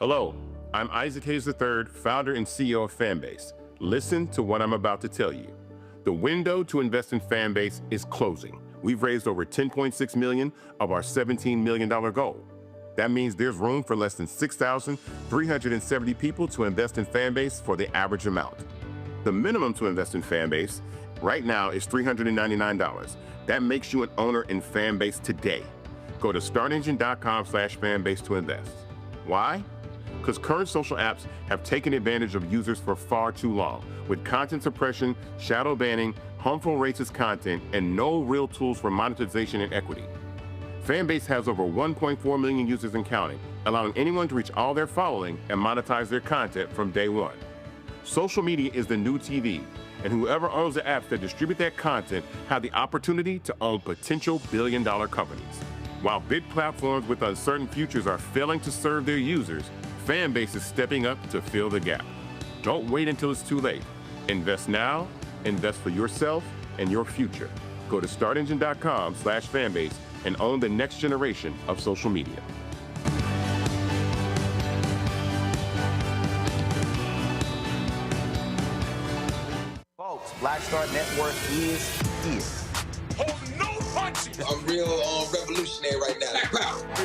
Hello, I'm Isaac Hayes III, founder and CEO of Fanbase. Listen to what I'm about to tell you. The window to invest in Fanbase is closing. We've raised over $10.6 million of our $17 million goal. That means there's room for less than 6,370 people to invest in Fanbase for the average amount. The minimum to invest in Fanbase right now is $399. That makes you an owner in Fanbase today. Go to startengine.com/fanbase to invest. Why? Because current social apps have taken advantage of users for far too long, with content suppression, shadow banning, harmful racist content, and no real tools for monetization and equity. Fanbase has over 1.4 million users and counting, allowing anyone to reach all their following and monetize their content from day one. Social media is the new TV, and whoever owns the apps that distribute that content have the opportunity to own potential billion-dollar companies. While big platforms with uncertain futures are failing to serve their users, Fanbase is stepping up to fill the gap. Don't wait until it's too late. Invest now, invest for yourself and your future. Go to startengine.com/fanbase and own the next generation of social media. Folks, Black Star Network is here. Hold no punches. I'm real revolutionary right now.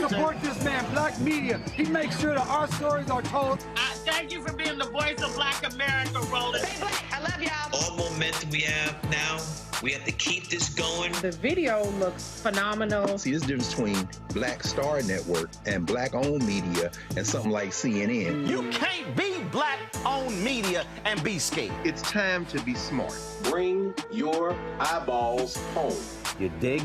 Support this man, Black Media. He makes sure that our stories are told. Thank you for being the voice of Black America, Roland. Stay black. I love y'all. All momentum we have now, we have to keep this going. The video looks phenomenal. See, there's a difference between Black Star Network and Black-owned media and something like CNN. You can't be Black-owned media and be scared. It's time to be smart. Bring your eyeballs home. You dig?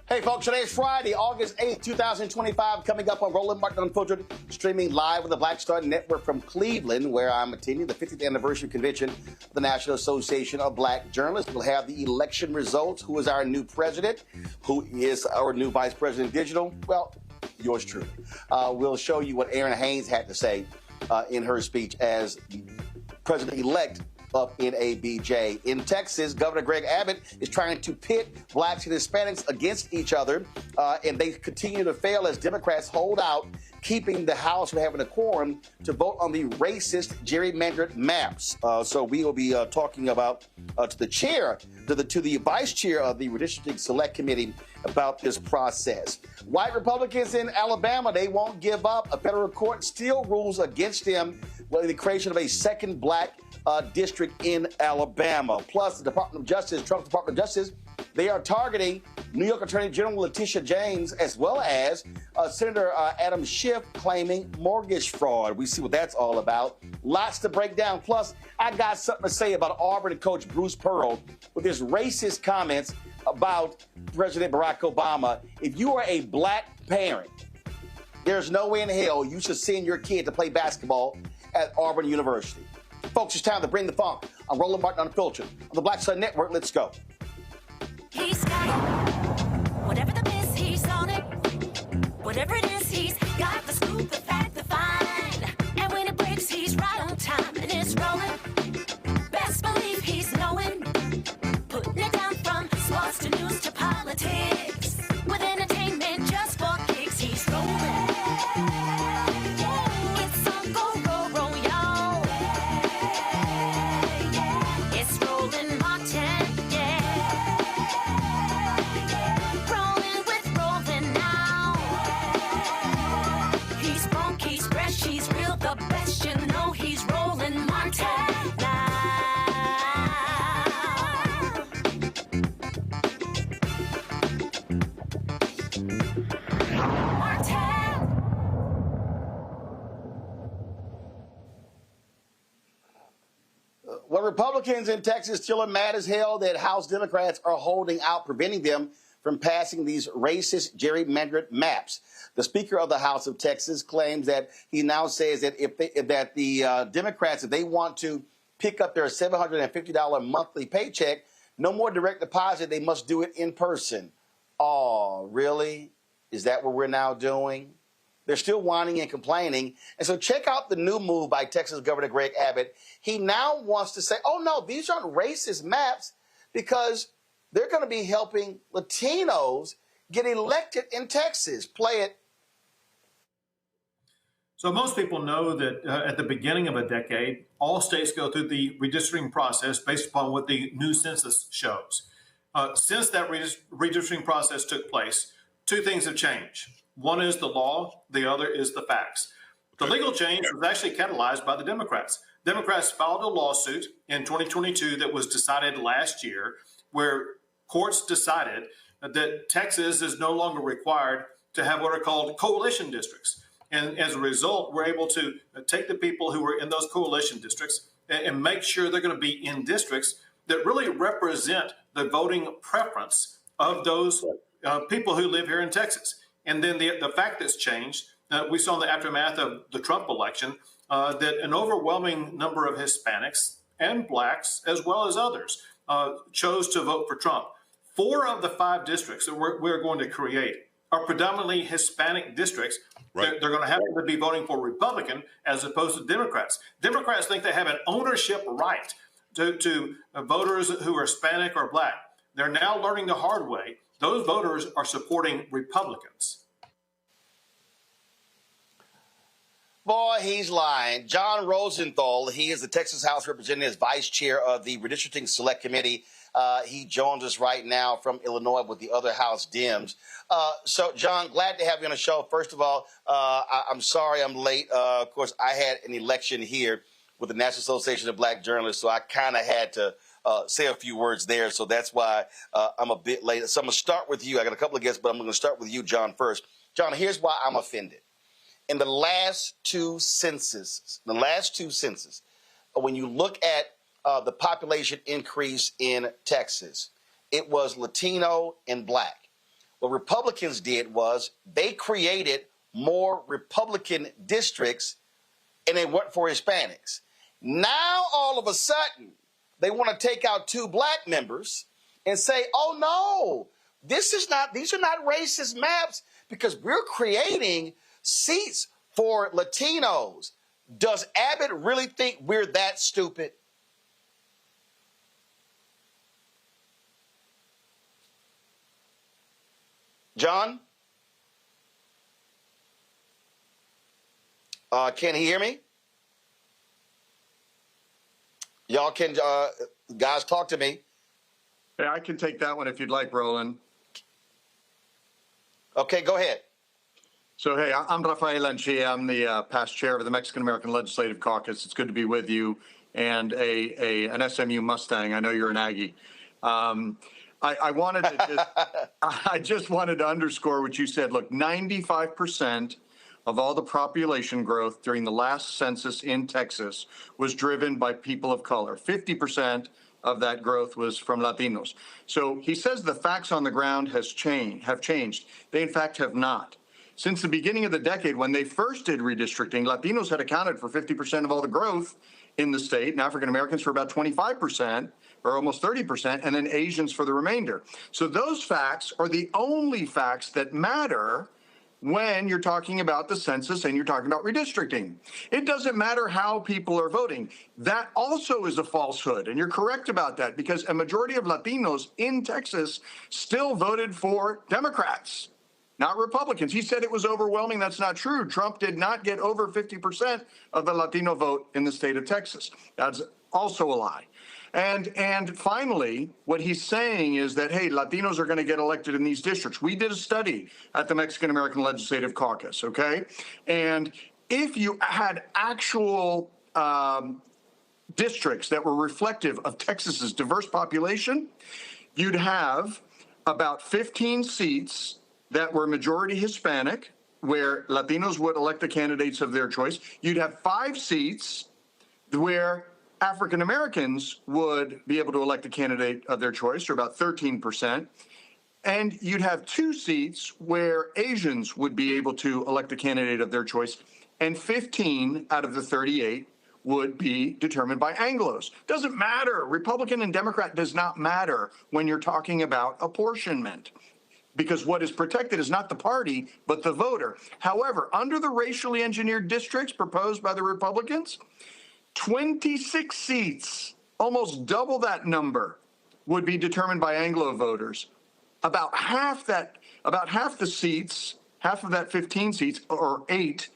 Hey, folks, today is Friday, August 8th, 2025, coming up on Roland Martin Unfiltered, streaming live on the Black Star Network from Cleveland, where I'm attending the 50th anniversary convention of the National Association of Black Journalists. We'll have the election results, who is our new president, who is our new vice president digital. Well, yours truly. We'll show you what Erin Haynes had to say in her speech as president-elect of NABJ. In Texas, Governor Greg Abbott is trying to pit blacks and Hispanics against each other, and they continue to fail as Democrats hold out, keeping the House from having a quorum to vote on the racist gerrymandered maps. So we will be talking about to the chair, to the vice chair of the Redistricting Select Committee about this process. White Republicans in Alabama, they won't give up. A federal court still rules against them with the creation of a second black district in Alabama. Plus, the Department of Justice, Trump's Department of Justice, they are targeting New York Attorney General Letitia James, as well as Senator Adam Schiff claiming mortgage fraud. We see what that's all about. Lots to break down. Plus, I got something to say about Auburn coach Bruce Pearl with his racist comments about President Barack Obama. If you are a black parent, there's no way in hell you should send your kid to play basketball at Auburn University. Folks, it's time to bring the funk. I'm Roland Martin Unfiltered on the Black Sun Network. Let's go. He's got it. Whatever the miss, he's on it. Whatever it is, he's got the scoop, the fact, the find. And when it breaks, he's right on time and it's rolling. Best believe he's knowing. Putting it down from sports to news to politics. With entertainment just for kicks, he's rolling. It's on go, roll, y'all. It's Roland Martin, rolling with Roland now. He's funky, he's fresh, he's real, the best, you know he's Roland Martin now. Well, Republicans in Texas still are mad as hell that House Democrats are holding out, preventing them from passing these racist gerrymandered maps. The Speaker of the House of Texas claims that he now says that if the Democrats, if they want to pick up their $750 monthly paycheck, no more direct deposit, they must do it in person. Oh, really? Is that what we're now doing? They're still whining and complaining. And so check out the new move by Texas Governor Greg Abbott. He now wants to say, oh, no, these aren't racist maps because they're going to be helping Latinos get elected in Texas. Play it. So most people know that at the beginning of a decade, all states go through the redistricting process based upon what the new census shows. Since that redistricting process took place, two things have changed. One is the law, the other is the facts. The legal change was actually catalyzed by the Democrats. Democrats filed a lawsuit in 2022 that was decided last year, where courts decided that Texas is no longer required to have what are called coalition districts. And as a result, we're able to take the people who are in those coalition districts and make sure they're going to be in districts that really represent the voting preference of those people who live here in Texas. And then the fact that's changed, we saw in the aftermath of the Trump election that an overwhelming number of Hispanics and blacks, as well as others, chose to vote for Trump. 4 of the 5 districts that we're going to create are predominantly Hispanic districts. Right. They're going to have to be voting for Republican as opposed to Democrats. Democrats think they have an ownership right to voters who are Hispanic or black. They're now learning the hard way. Those voters are supporting Republicans. Boy, he's lying. Jon Rosenthal, he is the Texas House Representative, vice chair of the Redistricting Select Committee. He joins us right now from Illinois with the other House Dems. So, John, glad to have you on the show. First of all, I'm sorry I'm late. Of course, I had an election here with the National Association of Black Journalists, so I kind of had to say a few words there. So that's why I'm a bit late. So I'm going to start with you. I got a couple of guests, but I'm going to start with you, John, first. John, here's why I'm offended. In the last two censuses, when you look at the population increase in Texas, it was Latino and black. What Republicans did was they created more Republican districts and they went for Hispanics. Now, all of a sudden, they want to take out 2 black members and say, oh, no, these are not racist maps because we're creating seats for Latinos. Does Abbott really think we're that stupid? John? Can he hear me? Y'all can, guys, talk to me. Hey, I can take that one if you'd like, Roland. Okay, go ahead. So, hey, I'm Rafael Lanchia. I'm the past chair of the Mexican-American Legislative Caucus. It's good to be with you, and an SMU Mustang. I know you're an Aggie. I wanted to just, I just wanted to underscore what you said. Look, 95% of all the population growth during the last census in Texas was driven by people of color. 50% of that growth was from Latinos. So he says the facts on the ground have changed. They, in fact, have not. Since the beginning of the decade, when they first did redistricting, Latinos had accounted for 50% of all the growth in the state, and African Americans for about 25%, or almost 30%, and then Asians for the remainder. So those facts are the only facts that matter when you're talking about the census and you're talking about redistricting. It doesn't matter how people are voting. That also is a falsehood, and you're correct about that, because a majority of Latinos in Texas still voted for Democrats, not Republicans. He said it was overwhelming. That's not true. Trump did not get over 50% of the Latino vote in the state of Texas. That's also a lie. And finally, what he's saying is that, hey, Latinos are going to get elected in these districts. We did a study at the Mexican-American Legislative Caucus, okay? And if you had actual districts that were reflective of Texas's diverse population, you'd have about 15 seats that were majority Hispanic, where Latinos would elect the candidates of their choice. You'd have 5 seats where African Americans would be able to elect a candidate of their choice, or about 13%. And you'd have 2 seats where Asians would be able to elect a candidate of their choice, and 15 out of the 38 would be determined by Anglos. Doesn't matter. Republican and Democrat does not matter when you're talking about apportionment, because what is protected is not the party, but the voter. However, under the racially engineered districts proposed by the Republicans, 26 seats, almost double that number, would be determined by Anglo voters. About half the seats, half of that 15 seats, or 8,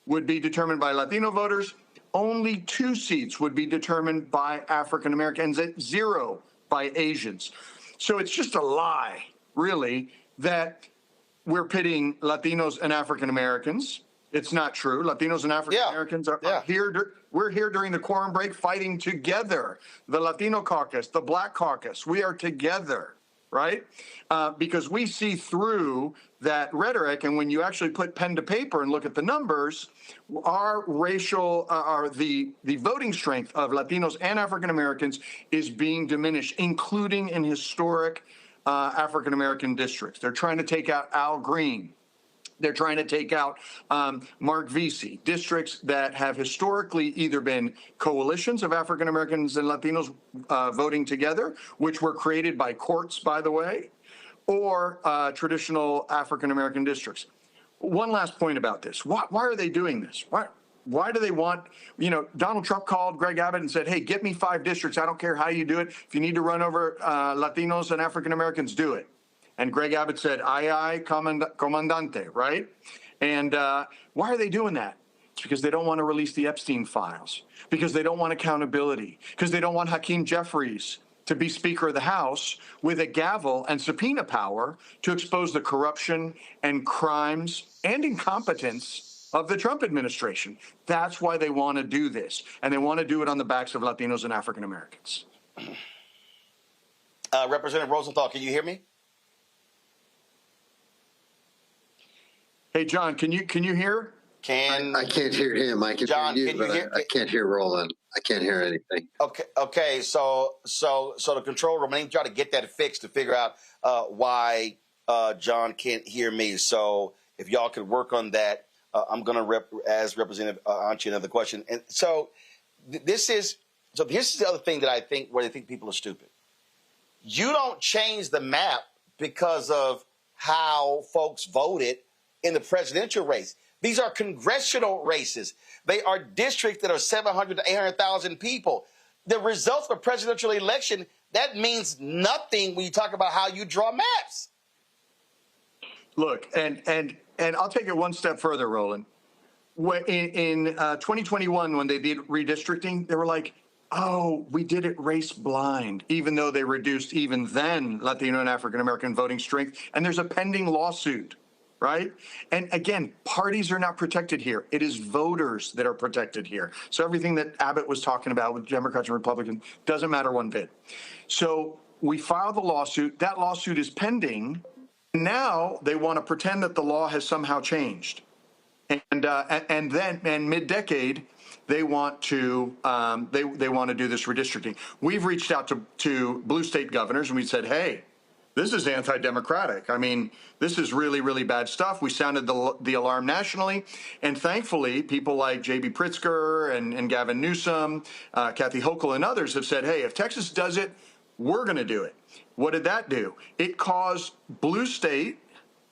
would be determined by Latino voters. Only 2 seats would be determined by African Americans, 0 by Asians. So it's just a lie, really, that we're pitting Latinos and African Americans. It's not true. Latinos and African Americans are here. We're here during the quorum break fighting together. The Latino caucus, the Black caucus, we are together, right? Because we see through that rhetoric, and when you actually put pen to paper and look at the numbers, our the voting strength of Latinos and African Americans is being diminished, including in historic African American districts. They're trying to take out Al Green. They're trying to take out Mark Vesey, districts that have historically either been coalitions of African Americans and Latinos voting together, which were created by courts, by the way, or traditional African American districts. One last point about this. Why are they doing this? Why do they want, Donald Trump called Greg Abbott and said, hey, get me 5 districts. I don't care how you do it. If you need to run over Latinos and African Americans, do it. And Greg Abbott said, aye, aye, comandante, right? And why are they doing that? It's because they don't want to release the Epstein files, because they don't want accountability, because they don't want Hakeem Jeffries to be Speaker of the House with a gavel and subpoena power to expose the corruption and crimes and incompetence of the Trump administration. That's why they want to do this. And they want to do it on the backs of Latinos and African Americans. Representative Rosenthal, can you hear me? Hey, John, can you hear? I can't hear him. I can John, hear you, can you but hear? I can't hear Roland. I can't hear anything. Okay. So the control room, I need to try to get that fixed to figure out why John can't hear me. So if y'all could work on that, I'm going to ask Representative Anchi another question. And so this is the other thing that I think where they think people are stupid. You don't change the map because of how folks voted in the presidential race. These are congressional races. They are districts that are 700 to 800,000 people. The results of a presidential election, that means nothing when you talk about how you draw maps. Look, and I'll take it one step further, Roland. In 2021, when they did redistricting, they were like, oh, we did it race blind, even though they reduced even then Latino and African American voting strength. And there's a pending lawsuit. Right? And again, parties are not protected here. It is voters that are protected here. So everything that Abbott was talking about with Democrats and Republicans doesn't matter one bit. So we filed the lawsuit. That lawsuit is pending. Now they want to pretend that the law has somehow changed. And then mid-decade, they want to they want to do this redistricting. We've reached out to blue state governors and we said, hey, this is anti-democratic. I mean, this is really, really bad stuff. We sounded the alarm nationally. And thankfully, people like J.B. Pritzker and Gavin Newsom, Kathy Hochul, and others have said, hey, if Texas does it, we're going to do it. What did that do? It caused blue state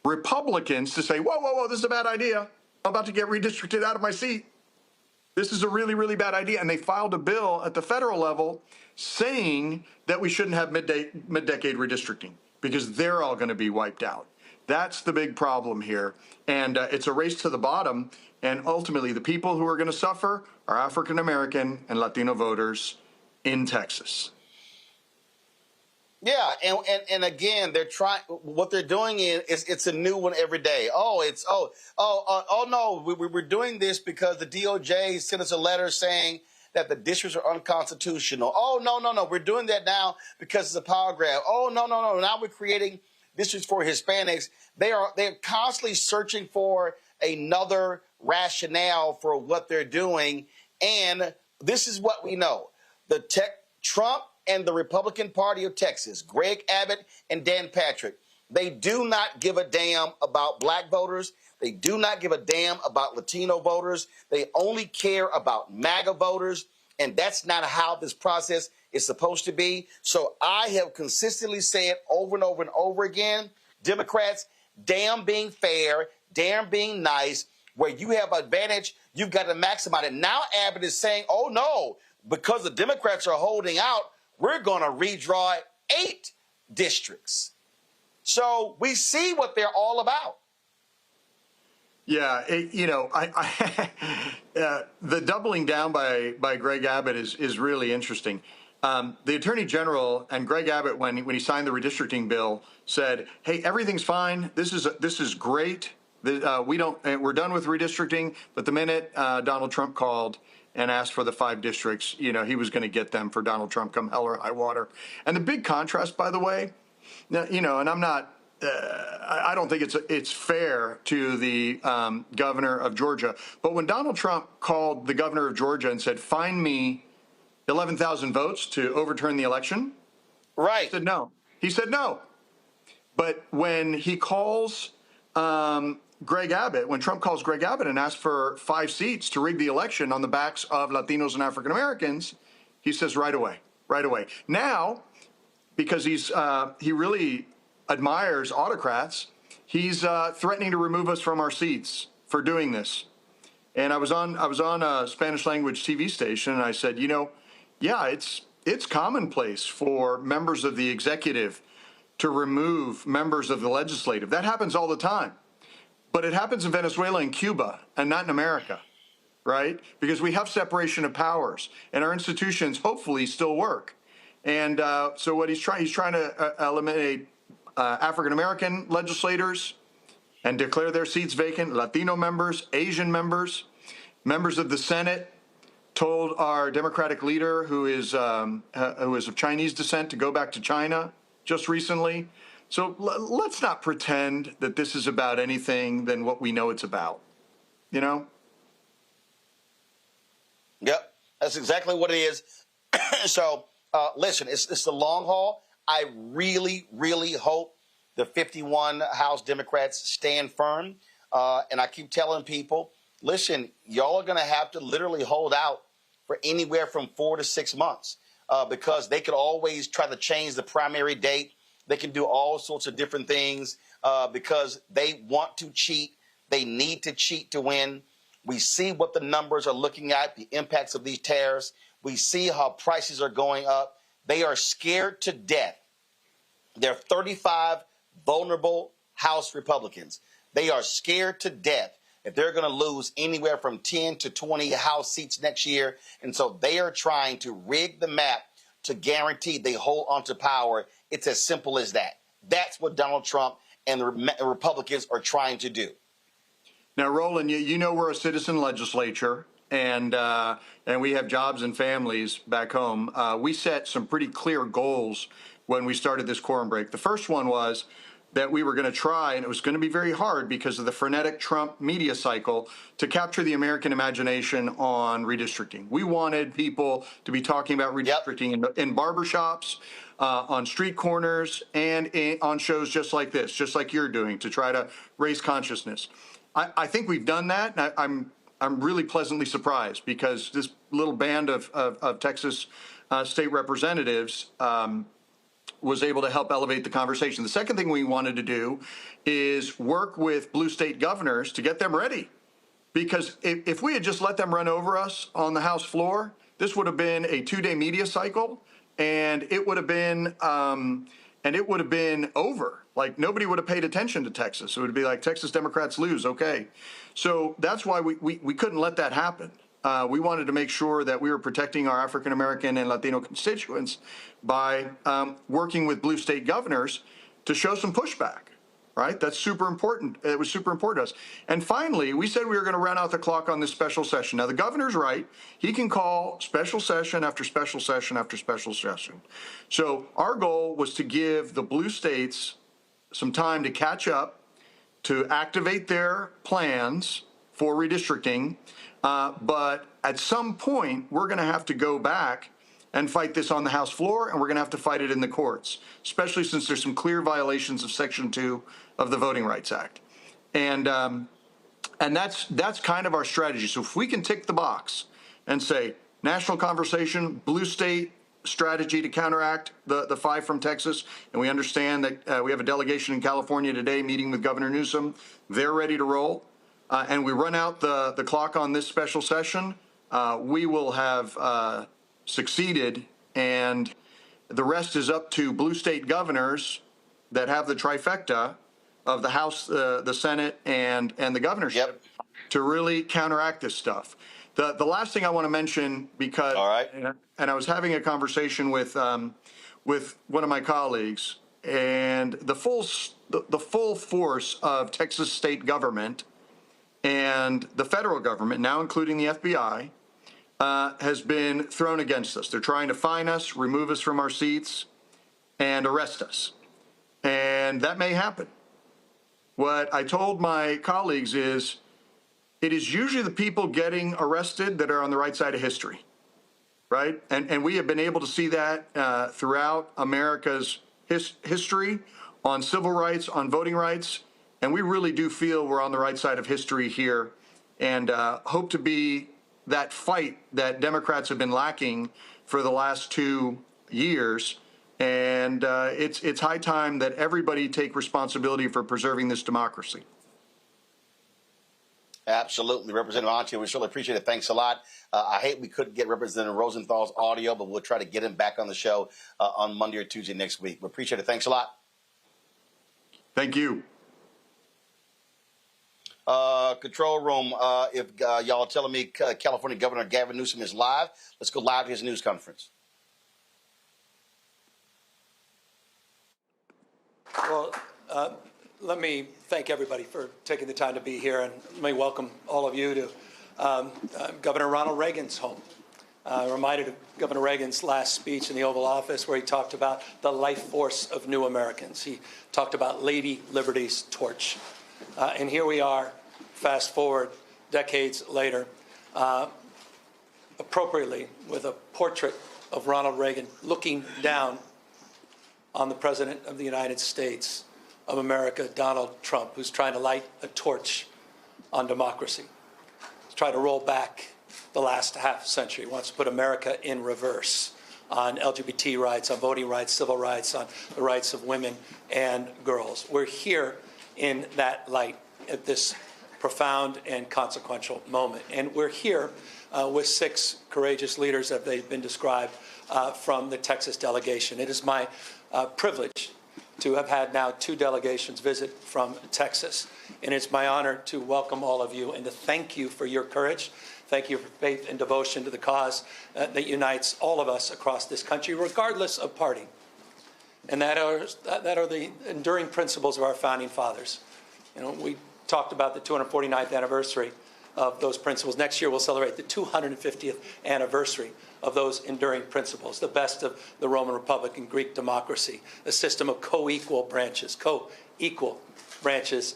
Republicans to say, whoa, this is a bad idea. I'm about to get redistricted out of my seat. This is a really, really bad idea. And they filed a bill at the federal level saying that we shouldn't have mid-decade redistricting, because they're all going to be wiped out. That's the big problem here. And it's a race to the bottom. And ultimately, the people who are going to suffer are African American and Latino voters in Texas. Yeah, and again, they're trying. What they're doing is it's a new one every day. No, we're doing this because the DOJ sent us a letter saying that the districts are unconstitutional. Oh, no. We're doing that now because it's a power grab. Oh, no. Now we're creating districts for Hispanics. They're constantly searching for another rationale for what they're doing. And this is what we know. Trump and the Republican Party of Texas, Greg Abbott and Dan Patrick, They do not give a damn about black voters. They do not give a damn about Latino voters. They only care about MAGA voters. And that's not how this process is supposed to be. So I have consistently said over and over and over again, Democrats, damn being fair, damn being nice, where you have advantage, you've got to maximize it. Now Abbott is saying, oh no, because the Democrats are holding out, we're going to redraw 8 districts. So we see what they're all about. Yeah, the doubling down by Greg Abbott is really interesting. The Attorney General and Greg Abbott, when he signed the redistricting bill, said, "Hey, everything's fine. This is great. We're done with redistricting." But the minute Donald Trump called and asked for the 5 districts, he was going to get them for Donald Trump come hell or high water. And the big contrast, by the way, and I'm not. I don't think it's fair to the governor of Georgia. But when Donald Trump called the governor of Georgia and said, "Find me 11,000 votes to overturn the election," right? He said no. He said no. But when he calls Greg Abbott, when Trump calls Greg Abbott and asks for 5 seats to rig the election on the backs of Latinos and African Americans, he says right away. Now, because he really admires autocrats, he's threatening to remove us from our seats for doing this. And I was on a Spanish language TV station, and I said, it's commonplace for members of the executive to remove members of the legislative. That happens all the time. But it happens in Venezuela and Cuba and not in America, right? Because we have separation of powers, and our institutions hopefully still work. And so what he's trying to eliminate African-American legislators and declare their seats vacant, Latino members, Asian members, members of the Senate told our Democratic leader, who is of Chinese descent, to go back to China just recently. So let's not pretend that this is about anything than what we know it's about, Yep, that's exactly what it is. So listen, it's the long haul. I really, really hope the 51 House Democrats stand firm. And I keep telling people, listen, y'all are going to have to literally hold out for anywhere from 4 to 6 months because they could always try to change the primary date. They can do all sorts of different things because they want to cheat. They need to cheat to win. We see what the numbers are looking at, the impacts of these tariffs. We see how prices are going up. They are scared to death. There are 35 vulnerable House Republicans. They are scared to death that they're going to lose anywhere from 10 to 20 House seats next year. And so they are trying to rig the map to guarantee they hold onto power. It's as simple as that. That's what Donald Trump and the Republicans are trying to do. Now, Roland, we're a citizen legislature, and we have jobs and families back home. We set some pretty clear goals when we started this quorum break. The first one was that we were going to try, and it was going to be very hard because of the frenetic Trump media cycle, to capture the American imagination on redistricting. We wanted people to be talking about redistricting in barbershops, on street corners, and on shows just like this, just like you're doing, to try to raise consciousness. I think we've done that. And I'm really pleasantly surprised because this little band of Texas state representatives was able to help elevate the conversation. The second thing we wanted to do is work with blue state governors to get them ready. Because if we had just let them run over us on the House floor, this would have been a 2-day media cycle, and it would have been over. Like, nobody would have paid attention to Texas. It would be like, Texas Democrats lose, okay. So that's why we couldn't let that happen. We wanted to make sure that we were protecting our African American and Latino constituents by working with blue state governors to show some pushback, right? That's super important. It was super important to us. And finally, we said we were going to run out the clock on this special session. Now, the governor's right. He can call special session after special session after special session. So our goal was to give the blue states some time to catch up, to activate their plans for redistricting. But at some point, we're going to have to go back and fight this on the House floor, and we're going to have to fight it in the courts, especially since there's some clear violations of Section 2 of the Voting Rights Act. And that's kind of our strategy. So if we can tick the box and say national conversation, blue state strategy to counteract the 5 from Texas, and we understand that we have a delegation in California today meeting with Governor Newsom. They're ready to roll. And we run out the clock on this special session, we will have succeeded, and the rest is up to blue state governors that have the trifecta of the House, the Senate, and the governorship to really counteract this stuff. The last thing I want to mention, because and I was having a conversation with one of my colleagues, and the full force of Texas state government and the federal government, now including the FBI, has been thrown against us. They're trying to fine us, remove us from our seats, and arrest us. And that may happen. What I told my colleagues is, it is usually the people getting arrested that are on the right side of history, right? And we have been able to see that throughout America's history on civil rights, on voting rights, and we really do feel we're on the right side of history here, and hope to be that fight that Democrats have been lacking for the last 2 years. And it's high time that everybody take responsibility for preserving this democracy. Absolutely. Representative Antia, we surely appreciate it. Thanks a lot. I hate we couldn't get Representative Rosenthal's audio, but we'll try to get him back on the show on Monday or Tuesday next week. We appreciate it. Thanks a lot. Thank you. Control room, if y'all are telling me California Governor Gavin Newsom is live, let's go live to his news conference. Well, let me thank everybody for taking the time to be here, and let me welcome all of you to Governor Ronald Reagan's home. Reminded of Governor Reagan's last speech in the Oval Office, where he talked about the life force of new Americans. He talked about Lady Liberty's torch. And here we are, fast forward decades later, appropriately with a portrait of Ronald Reagan looking down on the President of the United States of America, Donald Trump, who's trying to light a torch on democracy. He's trying to roll back the last half century. He wants to put America in reverse on LGBT rights, on voting rights, civil rights, on the rights of women and girls. We're here in that light at this profound and consequential moment. And we're here with 6 courageous leaders, as they've been described, from the Texas delegation. It is my privilege to have had now 2 delegations visit from Texas. And it's my honor to welcome all of you and to thank you for your courage. Thank you for faith and devotion to the cause that unites all of us across this country, regardless of party. And that are the enduring principles of our founding fathers. You know, we talked about the 249th anniversary of those principles. Next year, we'll celebrate the 250th anniversary of those enduring principles, the best of the Roman Republic and Greek democracy, a system of co-equal branches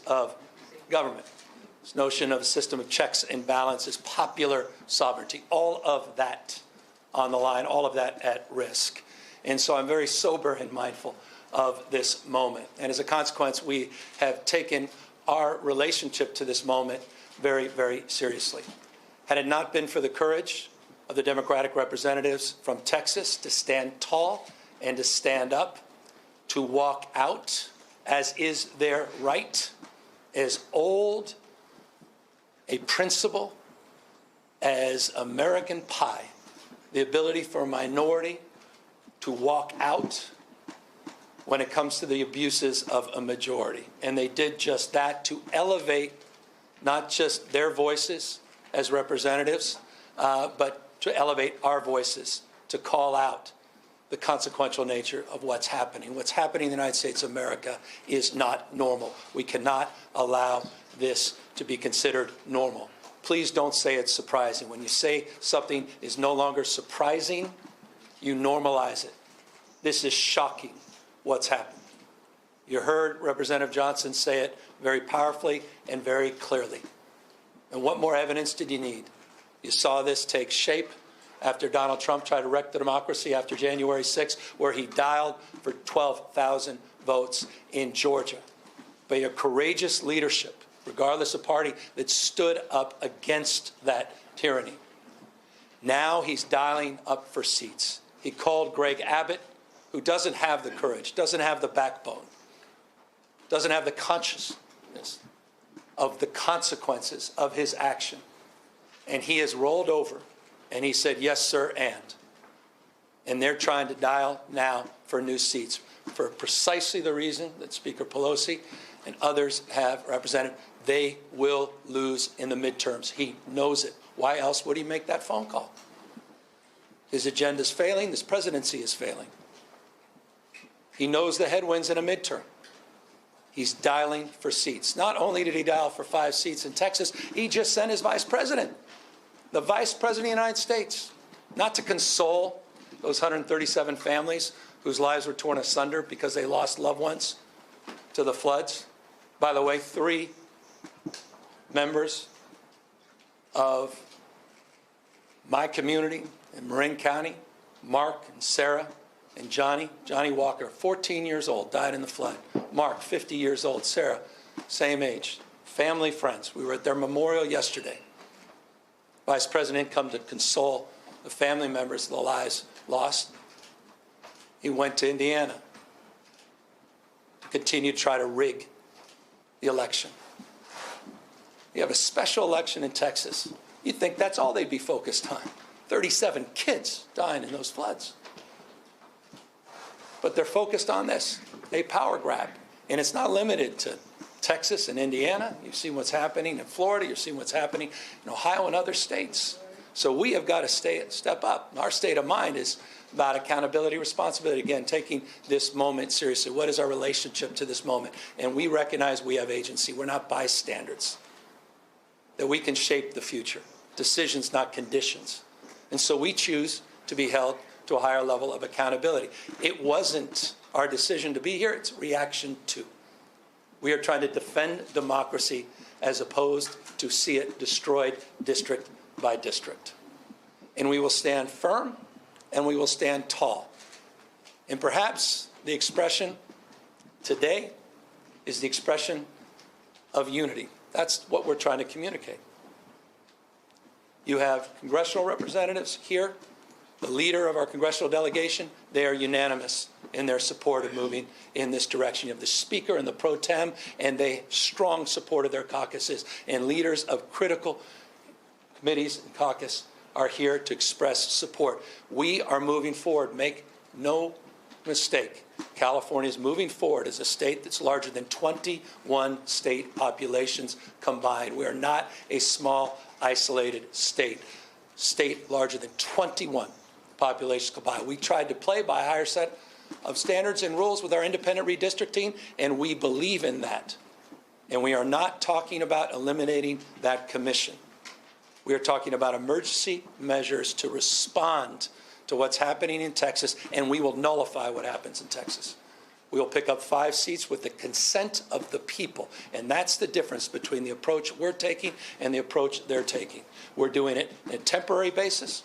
of government. This notion of a system of checks and balances, popular sovereignty, all of that on the line, all of that at risk. And so I'm very sober and mindful of this moment. And as a consequence, we have taken our relationship to this moment very, very seriously. Had it not been for the courage of the Democratic representatives from Texas to stand tall and to stand up, to walk out, as is their right, as old a principle as American pie, the ability for a minority to walk out when it comes to the abuses of a majority. And they did just that, to elevate not just their voices as representatives, but to elevate our voices, to call out the consequential nature of what's happening. What's happening in the United States of America is not normal. We cannot allow this to be considered normal. Please don't say it's surprising. When you say something is no longer surprising, you normalize it. This is shocking, what's happened. You heard Representative Johnson say it very powerfully and very clearly. And what more evidence did you need? You saw this take shape after Donald Trump tried to wreck the democracy after January 6th, where he dialed for 12,000 votes in Georgia. By a courageous leadership, regardless of party, that stood up against that tyranny. Now he's dialing up for seats. He called Greg Abbott, who doesn't have the courage, doesn't have the backbone, doesn't have the consciousness of the consequences of his action. And he has rolled over and he said, yes, sir, and they're trying to dial now for new seats for precisely the reason that Speaker Pelosi and others have represented. They will lose in the midterms. He knows it. Why else would he make that phone call? His agenda's failing. This presidency is failing. He knows the headwinds in a midterm. He's dialing for seats. Not only did he dial for 5 seats in Texas, he just sent his vice president, the vice president of the United States, not to console those 137 families whose lives were torn asunder because they lost loved ones to the floods. By the way, 3 members of my community in Marin County, Mark and Sarah and Johnny Walker, 14 years old, died in the flood. Mark, 50 years old. Sarah, same age. Family, friends. We were at their memorial yesterday. Vice President come to console the family members of the lives lost. He went to Indiana to continue to try to rig the election. You have a special election in Texas. You'd think that's all they'd be focused on. 37 kids dying in those floods. But they're focused on this, a power grab. And it's not limited to Texas and Indiana. You've seen what's happening in Florida. You've seen what's happening in Ohio and other states. So we have got to step up. Our state of mind is about accountability, responsibility. Again, taking this moment seriously. What is our relationship to this moment? And we recognize we have agency. We're not bystanders. That we can shape the future. Decisions, not conditions. And so we choose to be held to a higher level of accountability. It wasn't our decision to be here. It's reaction to. We are trying to defend democracy as opposed to see it destroyed district by district. And we will stand firm and we will stand tall. And perhaps the expression today is the expression of unity. That's what we're trying to communicate. You have congressional representatives here, the leader of our congressional delegation. They are unanimous in their support of moving in this direction. You have the Speaker and the Pro Tem, and they strong support of their caucuses. And leaders of critical committees and caucus are here to express support. We are moving forward. Make no mistake. California is moving forward as a state that's larger than 21 state populations combined. We are not a small, isolated state. State larger than 21 populations combined. We tried to play by a higher set of standards and rules with our independent redistricting, and we believe in that. And we are not talking about eliminating that commission. We are talking about emergency measures to respond to what's happening in Texas, and we will nullify what happens in Texas. We will pick up 5 seats with the consent of the people, and that's the difference between the approach we're taking and the approach they're taking. We're doing it on a temporary basis.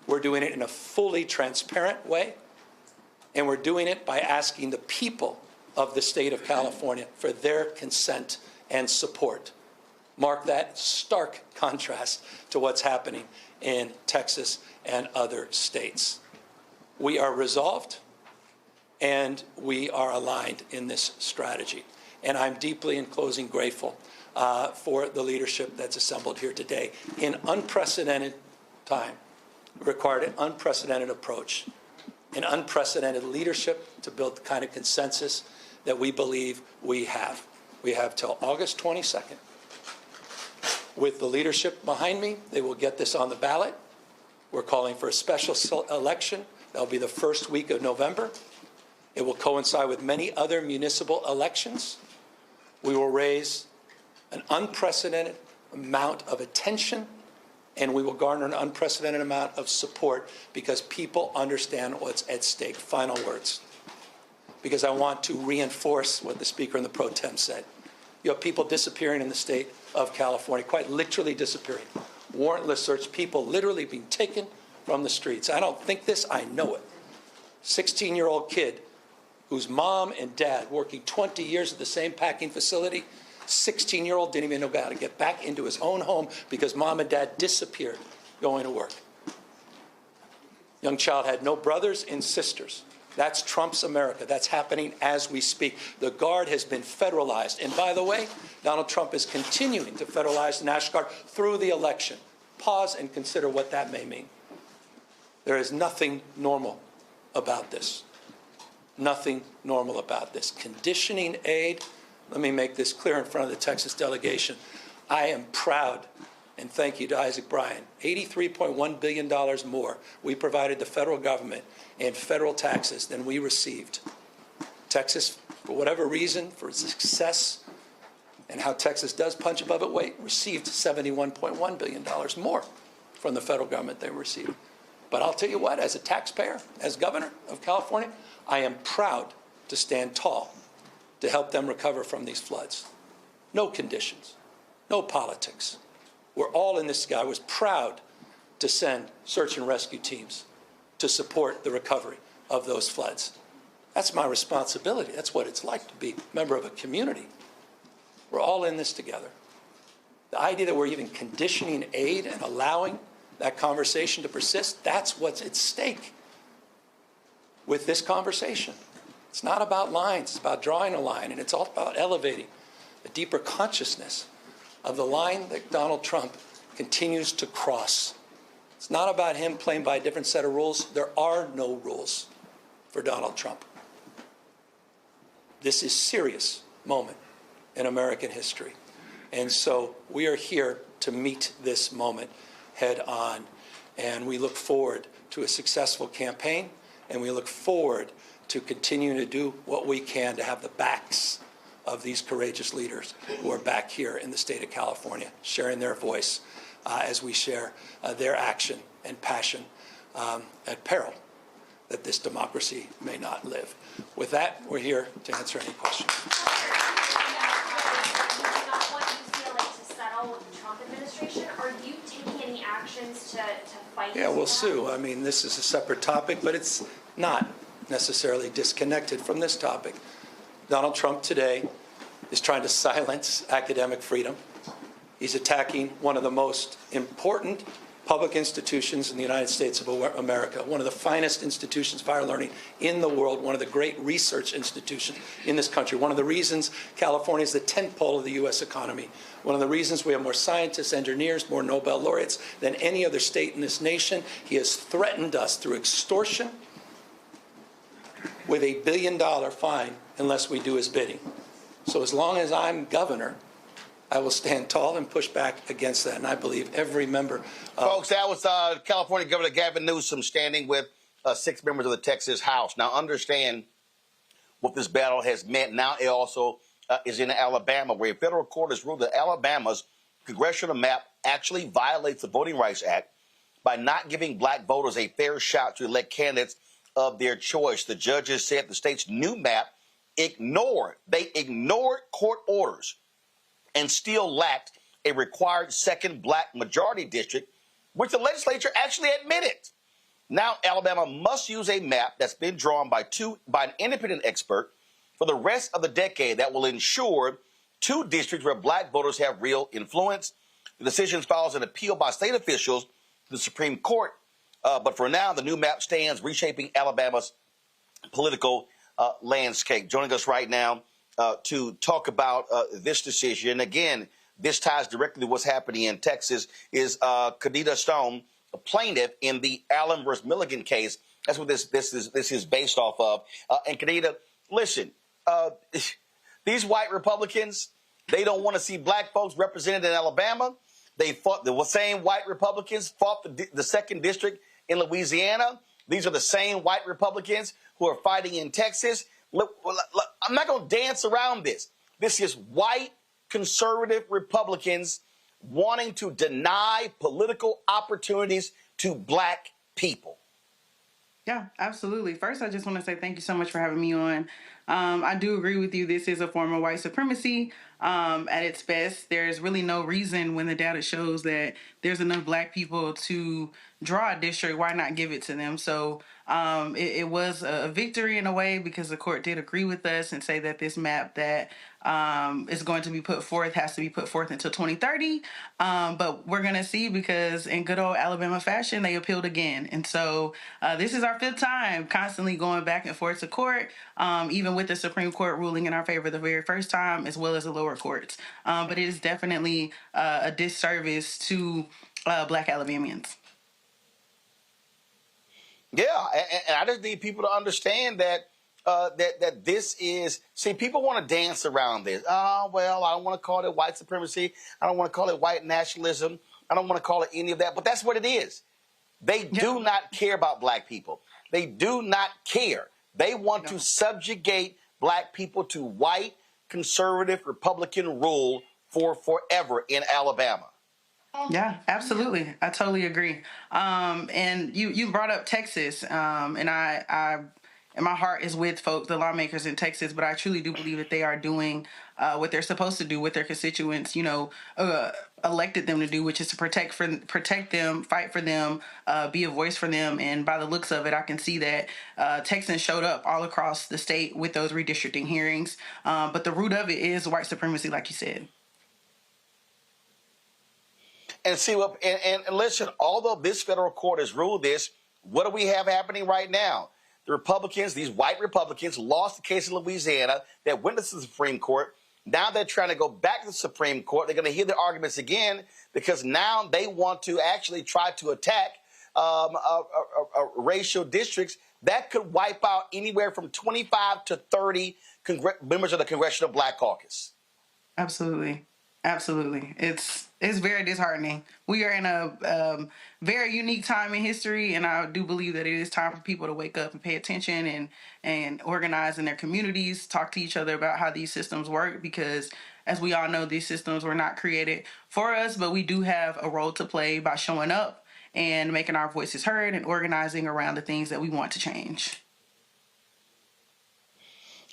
We're doing it in a fully transparent way, and we're doing it by asking the people of the state of California for their consent and support. Mark that stark contrast to what's happening in Texas and other states. We are resolved and we are aligned in this strategy. And I'm deeply, in closing, grateful for the leadership that's assembled here today. In unprecedented time, required an unprecedented approach, an unprecedented leadership to build the kind of consensus that we believe we have. We have till August 22nd. With the leadership behind me, they will get this on the ballot. We're calling for a special election. That'll be the first week of November. It will coincide with many other municipal elections. We will raise an unprecedented amount of attention, and we will garner an unprecedented amount of support because people understand what's at stake. Final words. Because I want to reinforce what the Speaker and the Pro Tem said. You have people disappearing in the state of California, quite literally disappearing. Warrantless search, people literally being taken from the streets. I don't think this, I know it. 16-year-old kid whose mom and dad working 20 years at the same packing facility, 16-year-old didn't even know how to get back into his own home because mom and dad disappeared going to work. Young child had no brothers and sisters. That's Trump's America. That's happening as we speak. The Guard has been federalized. And by the way, Donald Trump is continuing to federalize the National Guard through the election. Pause and consider what that may mean. There is nothing normal about this. Nothing normal about this. Conditioning aid, let me make this clear in front of the Texas delegation. I am proud, and thank you to Isaac Bryan, $83.1 billion more we provided the federal government in federal taxes than we received. Texas, for whatever reason, for success and how Texas does punch above its weight, received $71.1 billion more from the federal government they received. But I'll tell you what, as a taxpayer, as governor of California, I am proud to stand tall to help them recover from these floods. No conditions, no politics. We're all in this together. I was proud to send search and rescue teams to support the recovery of those floods. That's my responsibility. That's what it's like to be a member of a community. We're all in this together. The idea that we're even conditioning aid and allowing that conversation to persist, that's what's at stake with this conversation. It's not about lines, it's about drawing a line, and it's all about elevating a deeper consciousness of the line that Donald Trump continues to cross. It's not about him playing by a different set of rules. There are no rules for Donald Trump. This is a serious moment in American history. And so we are here to meet this moment head on. And we look forward to a successful campaign, and we look forward to continuing to do what we can to have the backs of these courageous leaders who are back here in the state of California, sharing their voice as we share their action and passion at peril that this democracy may not live. With that, we're here to answer any questions. Are you taking any actions to fight? Yeah, we'll sue. I mean, this is a separate topic, but it's not necessarily disconnected from this topic. Donald Trump today is trying to silence academic freedom. He's attacking one of the most important public institutions in the United States of America, one of the finest institutions of higher learning in the world, one of the great research institutions in this country, one of the reasons California is the tentpole of the U.S. economy, one of the reasons we have more scientists, engineers, more Nobel laureates than any other state in this nation. He has threatened us through extortion with $1 billion fine unless we do his bidding. So as long as I'm governor, I will stand tall and push back against that, and I believe every member. Folks, that was California Governor Gavin Newsom standing with 6 members of the Texas House. Now, understand what this battle has meant. Now it also is in Alabama, where a federal court has ruled that Alabama's congressional map actually violates the Voting Rights Act by not giving black voters a fair shot to elect candidates of their choice. The judges said the state's new map ignored court orders and still lacked a required second black majority district, which the legislature actually admitted. Now Alabama must use a map that's been drawn by an independent expert for the rest of the decade that will ensure 2 districts where black voters have real influence. The decision follows an appeal by state officials to the Supreme Court. But for now, the new map stands, reshaping Alabama's political landscape. Joining us right now to talk about this decision, again, this ties directly to what's happening in Texas, is Kadita Stone, a plaintiff in the Allen versus Milligan case. That's what this is based off of. And Kadita, listen, these white Republicans, they don't want to see black folks represented in Alabama. They fought, the same white Republicans fought the 2nd district in Louisiana. These are the same white Republicans who are fighting in Texas. Look, I'm not going to dance around this. This is white conservative Republicans wanting to deny political opportunities to black people. Yeah, absolutely. First, I just want to say thank you so much for having me on. I do agree with you. This is a form of white supremacy at its best. There's really no reason when the data shows that there's enough black people to draw a district, why not give it to them? So it was a victory in a way because the court did agree with us and say that this map that is going to be put forth has to be put forth until 2030. But we're going to see because in good old Alabama fashion, they appealed again. And so this is our 5th time constantly going back and forth to court, even with the Supreme Court ruling in our favor the very first time, as well as the lower courts. But it is definitely a disservice to Black Alabamians. Yeah, and I just need people to understand that that this is, see, people want to dance around this. Oh, well, I don't want to call it white supremacy. I don't want to call it white nationalism. I don't want to call it any of that, but that's what it is. They do not care about Black people. They do not care. They want to subjugate Black people to white, conservative, Republican rule for forever in Alabama. Yeah, absolutely. I totally agree. And you brought up Texas, and I and my heart is with folks, the lawmakers in Texas, but I truly do believe that they are doing what they're supposed to do, what their constituents, elected them to do, which is to protect them, fight for them, be a voice for them. And by the looks of it, I can see that Texans showed up all across the state with those redistricting hearings. But the root of it is white supremacy, like you said. And see what, and listen, although this federal court has ruled this, what do we have happening right now? The Republicans, these white Republicans, lost the case in Louisiana that went to the Supreme Court. Now they're trying to go back to the Supreme Court. They're going to hear the arguments again because now they want to actually try to attack racial districts that could wipe out anywhere from 25 to 30 members of the Congressional Black Caucus. Absolutely. Absolutely. It's very disheartening. We are in a very unique time in history, and I do believe that it is time for people to wake up and pay attention and organize in their communities, talk to each other about how these systems work, because as we all know, these systems were not created for us, but we do have a role to play by showing up and making our voices heard and organizing around the things that we want to change.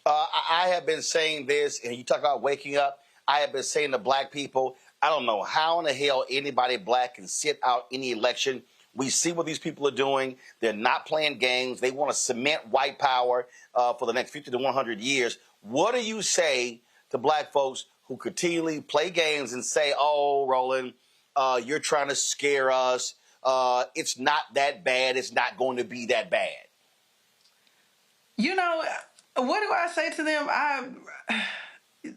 I have been saying this, and you talk about waking up. I have been saying to Black people, I don't know how in the hell anybody Black can sit out any election. We see what these people are doing. They're not playing games. They want to cement white power for the next 50 to 100 years. What do you say to Black folks who continually play games and say, oh, Roland, you're trying to scare us. It's not that bad. It's not going to be that bad. What do I say to them?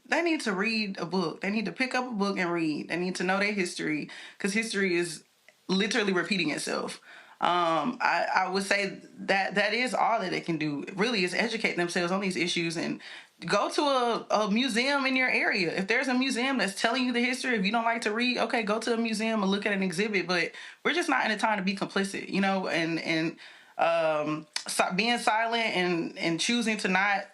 They need to read a book. They need to pick up a book and read. They need to know their history because history is literally repeating itself. I would say that is all that they can do, really, is educate themselves on these issues and go to a museum in your area. If there's a museum that's telling you the history, if you don't like to read, okay, go to a museum and look at an exhibit. But we're just not in a time to be complicit, and being silent and choosing to not,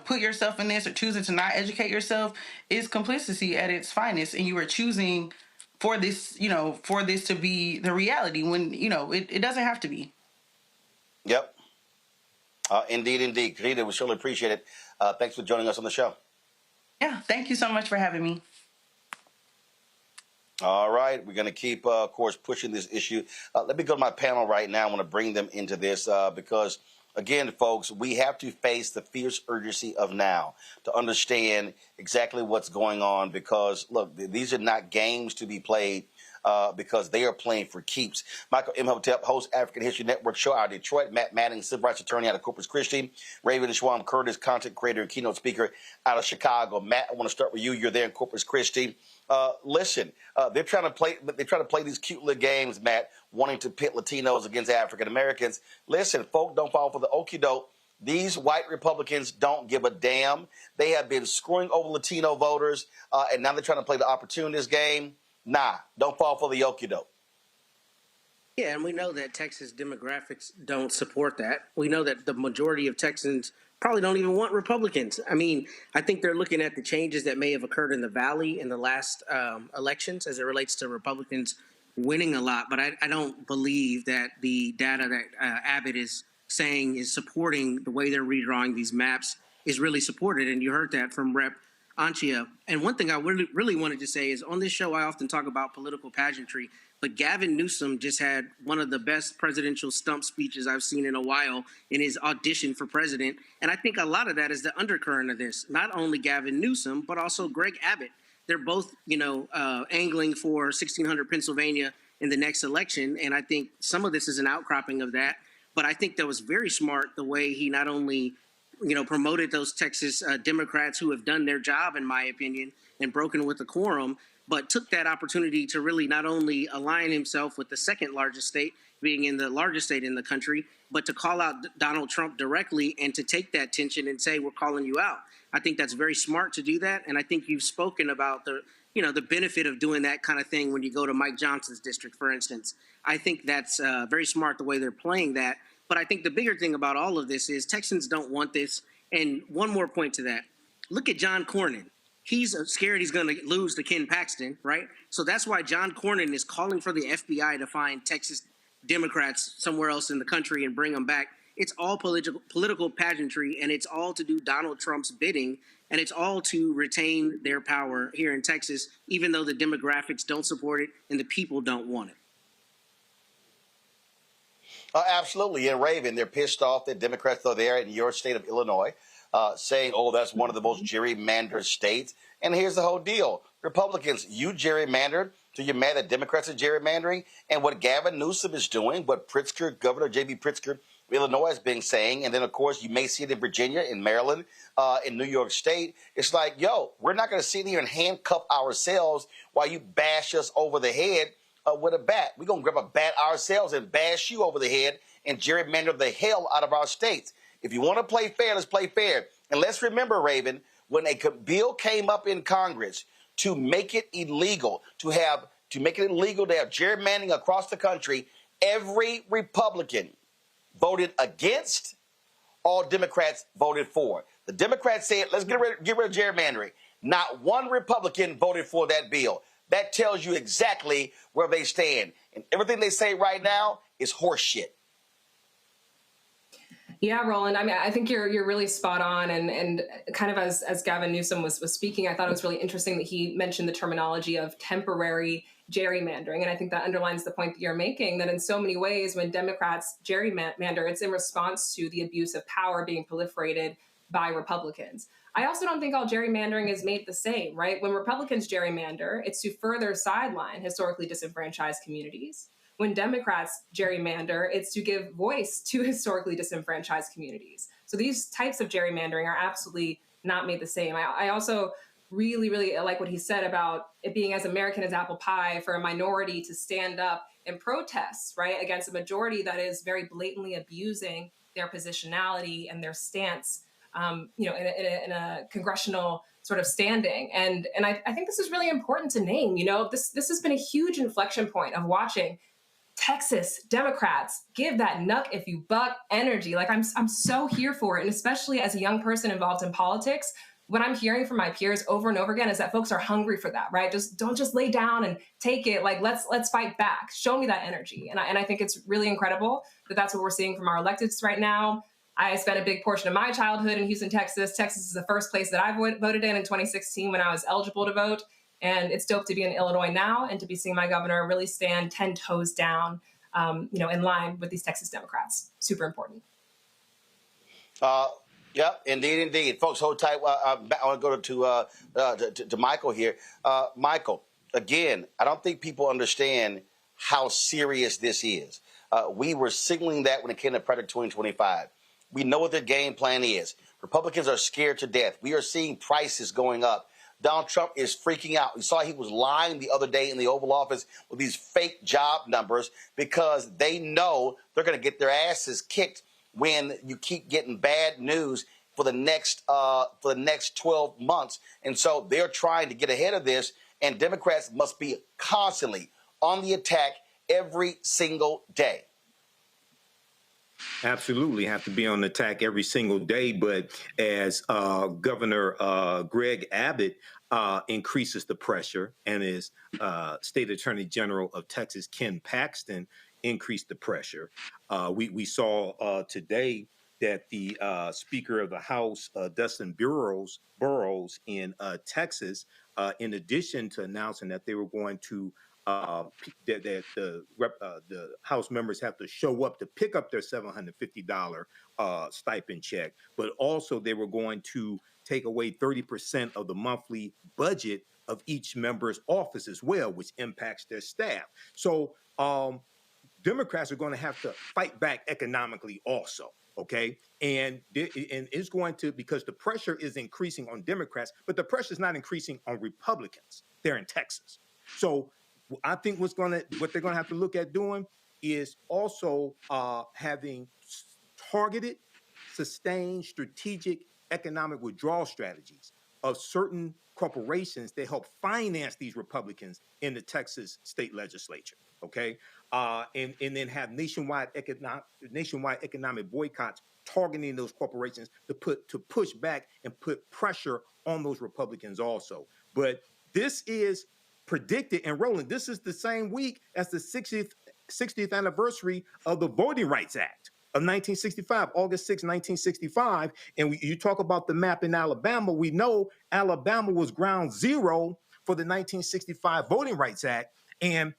put yourself in this or choosing to not educate yourself is complicity at its finest. And you are choosing for this to be the reality when, it doesn't have to be. Yep. Indeed. Kanita, we surely appreciate it. Thanks for joining us on the show. Yeah. Thank you so much for having me. All right. We're going to keep, of course, pushing this issue. Let me go to my panel right now. I want to bring them into this because, again, folks, we have to face the fierce urgency of now to understand exactly what's going on because, look, these are not games to be played because they are playing for keeps. Michael Imhotep, host African History Network show out of Detroit. Matt Manning, civil rights attorney out of Corpus Christi. Raven Shwam Curtis, content creator and keynote speaker out of Chicago. Matt, I want to start with you. You're there in Corpus Christi. Listen, they're trying to play these cute little games, Matt, wanting to pit Latinos against African Americans. Listen, folk, don't fall for the okie doke. These white Republicans don't give a damn. They have been screwing over Latino voters, and now they're trying to play the opportunist game. Nah, don't fall for the okie doke. Yeah, and we know that Texas demographics don't support that. We know that the majority of Texans probably don't even want Republicans. I mean, I think they're looking at the changes that may have occurred in the Valley in the last elections as it relates to Republicans winning a lot. But I don't believe that the data that Abbott is saying is supporting the way they're redrawing these maps is really supported. And you heard that from Rep. Anchia. And one thing I really wanted to say is on this show, I often talk about political pageantry, but Gavin Newsom just had one of the best presidential stump speeches I've seen in a while in his audition for president. And I think a lot of that is the undercurrent of this. Not only Gavin Newsom, but also Greg Abbott. They're both, angling for 1600 Pennsylvania in the next election. And I think some of this is an outcropping of that. But I think that was very smart the way he not only promoted those Texas Democrats who have done their job, in my opinion, and broken with the quorum, but took that opportunity to really not only align himself with the second largest state, being in the largest state in the country, but to call out Donald Trump directly and to take that tension and say, we're calling you out. I think that's very smart to do that. And I think you've spoken about the benefit of doing that kind of thing when you go to Mike Johnson's district, for instance. I think that's very smart the way they're playing that. But I think the bigger thing about all of this is Texans don't want this. And one more point to that. Look at John Cornyn. He's scared he's going to lose to Ken Paxton, right? So that's why John Cornyn is calling for the FBI to find Texas Democrats somewhere else in the country and bring them back. It's all political pageantry, and it's all to do Donald Trump's bidding, and it's all to retain their power here in Texas, even though the demographics don't support it and the people don't want it. Absolutely. And Raven, they're pissed off that Democrats are there in your state of Illinois saying, oh, that's one of the most gerrymandered states. And here's the whole deal. Republicans, you gerrymandered, so you're mad that Democrats are gerrymandering. And what Gavin Newsom is doing, what Pritzker, Governor J.B. Pritzker, Illinois has been saying, and then, of course, you may see it in Virginia, in Maryland, in New York State. It's like, yo, we're not going to sit here and handcuff ourselves while you bash us over the head with a bat. We're going to grab a bat ourselves and bash you over the head and gerrymander the hell out of our states. If you want to play fair, let's play fair. And let's remember, Raven, when a bill came up in Congress to make it illegal, to have gerrymandering across the country, every Republican voted against, all Democrats voted for. The Democrats said, let's get rid of gerrymandering. Not one Republican voted for that bill. That tells you exactly where they stand. And everything they say right now is horseshit. Yeah, Roland, I mean, I think you're really spot on. And kind of as Gavin Newsom was speaking, I thought it was really interesting that he mentioned the terminology of temporary gerrymandering. And I think that underlines the point that you're making, that in so many ways, when Democrats gerrymander, it's in response to the abuse of power being proliferated by Republicans. I also don't think all gerrymandering is made the same, right? When Republicans gerrymander, it's to further sideline historically disenfranchised communities. When Democrats gerrymander, it's to give voice to historically disenfranchised communities. So these types of gerrymandering are absolutely not made the same. I also really, really like what he said about it being as American as apple pie for a minority to stand up and protest, right, against a majority that is very blatantly abusing their positionality and their stance, in a congressional sort of standing. And I think this is really important to name. This has been a huge inflection point of watching Texas Democrats give that nuck if you buck energy. Like I'm so here for it. And especially as a young person involved in politics, what I'm hearing from my peers over and over again is that folks are hungry for that, right? Don't just lay down and take it. Like let's fight back. Show me that energy. And I think it's really incredible that that's what we're seeing from our electeds right now. I spent a big portion of my childhood in Houston, Texas. Texas is the first place that I voted in 2016 when I was eligible to vote. And it's dope to be in Illinois now and to be seeing my governor really stand 10 toes down, in line with these Texas Democrats. Super important. Yep, indeed. Folks, hold tight. I want to go to Michael here. Michael, again, I don't think people understand how serious this is. We were signaling that when it came to Predator 2025. We know what their game plan is. Republicans are scared to death. We are seeing prices going up. Donald Trump is freaking out. We saw he was lying the other day in the Oval Office with these fake job numbers because they know they're going to get their asses kicked when you keep getting bad news for the next 12 months. And so they're trying to get ahead of this, and Democrats must be constantly on the attack every single day. Absolutely have to be on the attack every single day. But as Governor Greg Abbott increases the pressure and as State Attorney General of Texas, Ken Paxton, increased the pressure, we saw today that the Speaker of the House, Dustin Burrows in Texas, in addition to announcing that they were going to that the House members have to show up to pick up their $750 stipend check, but also they were going to take away 30% of the monthly budget of each member's office as well, which impacts their staff. So Democrats are going to have to fight back economically also. Okay. And it's going to, because the pressure is increasing on Democrats, but the pressure is not increasing on Republicans. They're in Texas. So I think what they're going to have to look at doing is also having targeted, sustained, strategic economic withdrawal strategies of certain corporations that help finance these Republicans in the Texas state legislature. Okay, and then have nationwide economic boycotts targeting those corporations to push back and put pressure on those Republicans also. But this is predicted, and Roland, this is the same week as the 60th anniversary of the Voting Rights Act of 1965, August 6, 1965. And you talk about the map in Alabama. We know Alabama was ground zero for the 1965 Voting Rights Act. And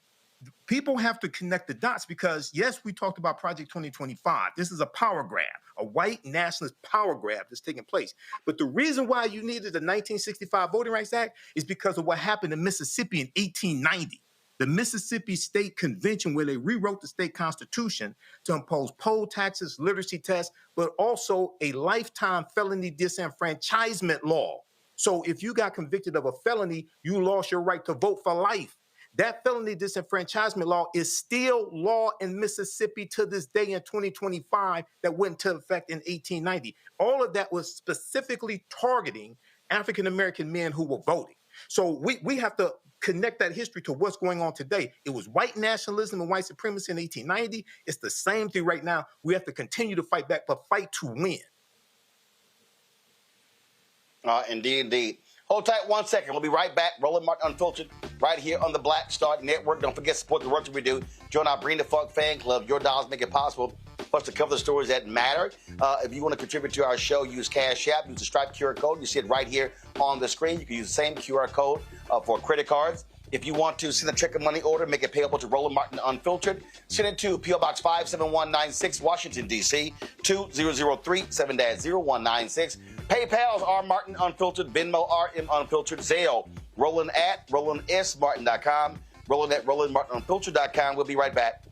people have to connect the dots because, yes, we talked about Project 2025. This is a power grab, a white nationalist power grab that's taking place. But the reason why you needed the 1965 Voting Rights Act is because of what happened in Mississippi in 1890. The Mississippi State Convention, where they rewrote the state constitution to impose poll taxes, literacy tests, but also a lifetime felony disenfranchisement law. So if you got convicted of a felony, you lost your right to vote for life. That felony disenfranchisement law is still law in Mississippi to this day in 2025 that went into effect in 1890. All of that was specifically targeting African-American men who were voting. So we have to connect that history to what's going on today. It was white nationalism and white supremacy in 1890. It's the same thing right now. We have to continue to fight back, but fight to win. Indeed. Hold tight 1 second. We'll be right back. Roland Martin Unfiltered right here on the Black Star Network. Don't forget to support the work that we do. Join our Bring the Funk fan club. Your dollars make it possible for us to cover the stories that matter. If you want to contribute to our show, use Cash App. Use the Stripe QR code. You see it right here on the screen. You can use the same QR code for credit cards. If you want to send a check or money order, make it payable to Roland Martin Unfiltered. Send it to P.O. Box 57196, Washington, D.C., 2003 7-0196. PayPal's R Martin Unfiltered, Venmo RM Unfiltered, Zelle, Roland at RolandSMartin.com, Roland at RolandMartinUnfiltered.com. We'll be right back.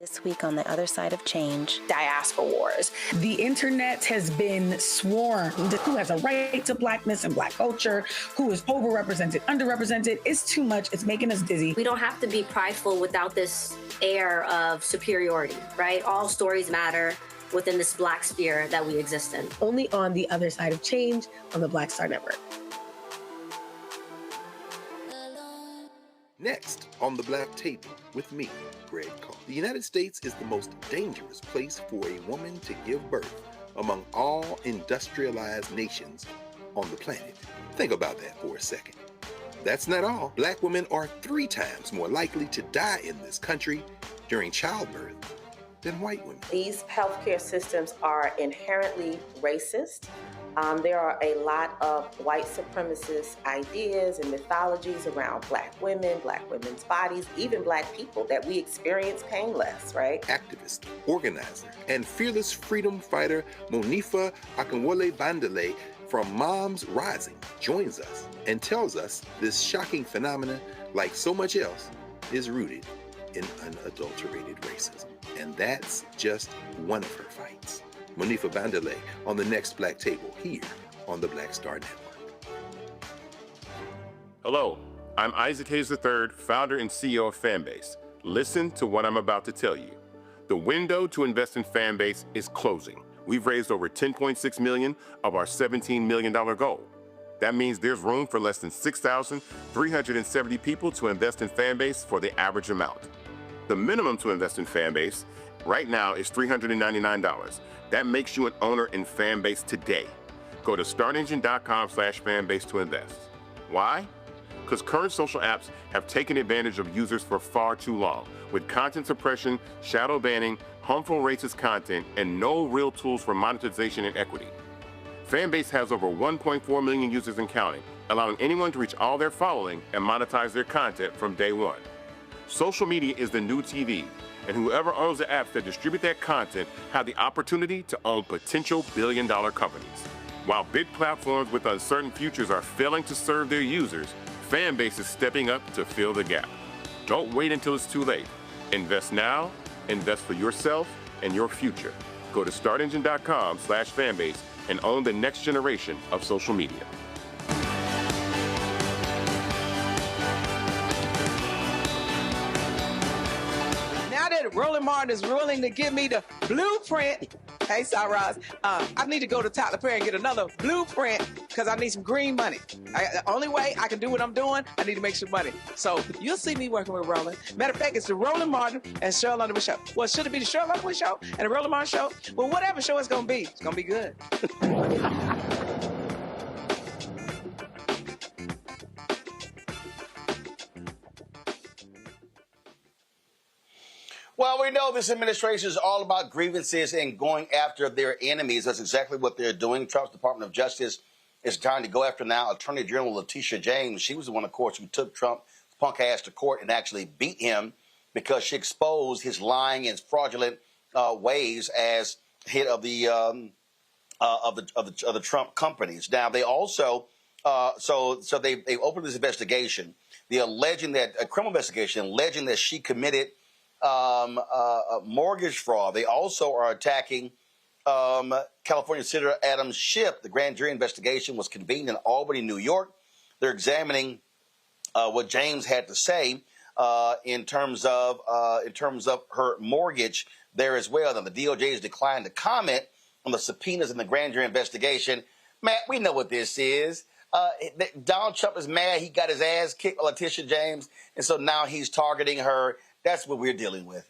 This week on The Other Side of Change, diaspora wars. The internet has been swarmed. Who has a right to blackness and black culture? Who is overrepresented, underrepresented? It's too much. It's making us dizzy. We don't have to be prideful without this air of superiority, right? All stories matter within this black sphere that we exist in. Only on The Other Side of Change on the Black Star Network. Next on the Black Table with me, Greg Carr. The United States is the most dangerous place for a woman to give birth among all industrialized nations on the planet. Think about that for a second. That's not all. Black women are 3 times more likely to die in this country during childbirth than white women. These healthcare systems are inherently racist. There are a lot of white supremacist ideas and mythologies around black women, black women's bodies, even black people, that we experience pain less, right? Activist, organizer, and fearless freedom fighter Monifa Akinwole Bandele from Moms Rising joins us and tells us this shocking phenomenon, like so much else, is rooted in unadulterated racism. And that's just one of her fights. Monifa Bandele on the next Black Table here on the Black Star Network. Hello, I'm Isaac Hayes III, founder and CEO of Fanbase. Listen to what I'm about to tell you. The window to invest in Fanbase is closing. We've raised over $10.6 million of our $17 million goal. That means there's room for less than 6,370 people to invest in Fanbase for the average amount. The minimum to invest in Fanbase right now is $399. That makes you an owner in Fanbase today. Go to startengine.com/fanbase to invest. Why? because current social apps have taken advantage of users for far too long, with content suppression, shadow banning, harmful racist content, and no real tools for monetization and equity. Fanbase has over 1.4 million users and counting, allowing anyone to reach all their following and monetize their content from day one. Social media is the new TV, and whoever owns the apps that distribute that content have the opportunity to own potential billion-dollar companies. While big platforms with uncertain futures are failing to serve their users, Fanbase is stepping up to fill the gap. Don't wait until it's too late. Invest now, invest for yourself and your future. Go to startengine.com/fanbase and own the next generation of social media. Now that Roland Martin is willing to give me the blueprint, hey, Cyrus, I need to go to Tyler Perry and get another blueprint because I need some green money. The only way I can do what I'm doing, I need to make some money. So you'll see me working with Roland. Matter of fact, it's the Roland Martin and Cheryl Underwood show. Well, should it be the Cheryl Underwood show and the Roland Martin show? Well, whatever show it's going to be, it's going to be good. Well, we know this administration is all about grievances and going after their enemies. That's exactly what they're doing. Trump's Department of Justice is trying to go after now Attorney General Letitia James. She was the one, of course, who took Trump's punk ass to court and actually beat him because she exposed his lying and fraudulent ways as head of the Trump companies. Now they also so they opened this investigation, a criminal investigation alleging that she committed mortgage fraud. They also are attacking California Senator Adam Schiff. The grand jury investigation was convened in Albany, New York. They're examining what James had to say in terms of her mortgage there as well. Now, the DOJ has declined to comment on the subpoenas in the grand jury investigation. Matt, we know what this is. Donald Trump is mad. He got his ass kicked by Letitia James, and so now he's targeting her. That's what we're dealing with.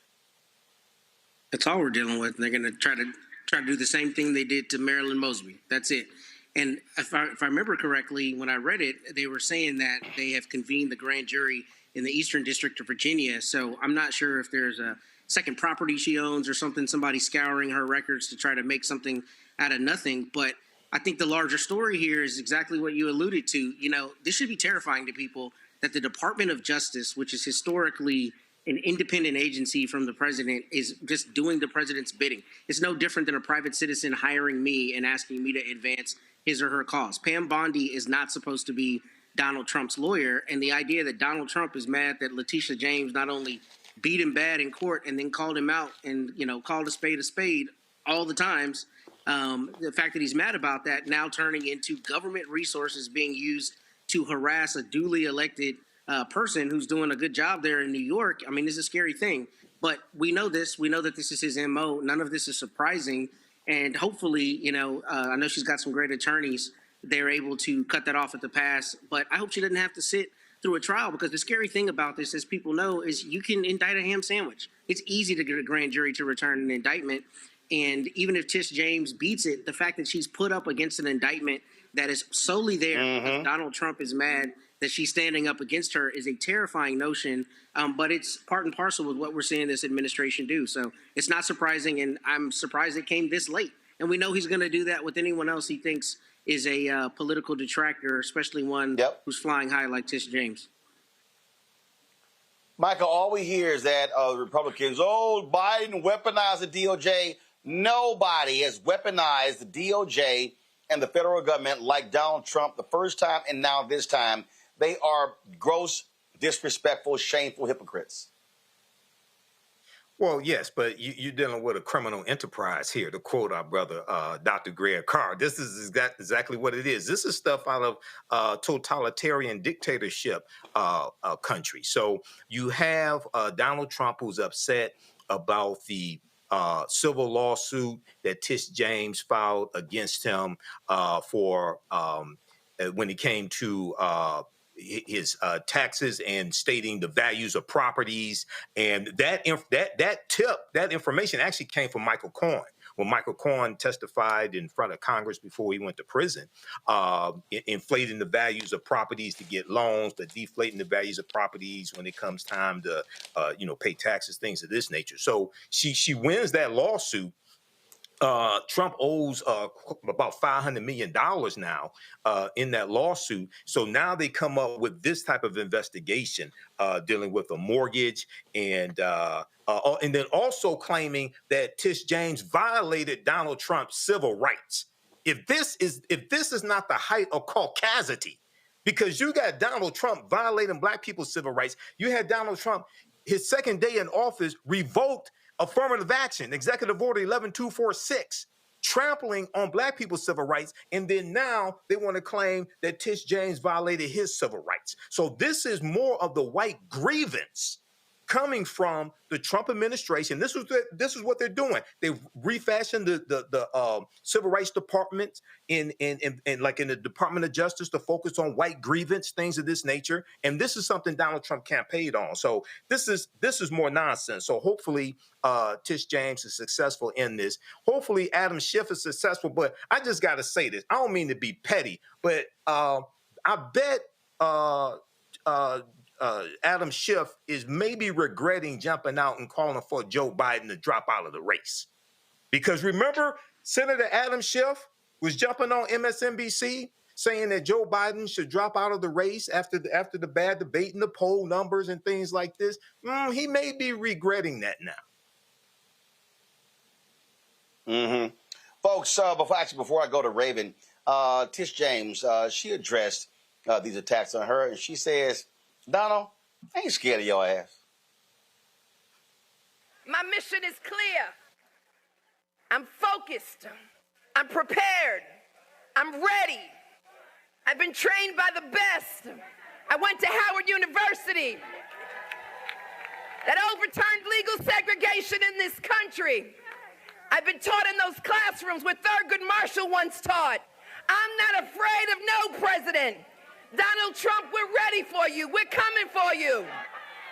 That's all we're dealing with. They're going to try to do the same thing they did to Marilyn Mosby. That's it. And if I remember correctly, when I read it, they were saying that they have convened the grand jury in the Eastern District of Virginia. So I'm not sure if there's a second property she owns or something, somebody scouring her records to try to make something out of nothing. But I think the larger story here is exactly what you alluded to. You know, this should be terrifying to people that the Department of Justice, which is historically an independent agency from the president, is just doing the president's bidding. It's no different than a private citizen hiring me and asking me to advance his or her cause. Pam Bondi is not supposed to be Donald Trump's lawyer. And the idea that Donald Trump is mad that Letitia James not only beat him bad in court and then called him out and, you know, called a spade all the times. The fact that he's mad about that now turning into government resources being used to harass a duly elected person who's doing a good job there in New York. I mean, this is a scary thing, but we know this. We know that this is his MO. None of this is surprising. And hopefully, you know, I know she's got some great attorneys. They're able to cut that off at the pass, but I hope she doesn't have to sit through a trial, because the scary thing about this, as people know, is you can indict a ham sandwich. It's easy to get a grand jury to return an indictment. And even if Tish James beats it, the fact that she's put up against an indictment that is solely there because Donald Trump is mad that she's standing up against her is a terrifying notion, but it's part and parcel with what we're seeing this administration do. So it's not surprising, and I'm surprised it came this late. And we know he's going to do that with anyone else he thinks is a political detractor, especially one who's flying high like Tish James. Michael, all we hear is that Republicans, Biden weaponized the DOJ. Nobody has weaponized the DOJ and the federal government like Donald Trump the first time and now this time. They are gross, disrespectful, shameful hypocrites. Well, yes, but you're dealing with a criminal enterprise here, to quote our brother, Dr. Greg Carr. This is exactly what it is. This is stuff out of totalitarian dictatorship country. So you have Donald Trump, who's upset about the civil lawsuit that Tish James filed against him for when it came to his taxes and stating the values of properties. And that information actually came from Michael Cohen, when Michael Cohen testified in front of Congress before he went to prison, inflating the values of properties to get loans, but deflating the values of properties when it comes time to, pay taxes, things of this nature. So she wins that lawsuit. Trump owes about $500 million now in that lawsuit. So now they come up with this type of investigation dealing with a mortgage and then also claiming that Tish James violated Donald Trump's civil rights. If this is not the height of caucasity, because you got Donald Trump violating black people's civil rights, you had Donald Trump, his second day in office, revoked affirmative action, Executive Order 11246, trampling on black people's civil rights. And then now they want to claim that Tish James violated his civil rights. So this is more of the white grievance coming from the Trump administration. This is what they're doing. They refashioned the civil rights department in the Department of Justice to focus on white grievance, things of this nature. And this is something Donald Trump campaigned on. So this is more nonsense. So hopefully Tish James is successful in this. Hopefully Adam Schiff is successful. But I just got to say this. I don't mean to be petty, but I bet Adam Schiff is maybe regretting jumping out and calling for Joe Biden to drop out of the race. Because remember, Senator Adam Schiff was jumping on MSNBC saying that Joe Biden should drop out of the race after the bad debate and the poll numbers and things like this. He may be regretting that now. Mm-hmm. Folks, before I go to Raven, Tish James, she addressed these attacks on her, and she says, Donald, I ain't scared of your ass. My mission is clear. I'm focused. I'm prepared. I'm ready. I've been trained by the best. I went to Howard University that overturned legal segregation in this country. I've been taught in those classrooms where Thurgood Marshall once taught. I'm not afraid of no president. Donald Trump, we're ready for you. We're coming for you.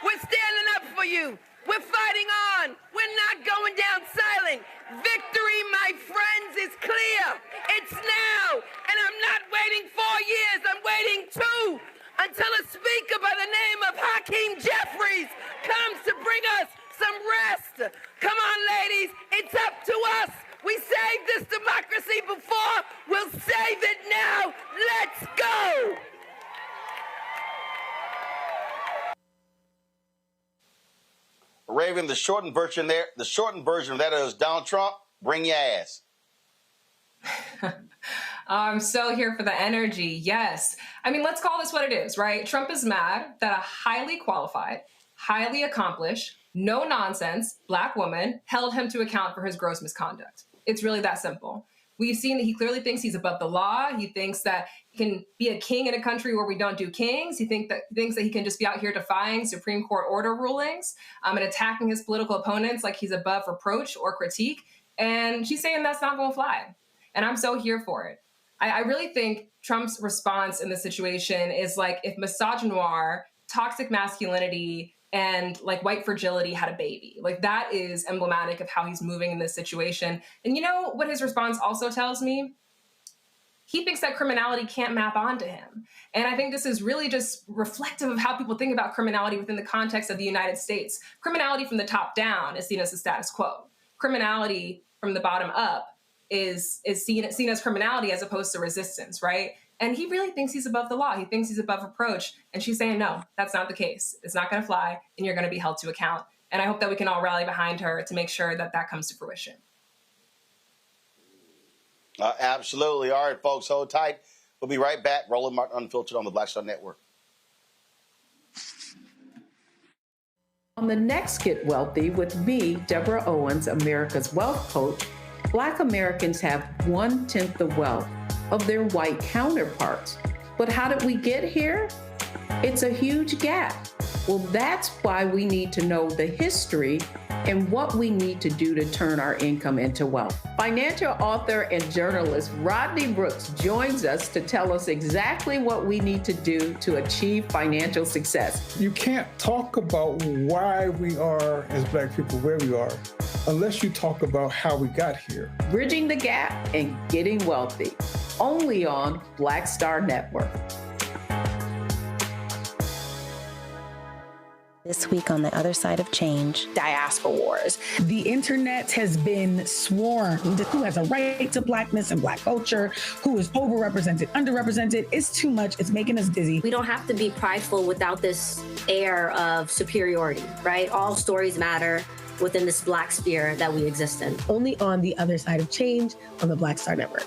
We're standing up for you. We're fighting on. We're not going down silent. Victory, my friends, is clear. It's now. And I'm not waiting 4 years. I'm waiting 2 until a speaker by the name of Hakeem Jeffries comes to bring us some rest. Come on, ladies. It's up to us. We saved this democracy before. We'll save it now. Let's go. Raven, the shortened version of that is Donald Trump, bring your ass. I'm so here for the energy. Yes. I mean, let's call this what it is, right? Trump is mad that a highly qualified, highly accomplished, no nonsense black woman held him to account for his gross misconduct. It's really that simple. We've seen that he clearly thinks he's above the law. He thinks that he can be a king in a country where we don't do kings. He thinks that he can just be out here defying Supreme Court order rulings and attacking his political opponents like he's above reproach or critique. And she's saying that's not going to fly. And I'm so here for it. I really think Trump's response in this situation is like if misogynoir, toxic masculinity, and like white fragility had a baby. Like that is emblematic of how he's moving in this situation. And you know what his response also tells me? He thinks that criminality can't map onto him. And I think this is really just reflective of how people think about criminality within the context of the United States. Criminality from the top down is seen as the status quo. Criminality from the bottom up is seen as criminality as opposed to resistance, right? And he really thinks he's above the law. He thinks he's above reproach. And she's saying, no, that's not the case. It's not going to fly, and you're going to be held to account. And I hope that we can all rally behind her to make sure that that comes to fruition. Absolutely. All right, folks, hold tight. We'll be right back. Roland Martin Unfiltered on the Black Star Network. On the next Get Wealthy with me, Deborah Owens, America's Wealth Coach, Black Americans have 1/10 the wealth of their white counterparts. But how did we get here? It's a huge gap. Well, that's why we need to know the history and what we need to do to turn our income into wealth. Financial author and journalist Rodney Brooks joins us to tell us exactly what we need to do to achieve financial success. You can't talk about why we are, as Black people, where we are, unless you talk about how we got here. Bridging the Gap and Getting Wealthy, only on Black Star Network. This week on The Other Side of Change. Diaspora wars. The internet has been swarmed. Who has a right to Blackness and Black culture? Who is overrepresented, underrepresented? It's too much. It's making us dizzy. We don't have to be prideful without this air of superiority, right? All stories matter within this Black sphere that we exist in. Only on The Other Side of Change on the Black Star Network.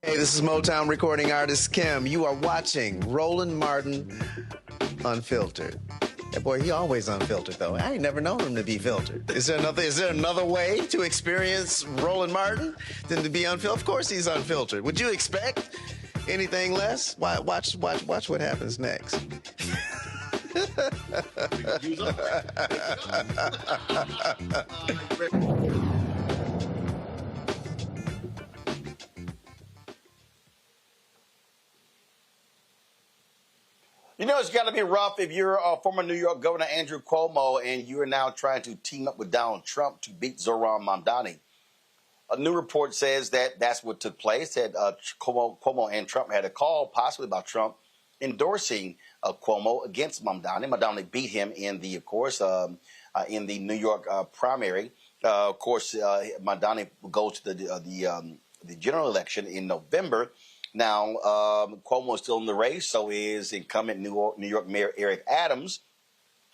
Hey, this is Motown recording artist Kim. You are watching Roland Martin Unfiltered. That boy, he always unfiltered though. I ain't never known him to be filtered. Is there another way to experience Roland Martin than to be unfiltered? Of course he's unfiltered. Would you expect anything less? Watch what happens next. You know, it's got to be rough if you're former New York Governor Andrew Cuomo and you are now trying to team up with Donald Trump to beat Zohran Mamdani. A new report says that that's what took place, that Cuomo and Trump had a call, possibly about Trump endorsing Cuomo against Mamdani. Mamdani beat him in the, of course, in the New York primary. Of course, Mamdani goes to the general election in November. Now, Cuomo is still in the race, so is incumbent New York Mayor Eric Adams.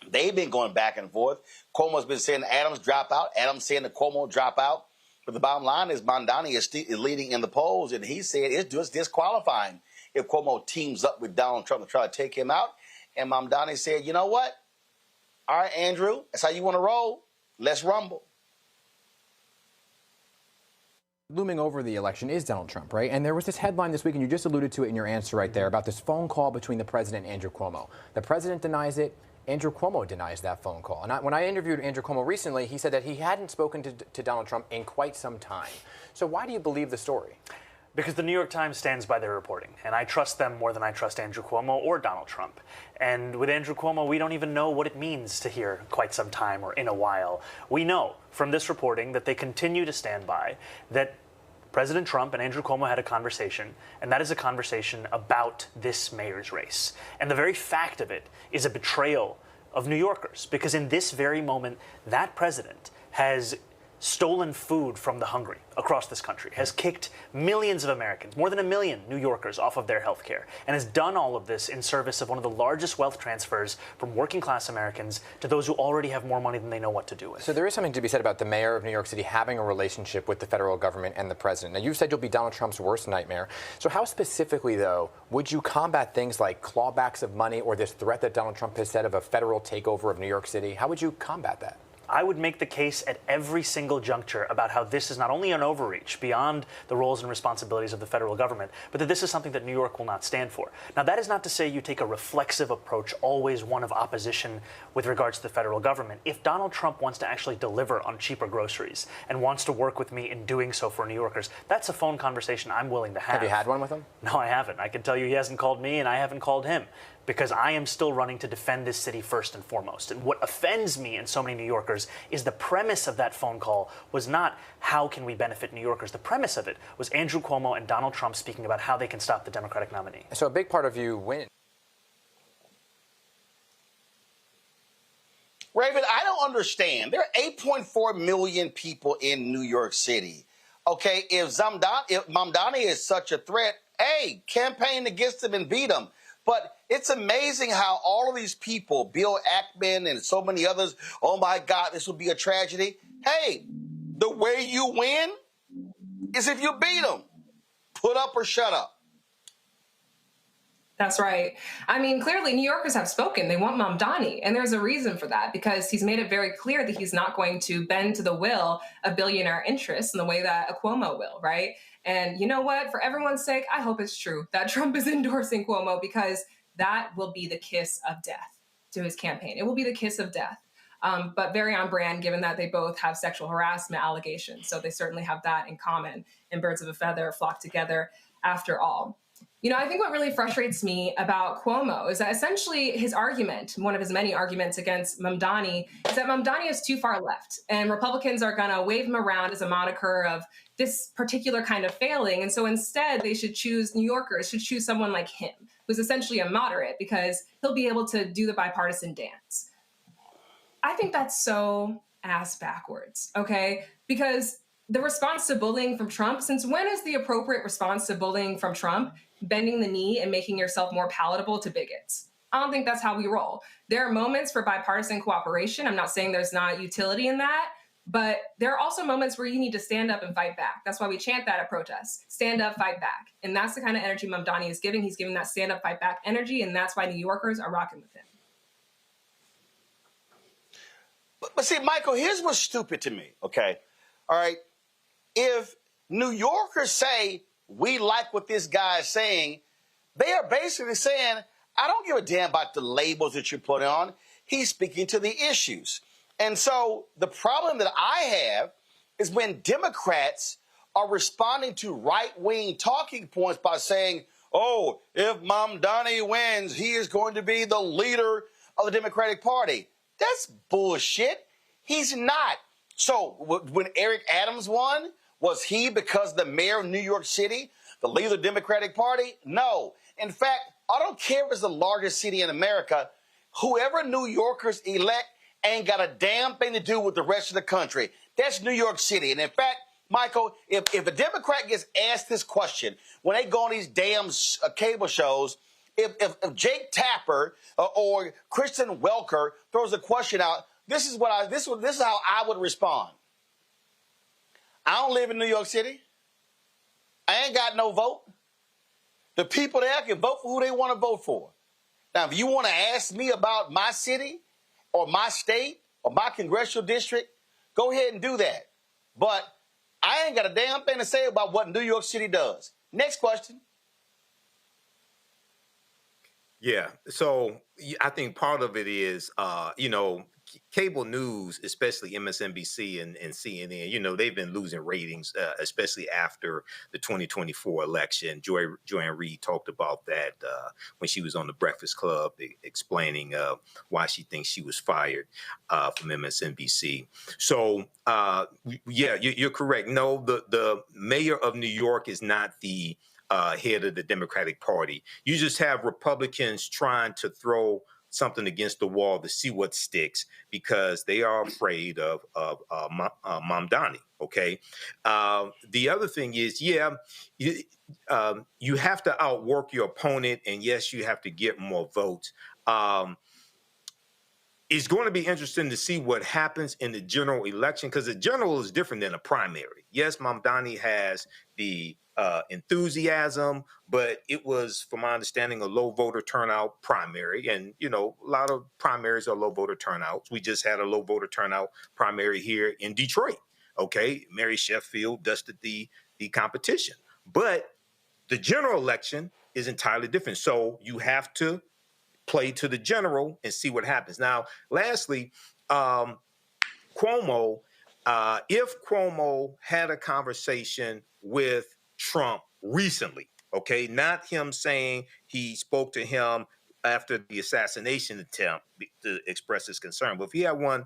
They've been going back and forth. Cuomo's been saying Adams drop out. Adams saying that Cuomo drop out. But the bottom line is Mamdani is leading in the polls, and he said it's just disqualifying if Cuomo teams up with Donald Trump to try to take him out. And Mamdani said, you know what? All right, Andrew, that's how you want to roll. Let's rumble. Looming over the election is Donald Trump, right? And there was this headline this week, and you just alluded to it in your answer right there, about this phone call between the president and Andrew Cuomo. The president denies it. Andrew Cuomo denies that phone call. And when I interviewed Andrew Cuomo recently, he said that he hadn't spoken to Donald Trump in quite some time. So why do you believe the story? Because the New York Times stands by their reporting, and I trust them more than I trust Andrew Cuomo or Donald Trump. And with Andrew Cuomo, we don't even know what it means to hear quite some time or in a while. We know from this reporting that they continue to stand by that President Trump and Andrew Cuomo had a conversation, and that is a conversation about this mayor's race. And the very fact of it is a betrayal of New Yorkers, because in this very moment, that president has stolen food from the hungry across this country, has kicked millions of Americans, more than 1 million New Yorkers, off of their health care, and has done all of this in service of one of the largest wealth transfers from working class Americans to those who already have more money than they know what to do with. So there is something to be said about the mayor of New York City having a relationship with the federal government and the president. Now, you said you'll be Donald Trump's worst nightmare. So how specifically, though, would you combat things like clawbacks of money or this threat that Donald Trump has said of a federal takeover of New York City? How would you combat that? I would make the case at every single juncture about how this is not only an overreach beyond the roles and responsibilities of the federal government, but that this is something that New York will not stand for. Now, that is not to say you take a reflexive approach, always one of opposition with regards to the federal government. If Donald Trump wants to actually deliver on cheaper groceries and wants to work with me in doing so for New Yorkers, that's a phone conversation I'm willing to have. Have you had one with him? No, I haven't. I can tell you he hasn't called me, and I haven't called him, because I am still running to defend this city first and foremost. And what offends me and so many New Yorkers is the premise of that phone call was not how can we benefit New Yorkers. The premise of it was Andrew Cuomo and Donald Trump speaking about how they can stop the Democratic nominee. So a big part of you win. Raven, I don't understand. There are 8.4 million people in New York City. Okay, if Mamdani is such a threat, hey, campaign against him and beat him. But it's amazing how all of these people, Bill Ackman and so many others, oh my God, this will be a tragedy. Hey, the way you win is if you beat them. Put up or shut up. That's right. I mean, clearly New Yorkers have spoken. They want Mamdani, and there's a reason for that, because he's made it very clear that he's not going to bend to the will of billionaire interests in the way that a Cuomo will, right? And you know what? For everyone's sake, I hope it's true that Trump is endorsing Cuomo, because that will be the kiss of death to his campaign. It will be the kiss of death. But very on brand, given that they both have sexual harassment allegations. So they certainly have that in common, and birds of a feather flock together after all. You know, I think what really frustrates me about Cuomo is that essentially his argument, one of his many arguments against Mamdani, is that Mamdani is too far left, and Republicans are going to wave him around as a moniker of this particular kind of failing. And so instead, they should choose New Yorkers, should choose someone like him, who's essentially a moderate, because he'll be able to do the bipartisan dance. I think that's so ass backwards, okay? Because the response to bullying from Trump, since when is the appropriate response to bullying from Trump bending the knee and making yourself more palatable to bigots? I don't think that's how we roll. There are moments for bipartisan cooperation. I'm not saying there's not utility in that, but there are also moments where you need to stand up and fight back. That's why we chant that at protests. Stand up, fight back. And that's the kind of energy Mamdani is giving. He's giving that stand up, fight back energy, and that's why New Yorkers are rocking with him. But see, Michael, here's what's stupid to me, okay? All right. If New Yorkers say, we like what this guy is saying, they are basically saying, I don't give a damn about the labels that you put on. He's speaking to the issues. And so the problem that I have is when Democrats are responding to right-wing talking points by saying, oh, if Mamdani wins, he is going to be the leader of the Democratic Party. That's bullshit. He's not. So when Eric Adams won, was he because the mayor of New York City, the leader of the Democratic Party? No. In fact, I don't care if it's the largest city in America. Whoever New Yorkers elect ain't got a damn thing to do with the rest of the country. That's New York City. And in fact, Michael, if a Democrat gets asked this question when they go on these damn cable shows, if Jake Tapper or Kristen Welker throws a question out, this is how I would respond. I don't live in New York City. I ain't got no vote. The people there can vote for who they want to vote for. Now, if you want to ask me about my city or my state or my congressional district, go ahead and do that. But I ain't got a damn thing to say about what New York City does. Next question. Yeah. So I think part of it is, cable news, especially MSNBC and CNN, they've been losing ratings, especially after the 2024 election. Joanne Reed talked about that when she was on the Breakfast Club explaining why she thinks she was fired from MSNBC. So, you're correct. No, the mayor of New York is not the head of the Democratic Party. You just have Republicans trying to throw something against the wall to see what sticks because they are afraid of Mamdani. Okay. The other thing is, you have to outwork your opponent, and yes, you have to get more votes. It's going to be interesting to see what happens in the general election because the general is different than a primary. Yes, Mamdani has the enthusiasm, but it was, from my understanding, a low voter turnout primary. And, a lot of primaries are low voter turnouts. We just had a low voter turnout primary here in Detroit. Okay. Mary Sheffield dusted the competition. But the general election is entirely different. So you have to play to the general and see what happens. Now, lastly, Cuomo, if Cuomo had a conversation with Trump recently, okay, not him saying he spoke to him after the assassination attempt to express his concern, but if he had one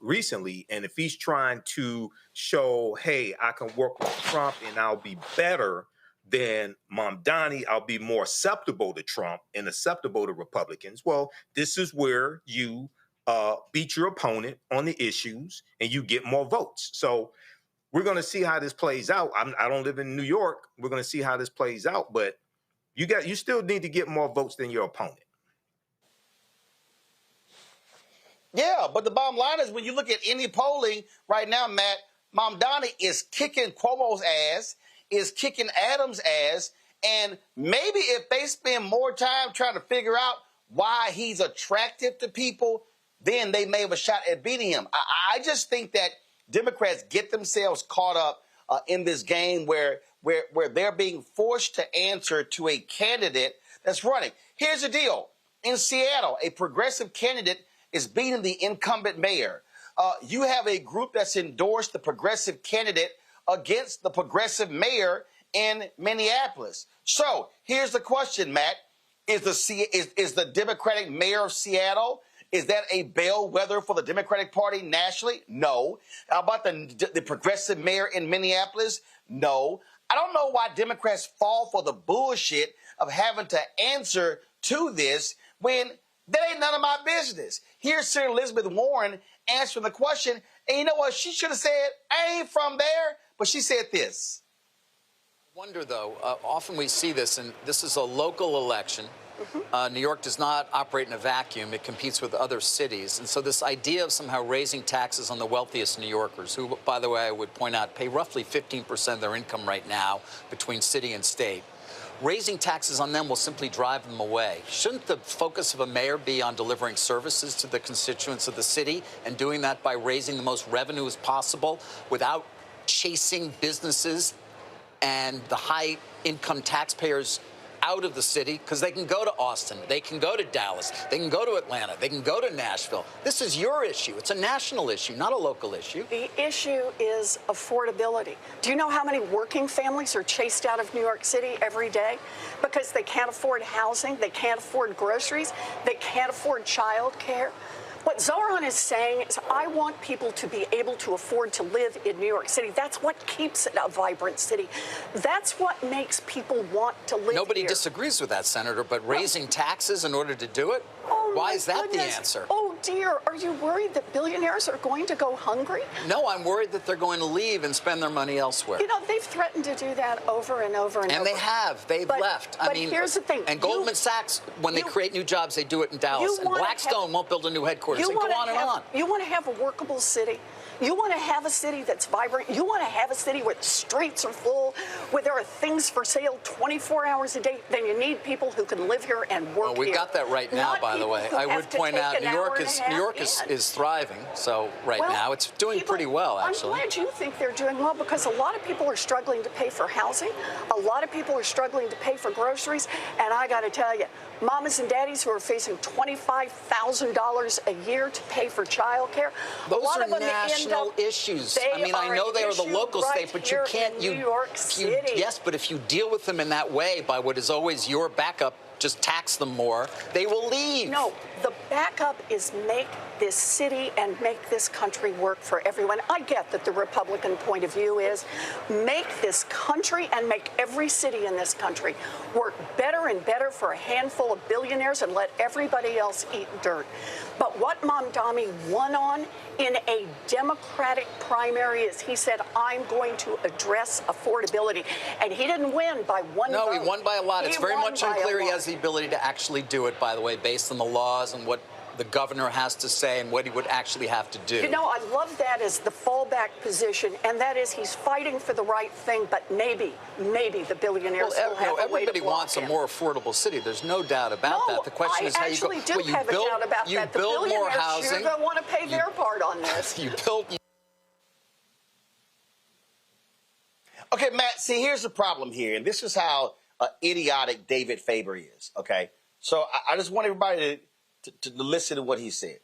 recently, and if he's trying to show, hey, I can work with Trump and I'll be better than Mamdani, I'll be more acceptable to Trump and acceptable to Republicans. Well, this is where you beat your opponent on the issues and you get more votes. So we're going to see how this plays out. I don't live in New York. We're going to see how this plays out, but you still need to get more votes than your opponent. Yeah, but the bottom line is when you look at any polling right now, Matt, Mamdani is kicking Cuomo's ass, is kicking Adams' ass, and maybe if they spend more time trying to figure out why he's attractive to people, then they may have a shot at beating him. I just think that Democrats get themselves caught up in this game where they're being forced to answer to a candidate that's running. Here's the deal. In Seattle, a progressive candidate is beating the incumbent mayor. You have a group that's endorsed the progressive candidate against the progressive mayor in Minneapolis. So here's the question, Matt. Is the Democratic mayor of Seattle, is that a bellwether for the Democratic Party nationally? No. How about the progressive mayor in Minneapolis? No. I don't know why Democrats fall for the bullshit of having to answer to this when that ain't none of my business. Here's Senator Elizabeth Warren answering the question, and you know what? She should have said, I ain't from there, but she said this. I wonder, though, often we see this, and this is a local election. New York does not operate in a vacuum. It competes with other cities. And so this idea of somehow raising taxes on the wealthiest New Yorkers, who, by the way, I would point out, pay roughly 15% of their income right now between city and state, raising taxes on them will simply drive them away. Shouldn't the focus of a mayor be on delivering services to the constituents of the city and doing that by raising the most revenue as possible without chasing businesses and the high-income taxpayers out of the city, because they can go to Austin, they can go to Dallas, they can go to Atlanta, they can go to Nashville. This is your issue. It's a national issue, not a local issue. The issue is affordability. Do you know how many working families are chased out of New York City every day because they can't afford housing, they can't afford groceries, they can't afford child care? What Zoran is saying is, I want people to be able to afford to live in New York City. That's what keeps it a vibrant city. That's what makes people want to live Nobody here. disagrees with that, Senator, but raising taxes in order to do it? Why is that the answer? Oh, dear. Are you worried that billionaires are going to go hungry? No, I'm worried that they're going to leave and spend their money elsewhere. You know, they've threatened to do that over and over and over. And they have. They've left. But here's the thing. And Goldman Sachs, when they create new jobs, they do it in Dallas. And Blackstone won't build a new headquarters. They go on and on. You want to have a workable city. You want to have a city that's vibrant. You want to have a city where the streets are full, where there are things for sale 24 hours a day. Then you need people who can live here and work Well, we've here. got that right now, by the way. I would point out New York is thriving. So now it's doing pretty well, actually. I'm glad you think they're doing well, because a lot of people are struggling to pay for housing. A lot of people are struggling to pay for groceries. And I got to tell you, mamas and daddies who are facing $25,000 a year to pay for child care. Those are national issues. I mean, I know they are the local state, but you can't. Yes, but if you deal with them in that way, by what is always your backup, just tax them more, they will leave. No, the backup is make this city and make this country work for everyone. I get that the Republican point of view is make this country and make every city in this country work better and better for a handful of billionaires and let everybody else eat dirt. But what Mamdani won on in a Democratic primary is he said, I'm going to address affordability. And he didn't win by one vote. No, he won by a lot. It's very much unclear he has the ability to actually do it, by the way, based on the laws and what the governor has to say and what he would actually have to do. You know, I love that as the fallback position, and that is he's fighting for the right thing, but maybe the billionaires will have a way to everybody block wants him. a more affordable city. There's no doubt about that. The question is how you go. I actually do have a doubt about that. The build more billionaires housing. sure don't want to pay their part on this. You build. Okay, Matt, see, here's the problem here, and this is how idiotic David Faber is, okay? So I just want everybody to listen to what he said.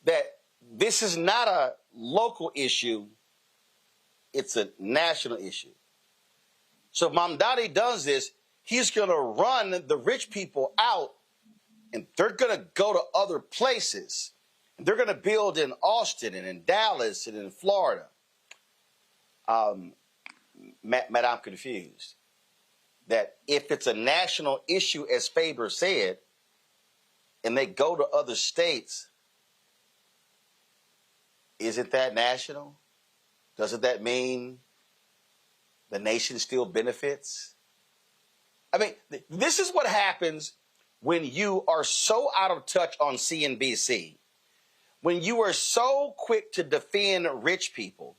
That this is not a local issue, it's a national issue. So Mamdani does this, he's going to run the rich people out, and they're going to go to other places. They're going to build in Austin and in Dallas and in Florida. Matt, I'm confused. That if it's a national issue, as Faber said, and they go to other states, isn't that national? Doesn't that mean the nation still benefits? I mean, this is what happens when you are so out of touch on CNBC, when you are so quick to defend rich people,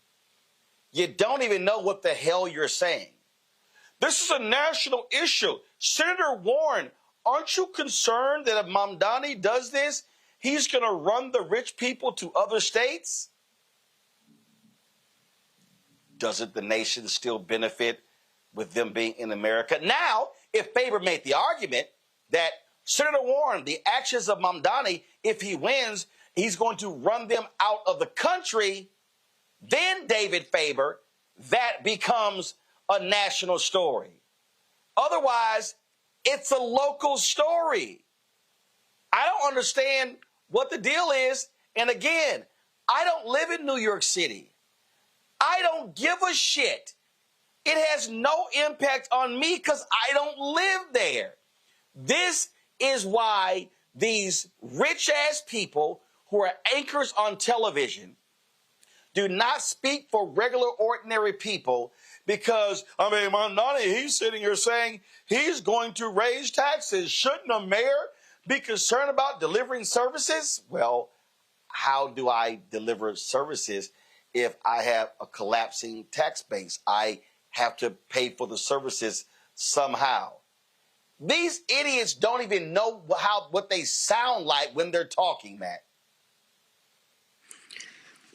you don't even know what the hell you're saying. This is a national issue. Senator Warren, aren't you concerned that if Mamdani does this, he's going to run the rich people to other states? Doesn't the nation still benefit with them being in America. Now, if Faber made the argument that Senator Warren, the actions of Mamdani, if he wins, he's going to run them out of the country, then David Faber, that becomes a national story. Otherwise, it's a local story. I don't understand what the deal is. And again, I don't live in New York City. I don't give a shit. It has no impact on me because I don't live there. This is why these rich-ass people who are anchors on television do not speak for regular, ordinary people because, I mean, Mamdani, he's sitting here saying he's going to raise taxes. Shouldn't a mayor be concerned about delivering services? Well, how do I deliver services if I have a collapsing tax base? I have to pay for the services somehow. These idiots don't even know what they sound like when they're talking, Matt.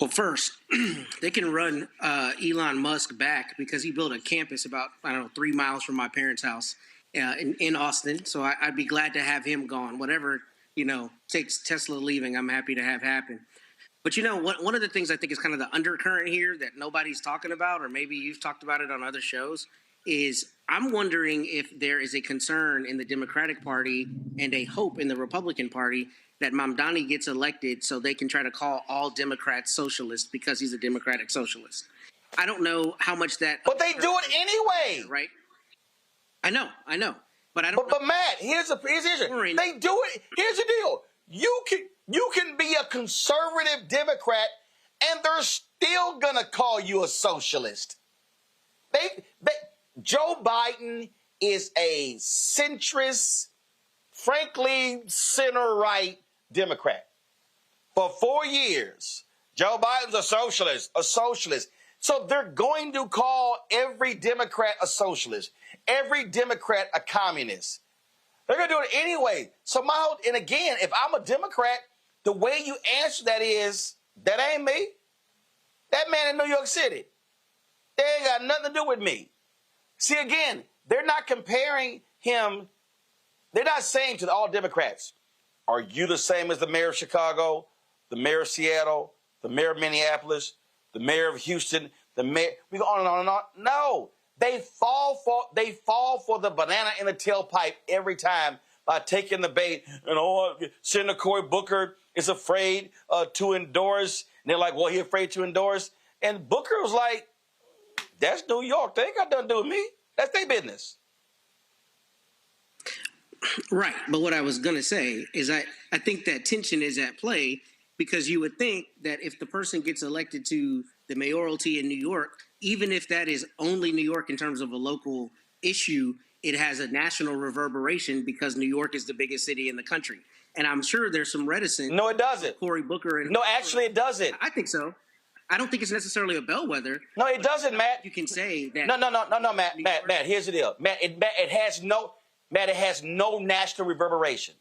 Well, first, they can run Elon Musk back because he built a campus about, 3 miles from my parents' house in Austin. So I'd be glad to have him gone. Whatever, takes Tesla leaving, I'm happy to have happen. But, one of the things I think is kind of the undercurrent here that nobody's talking about, or maybe you've talked about it on other shows, is I'm wondering if there is a concern in the Democratic Party and a hope in the Republican Party that Mamdani gets elected so they can try to call all Democrats socialists because he's a Democratic socialist. I don't know how much that... But they do it anyway. Right? I know. But I don't know. But Matt, here's the issue. They do it. Here's the deal. You can be a conservative Democrat and they're still going to call you a socialist. Joe Biden is a centrist, frankly, center-right Democrat. For 4 years, Joe Biden's a socialist. So they're going to call every Democrat a socialist, every Democrat a communist. They're going to do it anyway. So and again, if I'm a Democrat, the way you answer that is, that ain't me. That man in New York City, they ain't got nothing to do with me. See, again, they're not comparing him. They're not saying to all Democrats, are you the same as the mayor of Chicago, the mayor of Seattle, the mayor of Minneapolis, the mayor of Houston, the mayor? We go on and on and on. No, they fall for the banana in the tailpipe every time by taking the bait. Senator Cory Booker is afraid to endorse. And they're like, well, he's afraid to endorse. And Booker was like, that's New York. They ain't got nothing to do with me. That's their business. Right. But what I was going to say is I think that tension is at play because you would think that if the person gets elected to the mayoralty in New York, even if that is only New York in terms of a local issue, it has a national reverberation because New York is the biggest city in the country. And I'm sure there's some reticence. No, it doesn't. Cory Booker. No, actually, it doesn't. I think so. I don't think it's necessarily a bellwether. No, it doesn't, Matt. You can say that. No, Matt. Matt, here's the deal. Matt, it has no national reverberation.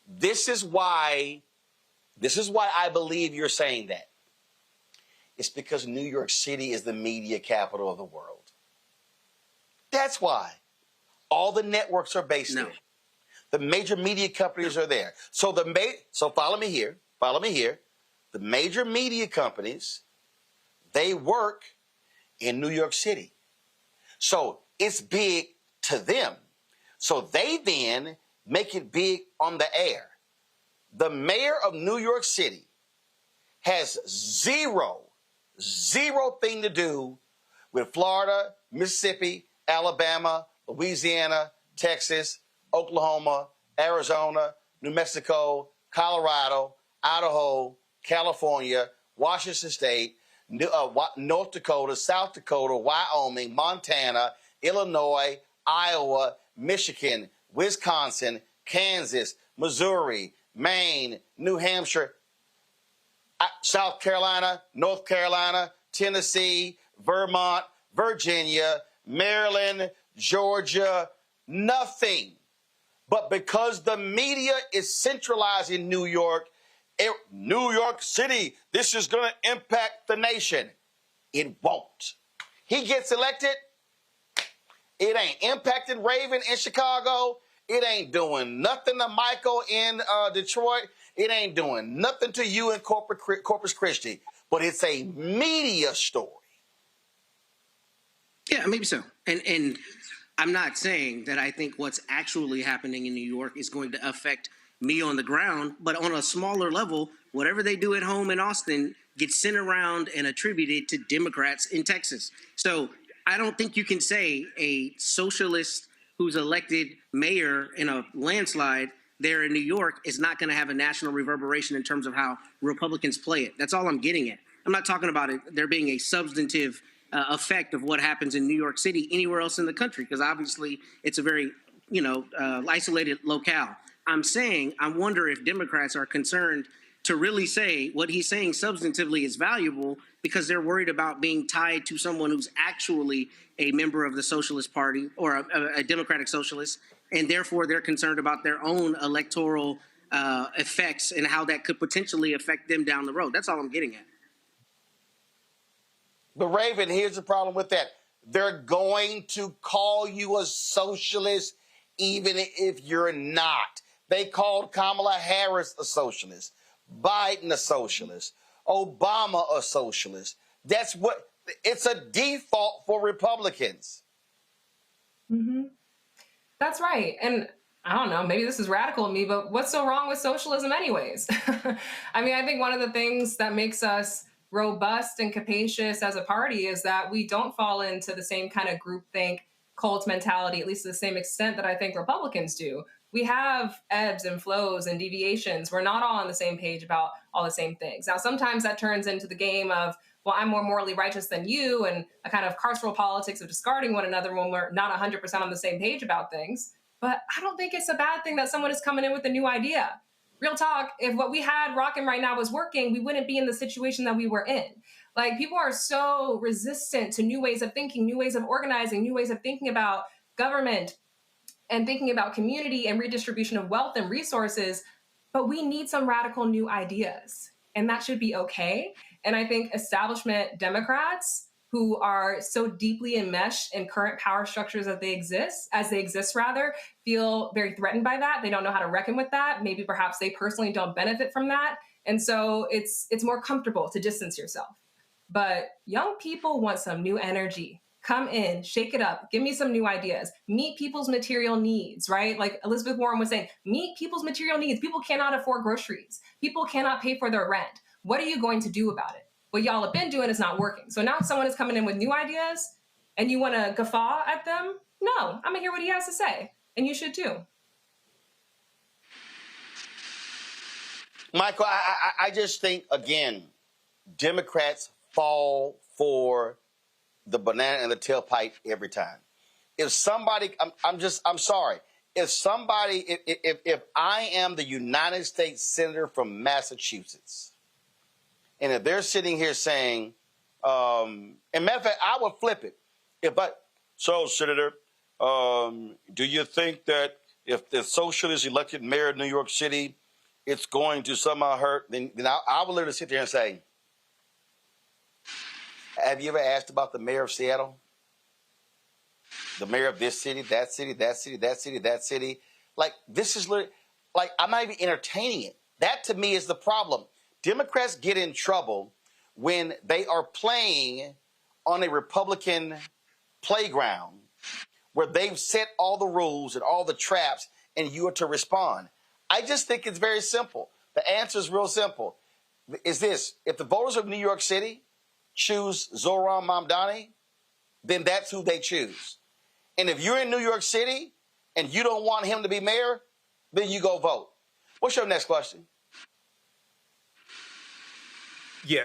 This is why I believe you're saying that. It's because New York City is the media capital of the world. That's why. All the networks are based there. The major media companies are there. So follow me here. The major media companies, they work in New York City. So it's big to them. So they then make it big on the air. The mayor of New York City has zero thing to do with Florida, Mississippi, Alabama, Louisiana, Texas, Oklahoma, Arizona, New Mexico, Colorado, Idaho, California, Washington State, North Dakota, South Dakota, Wyoming, Montana, Illinois, Iowa, Michigan, Wisconsin, Kansas, Missouri, Maine, New Hampshire, South Carolina, North Carolina, Tennessee, Vermont, Virginia, Maryland, Georgia, nothing. But because the media is centralized in New York City, this is going to impact the nation. It won't. He gets elected, It ain't impacted Raven in Chicago. It ain't doing nothing to Michael in Detroit. It ain't doing nothing to you in Corpus Christi. But it's a media story. Yeah, maybe so. And I'm not saying that I think what's actually happening in New York is going to affect me on the ground, but on a smaller level, whatever they do at home in Austin gets sent around and attributed to Democrats in Texas. So I don't think you can say a socialist who's elected mayor in a landslide there in New York is not going to have a national reverberation in terms of how Republicans play it. That's all I'm getting at. I'm not talking about it there being a substantive effect of what happens in New York City anywhere else in the country, because obviously it's a very, isolated locale. I'm saying I wonder if Democrats are concerned to really say what he's saying substantively is valuable because they're worried about being tied to someone who's actually a member of the Socialist Party or a Democratic Socialist, and therefore they're concerned about their own electoral effects and how that could potentially affect them down the road. That's all I'm getting at. But Raven, here's the problem with that. They're going to call you a socialist even if you're not. They called Kamala Harris a socialist, Biden a socialist, Obama a socialist. That's what, it's a default for Republicans. Mm-hmm. That's right. And I don't know, maybe this is radical of me, but what's so wrong with socialism anyways? I mean, I think one of the things that makes us robust and capacious as a party is that we don't fall into the same kind of groupthink cult mentality, at least to the same extent that I think Republicans do. We have ebbs and flows and deviations. We're not all on the same page about all the same things. Now, sometimes that turns into the game of, well, I'm more morally righteous than you, and a kind of carceral politics of discarding one another when we're not 100% on the same page about things. But I don't think it's a bad thing that someone is coming in with a new idea. Real talk, if what we had rocking right now was working, we wouldn't be in the situation that we were in. Like, people are so resistant to new ways of thinking, new ways of organizing, new ways of thinking about government and thinking about community and redistribution of wealth and resources. But we need some radical new ideas, and that should be okay. And I think establishment Democrats who are so deeply enmeshed in current power structures as they exist, feel very threatened by that. They don't know how to reckon with that. Maybe perhaps they personally don't benefit from that. And so it's more comfortable to distance yourself. But young people want some new energy. Come in, shake it up, give me some new ideas, meet people's material needs, right? Like Elizabeth Warren was saying, meet people's material needs. People cannot afford groceries. People cannot pay for their rent. What are you going to do about it? What y'all have been doing is not working. So now someone is coming in with new ideas and you want to guffaw at them? No, I'm going to hear what he has to say. And you should too. Michael, I just think, again, Democrats fall for the banana and the tailpipe every time. If somebody, I'm sorry. If I am the United States Senator from Massachusetts, and if they're sitting here saying, and matter of fact, I would flip it. So, Senator, do you think that if the socialist elected mayor of New York City, it's going to somehow hurt? Then I would literally sit there and say, have you ever asked about the mayor of Seattle? The mayor of this city, that city, that city, that city, that city. Like, this is literally, like, I'm not even entertaining it. That, to me, is the problem. Democrats get in trouble when they are playing on a Republican playground where they've set all the rules and all the traps and you are to respond. I just think it's very simple. The answer is real simple. Is this: if the voters of New York City choose Zohran Mamdani, then that's who they choose. And if you're in New York City and you don't want him to be mayor, then you go vote. What's your next question? Yeah.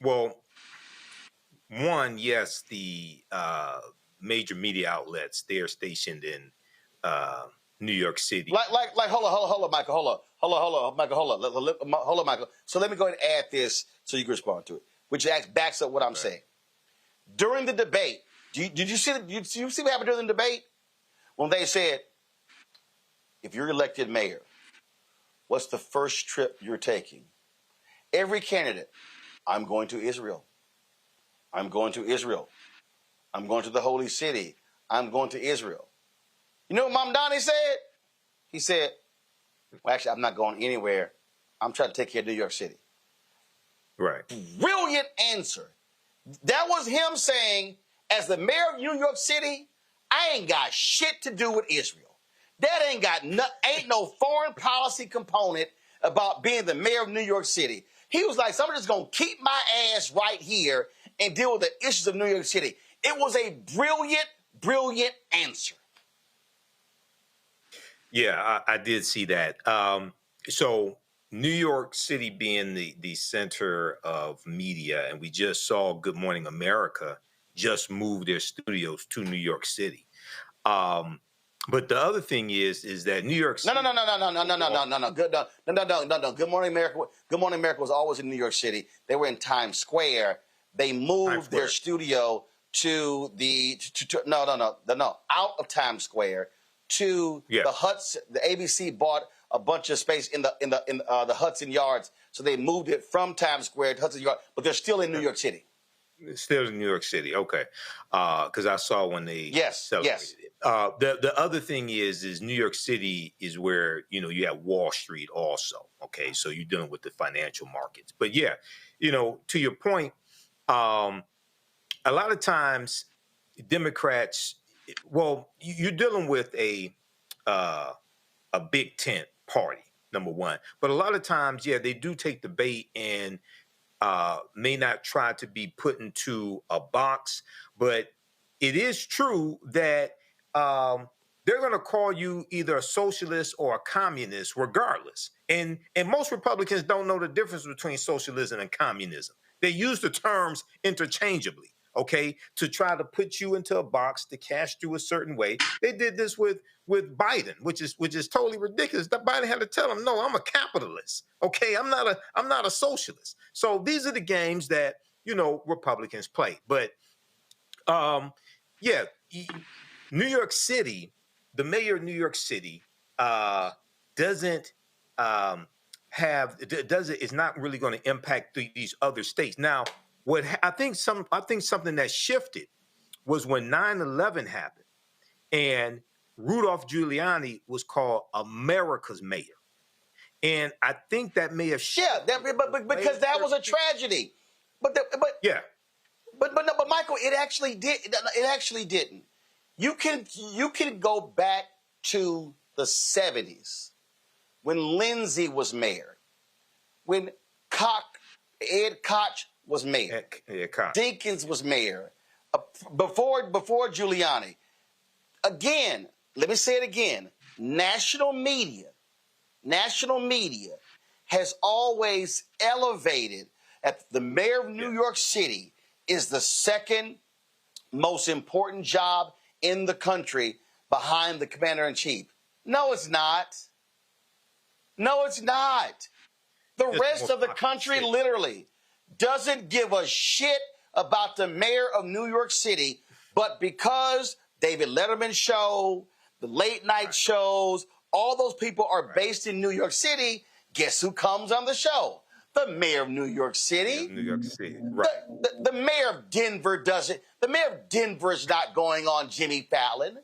Well, one, yes, the major media outlets, they are stationed in New York City. Hold on, Michael. Hold on, Michael. So let me go ahead and add this so you can respond to it, which backs up what I'm saying. During the debate, did you see what happened during the debate? When they said, if you're elected mayor, what's the first trip you're taking? Every candidate, I'm going to Israel. I'm going to Israel. I'm going to the holy city. I'm going to Israel. You know what Mom Donnie said? He said, well, actually, I'm not going anywhere. I'm trying to take care of New York City. Right. Brilliant answer. That was him saying, as the mayor of New York City, I ain't got shit to do with Israel. That ain't no foreign policy component about being the mayor of New York City. He was like, so I'm just going to keep my ass right here and deal with the issues of New York City. It was a brilliant, brilliant answer. Yeah, I did see that. So New York City being the center of media, and we just saw Good Morning America just move their studios to New York City. But the other thing is that New York City. No. Good Morning America. Good Morning America was always in New York City. They were in Times Square. They moved their studio to out of Times Square to the Hudson. The ABC bought a bunch of space in the Hudson Yards, so they moved it from Times Square to Hudson Yards. But they're still in New York City. Still in New York City, okay. Because I saw when they celebrated it. The other thing is New York City is where, you have Wall Street also, okay? So you're dealing with the financial markets. But yeah, to your point, a lot of times Democrats, well, you're dealing with a big tent party, number one. But a lot of times, they do take the bait and may not try to be put into a box, but it is true that they're going to call you either a socialist or a communist regardless. And most Republicans don't know the difference between socialism and communism. They use the terms interchangeably, okay, to try to put you into a box, to cast you a certain way. They did this with Biden, which is totally ridiculous. That Biden had to tell him, no, I'm a capitalist. Okay, I'm not a socialist. So these are the games that, Republicans play. But New York City, the mayor of New York City is not really going to impact these other states. Now, what I think something that shifted was when 9/11 happened, and Rudolph Giuliani was called America's mayor, and I think that may have but because that was a tragedy. But Michael, it actually did. It actually didn't. You can go back to the 70s when Lindsay was mayor, when Ed Koch was mayor, Dinkins was mayor, before Giuliani. Again, let me say it again. National media has always elevated that the mayor of New York City is the second most important job in the country behind the commander-in-chief. No, it's not. No, it's not. The rest of the country literally doesn't give a shit about the mayor of New York City, but because David Letterman's show, the late night shows, all those people are based in New York City, guess who comes on the show? The mayor of New York City. New York City, right. The mayor of Denver doesn't. The mayor of Denver is not going on Jimmy Fallon.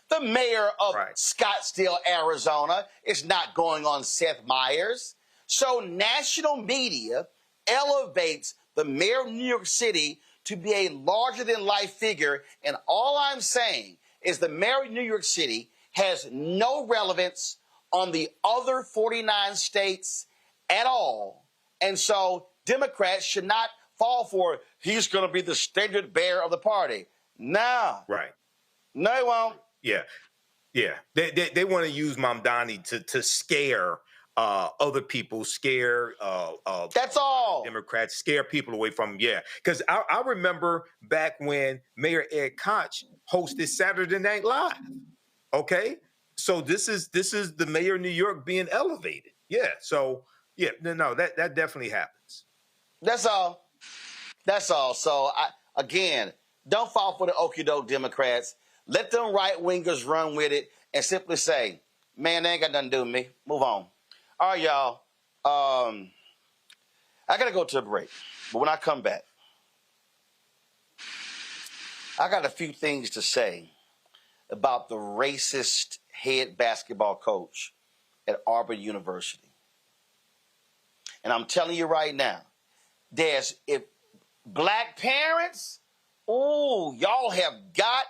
The mayor of Scottsdale, Arizona is not going on Seth Meyers. So national media elevates the mayor of New York City to be a larger-than-life figure. And all I'm saying is the mayor of New York City has no relevance on the other 49 states at all. And so Democrats should not fall for he's going to be the standard bearer of the party. No. Right. No, he won't. Yeah. Yeah. They want to use Mamdani to scare other people, scare that's all. Democrats, scare people away from him. Yeah. Because I remember back when Mayor Ed Koch hosted Saturday Night Live. Okay. So this is the mayor of New York being elevated. Yeah. So no, that definitely happens. That's all. That's all. So again, don't fall for the okie doke Democrats. Let them right wingers run with it and simply say, man, they ain't got nothing to do with me. Move on. All right, y'all. I got to go to a break. But when I come back, I got a few things to say about the racist head basketball coach at Auburn University. And I'm telling you right now, if black parents, y'all have got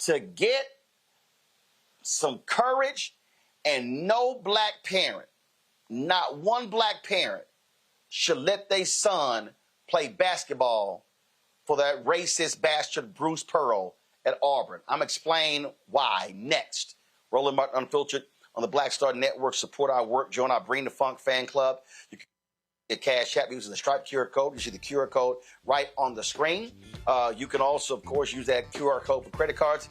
to get some courage, and no black parent, not one black parent, should let their son play basketball for that racist bastard Bruce Pearl at Auburn. I'm explaining why next. Roland Martin Unfiltered on the Black Star Network. Support our work. Join our Bring the Funk fan club. You can get Cash App using the Stripe QR code. You see the QR code right on the screen. You can also, of course, use that QR code for credit cards.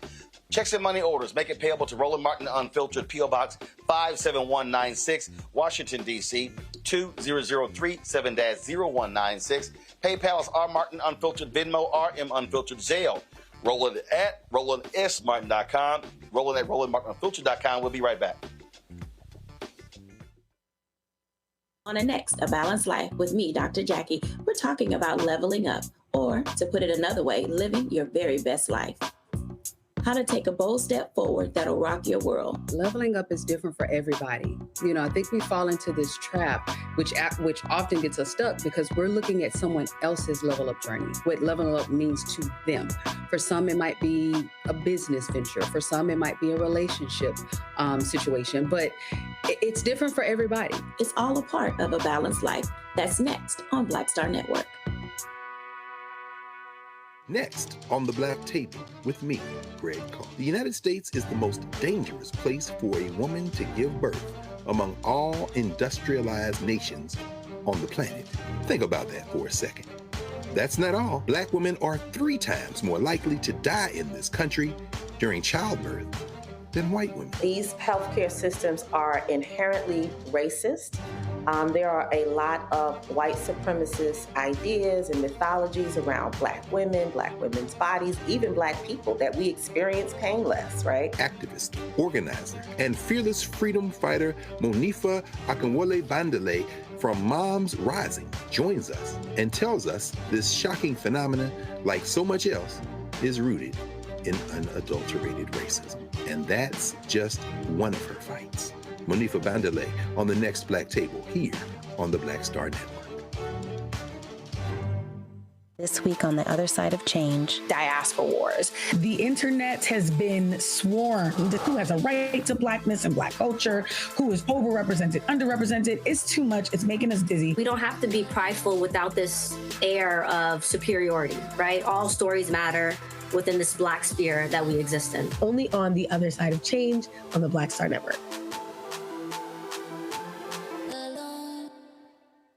Checks and money orders. Make it payable to Roland Martin Unfiltered, P.O. Box 57196, Washington, D.C. 20037-0196. PayPal is R Martin Unfiltered, Venmo, RM Unfiltered, Zelle. Roland at RolandSMartin.com. Roland at RolandMartinUnfiltered.com. We'll be right back. On the next A Balanced Life with me, Dr. Jackie, we're talking about leveling up, or to put it another way, living your very best life. How to take a bold step forward that'll rock your world. Leveling up is different for everybody. You know, I think we fall into this trap, which often gets us stuck because we're looking at someone else's level up journey, what leveling up means to them. For some, it might be a business venture. For some, it might be a relationship situation, but it's different for everybody. It's all a part of A Balanced Life. That's next on Black Star Network. Next on the Black Table with me, Greg Carr. The United States is the most dangerous place for a woman to give birth among all industrialized nations on the planet. Think about that for a second. That's not all. Black women are 3 times more likely to die in this country during childbirth than white women. These healthcare systems are inherently racist. There are a lot of white supremacist ideas and mythologies around black women, black women's bodies, even black people, that we experience painless, right? Activist, organizer, and fearless freedom fighter Monifa Akinwole Bandele from Moms Rising joins us and tells us this shocking phenomenon, like so much else, is rooted in unadulterated racism. And that's just one of her fights. Monifa Bandele on the next Black Table here on the Black Star Network. This week on the other side of change. Diaspora wars. The internet has been swarmed. Who has a right to blackness and black culture? Who is overrepresented, underrepresented? It's too much. It's making us dizzy. We don't have to be prideful without this air of superiority, right? All stories matter within this black sphere that we exist in. Only on the other side of change on the Black Star Network.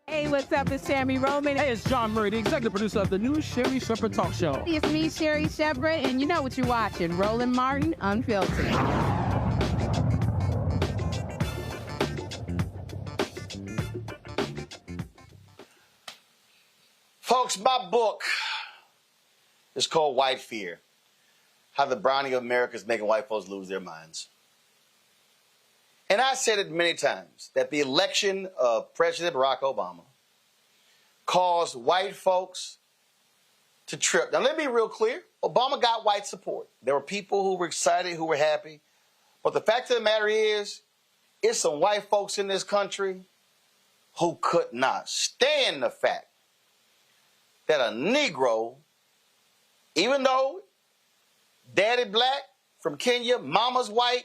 Hey, what's up? It's Tammy Roman. Hey, it's John Murray, the executive producer of the new Sherry Shepherd Talk Show. It's me, Sherry Shepherd, and you know what you're watching, Roland Martin Unfiltered. Folks, my book is called White Fear: How the Browning of America is Making White Folks Lose Their Minds. And I said it many times that the election of President Barack Obama caused white folks to trip. Now, let me be real clear. Obama got white support. There were people who were excited, who were happy. But the fact of the matter is, it's some white folks in this country who could not stand the fact that a Negro, even though daddy black from Kenya, mama's white,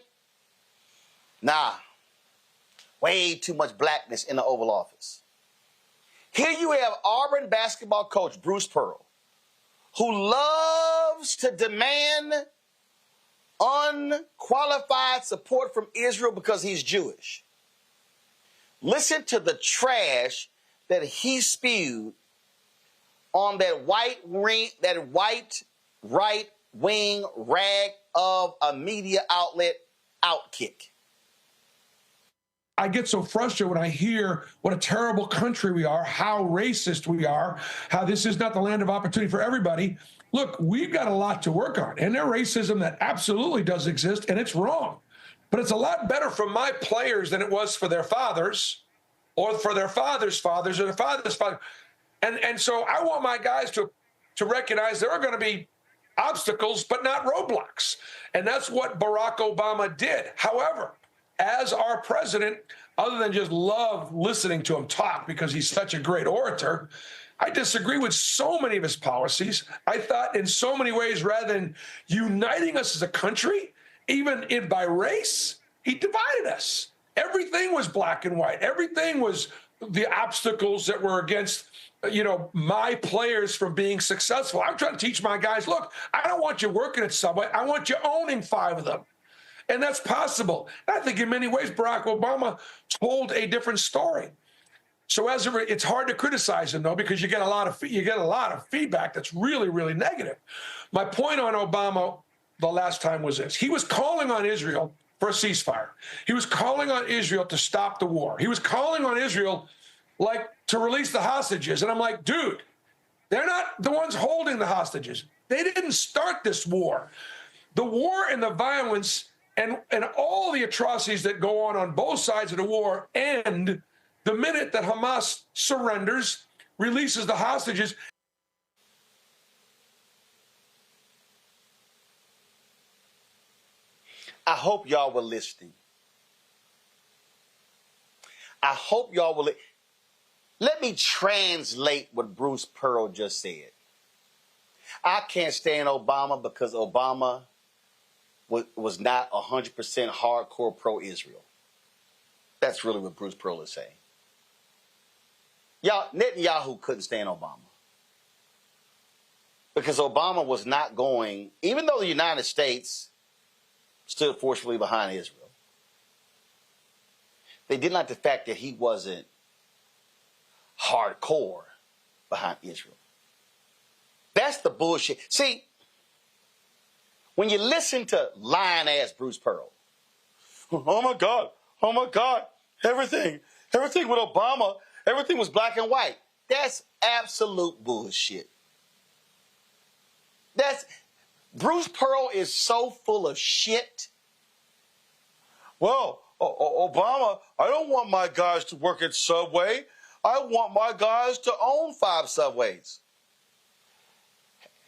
way too much blackness in the Oval Office. Here you have Auburn basketball coach Bruce Pearl, who loves to demand unqualified support from Israel because he's Jewish. Listen to the trash that he spewed on that white right-wing rag of a media outlet, Outkick. I get so frustrated when I hear what a terrible country we are, how racist we are, how this is not the land of opportunity for everybody. Look, we've got a lot to work on, and there's racism that absolutely does exist, and it's wrong. But it's a lot better for my players than it was for their fathers or for their fathers' fathers or their fathers' fathers. And so I want my guys to recognize there are going to be obstacles, but not roadblocks. And that's what Barack Obama did. However, as our president, other than just love listening to him talk because he's such a great orator, I disagree with so many of his policies. I thought in so many ways, rather than uniting us as a country, even by race, he divided us. Everything was black and white. Everything was the obstacles that were against, my players from being successful. I'm trying to teach my guys, look, I don't want you working at Subway. I want you owning 5 of them. And that's possible. I think in many ways, Barack Obama told a different story. So it's hard to criticize him, though, because you get a lot of feedback that's really, really negative. My point on Obama the last time was this. He was calling on Israel for a ceasefire. He was calling on Israel to stop the war. He was calling on Israel, to release the hostages. And I'm like, dude, they're not the ones holding the hostages. They didn't start this war. The war and the violence and all the atrocities that go on both sides of the war end the minute that Hamas surrenders, releases the hostages. I hope y'all were listening. I hope y'all will. Let me translate what Bruce Pearl just said. I can't stand Obama because Obama was not 100% hardcore pro-Israel. That's really what Bruce Pearl is saying. Netanyahu couldn't stand Obama because Obama was not going, even though the United States stood forcefully behind Israel, they didn't like the fact that he wasn't hardcore behind Israel. That's the bullshit. See, when you listen to lying-ass Bruce Pearl, oh my God, everything with Obama, everything was black and white. That's absolute bullshit. Bruce Pearl is so full of shit. Well, Obama, I don't want my guys to work at Subway. I want my guys to own 5 Subways.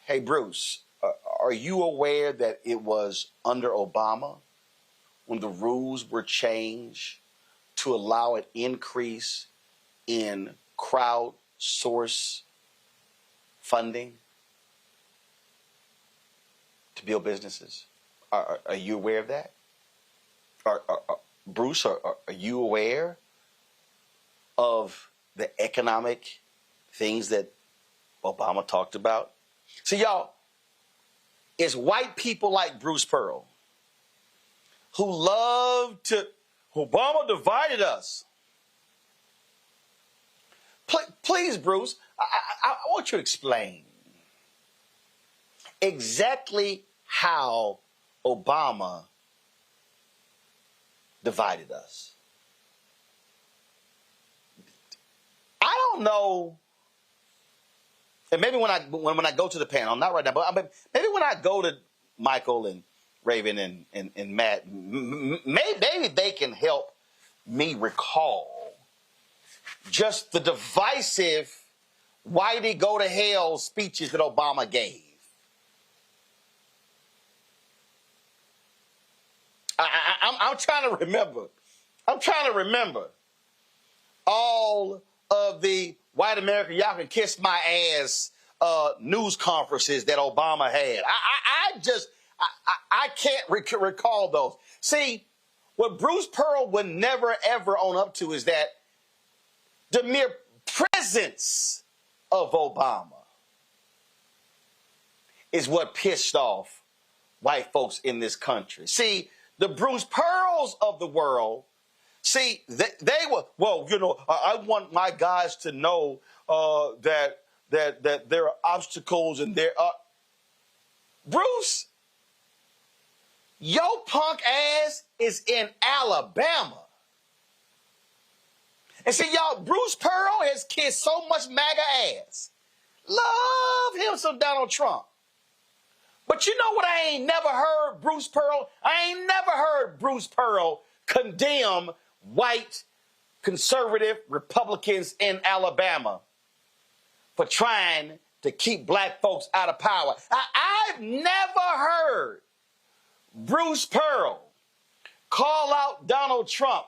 Hey, Bruce, are you aware that it was under Obama when the rules were changed to allow an increase in crowdsource funding to build businesses? Are you aware of that? Bruce, are you aware of the economic things that Obama talked about? See, y'all, it's white people like Bruce Pearl who love to, Obama divided us. Please, Bruce, I want you to explain exactly how Obama divided us. I don't know, and maybe when I go to the panel, not right now, but maybe when I go to Michael and Raven and Matt, maybe they can help me recall just the divisive whitey go to hell speeches that Obama gave. I'm trying to remember. I'm trying to remember all of the white America, y'all can kiss my ass news conferences that Obama had. I can't recall those. See, what Bruce Pearl would never, ever own up to is that the mere presence of Obama is what pissed off white folks in this country. See, the Bruce Pearls of the world, see, they were, well, you know, I want my guys to know that there are obstacles and there are. Bruce, your punk ass is in Alabama. And see, y'all, Bruce Pearl has kissed so much MAGA ass. Love him some Donald Trump. But you know what I ain't never heard Bruce Pearl? I ain't never heard Bruce Pearl condemn white conservative Republicans in Alabama for trying to keep black folks out of power. I've never heard Bruce Pearl call out Donald Trump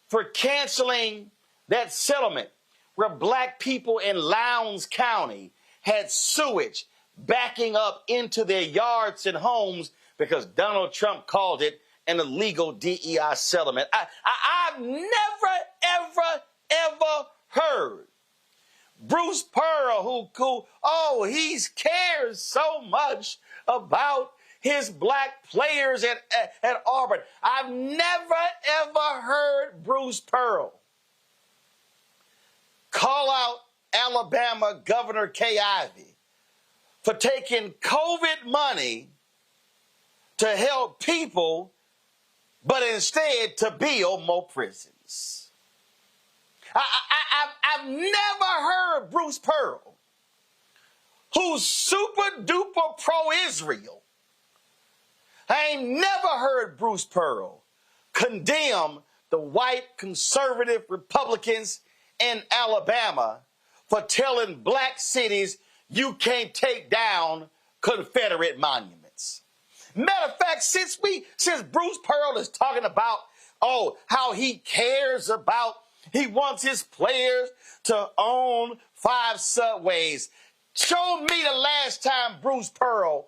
for canceling that settlement where black people in Lowndes County had sewage backing up into their yards and homes because Donald Trump called it an illegal DEI settlement. I've never, ever heard Bruce Pearl, he cares so much about his black players at Auburn. I've never, ever heard Bruce Pearl call out Alabama Governor Kay Ivey for taking COVID money to help people, but instead to build more prisons. I've never heard Bruce Pearl, who's super duper pro-Israel. I ain't never heard Bruce Pearl condemn the white conservative Republicans in Alabama for telling black cities you can't take down Confederate monuments. Matter of fact, since Bruce Pearl is talking about, how he cares about, he wants his players to own 5 subways. Show me the last time Bruce Pearl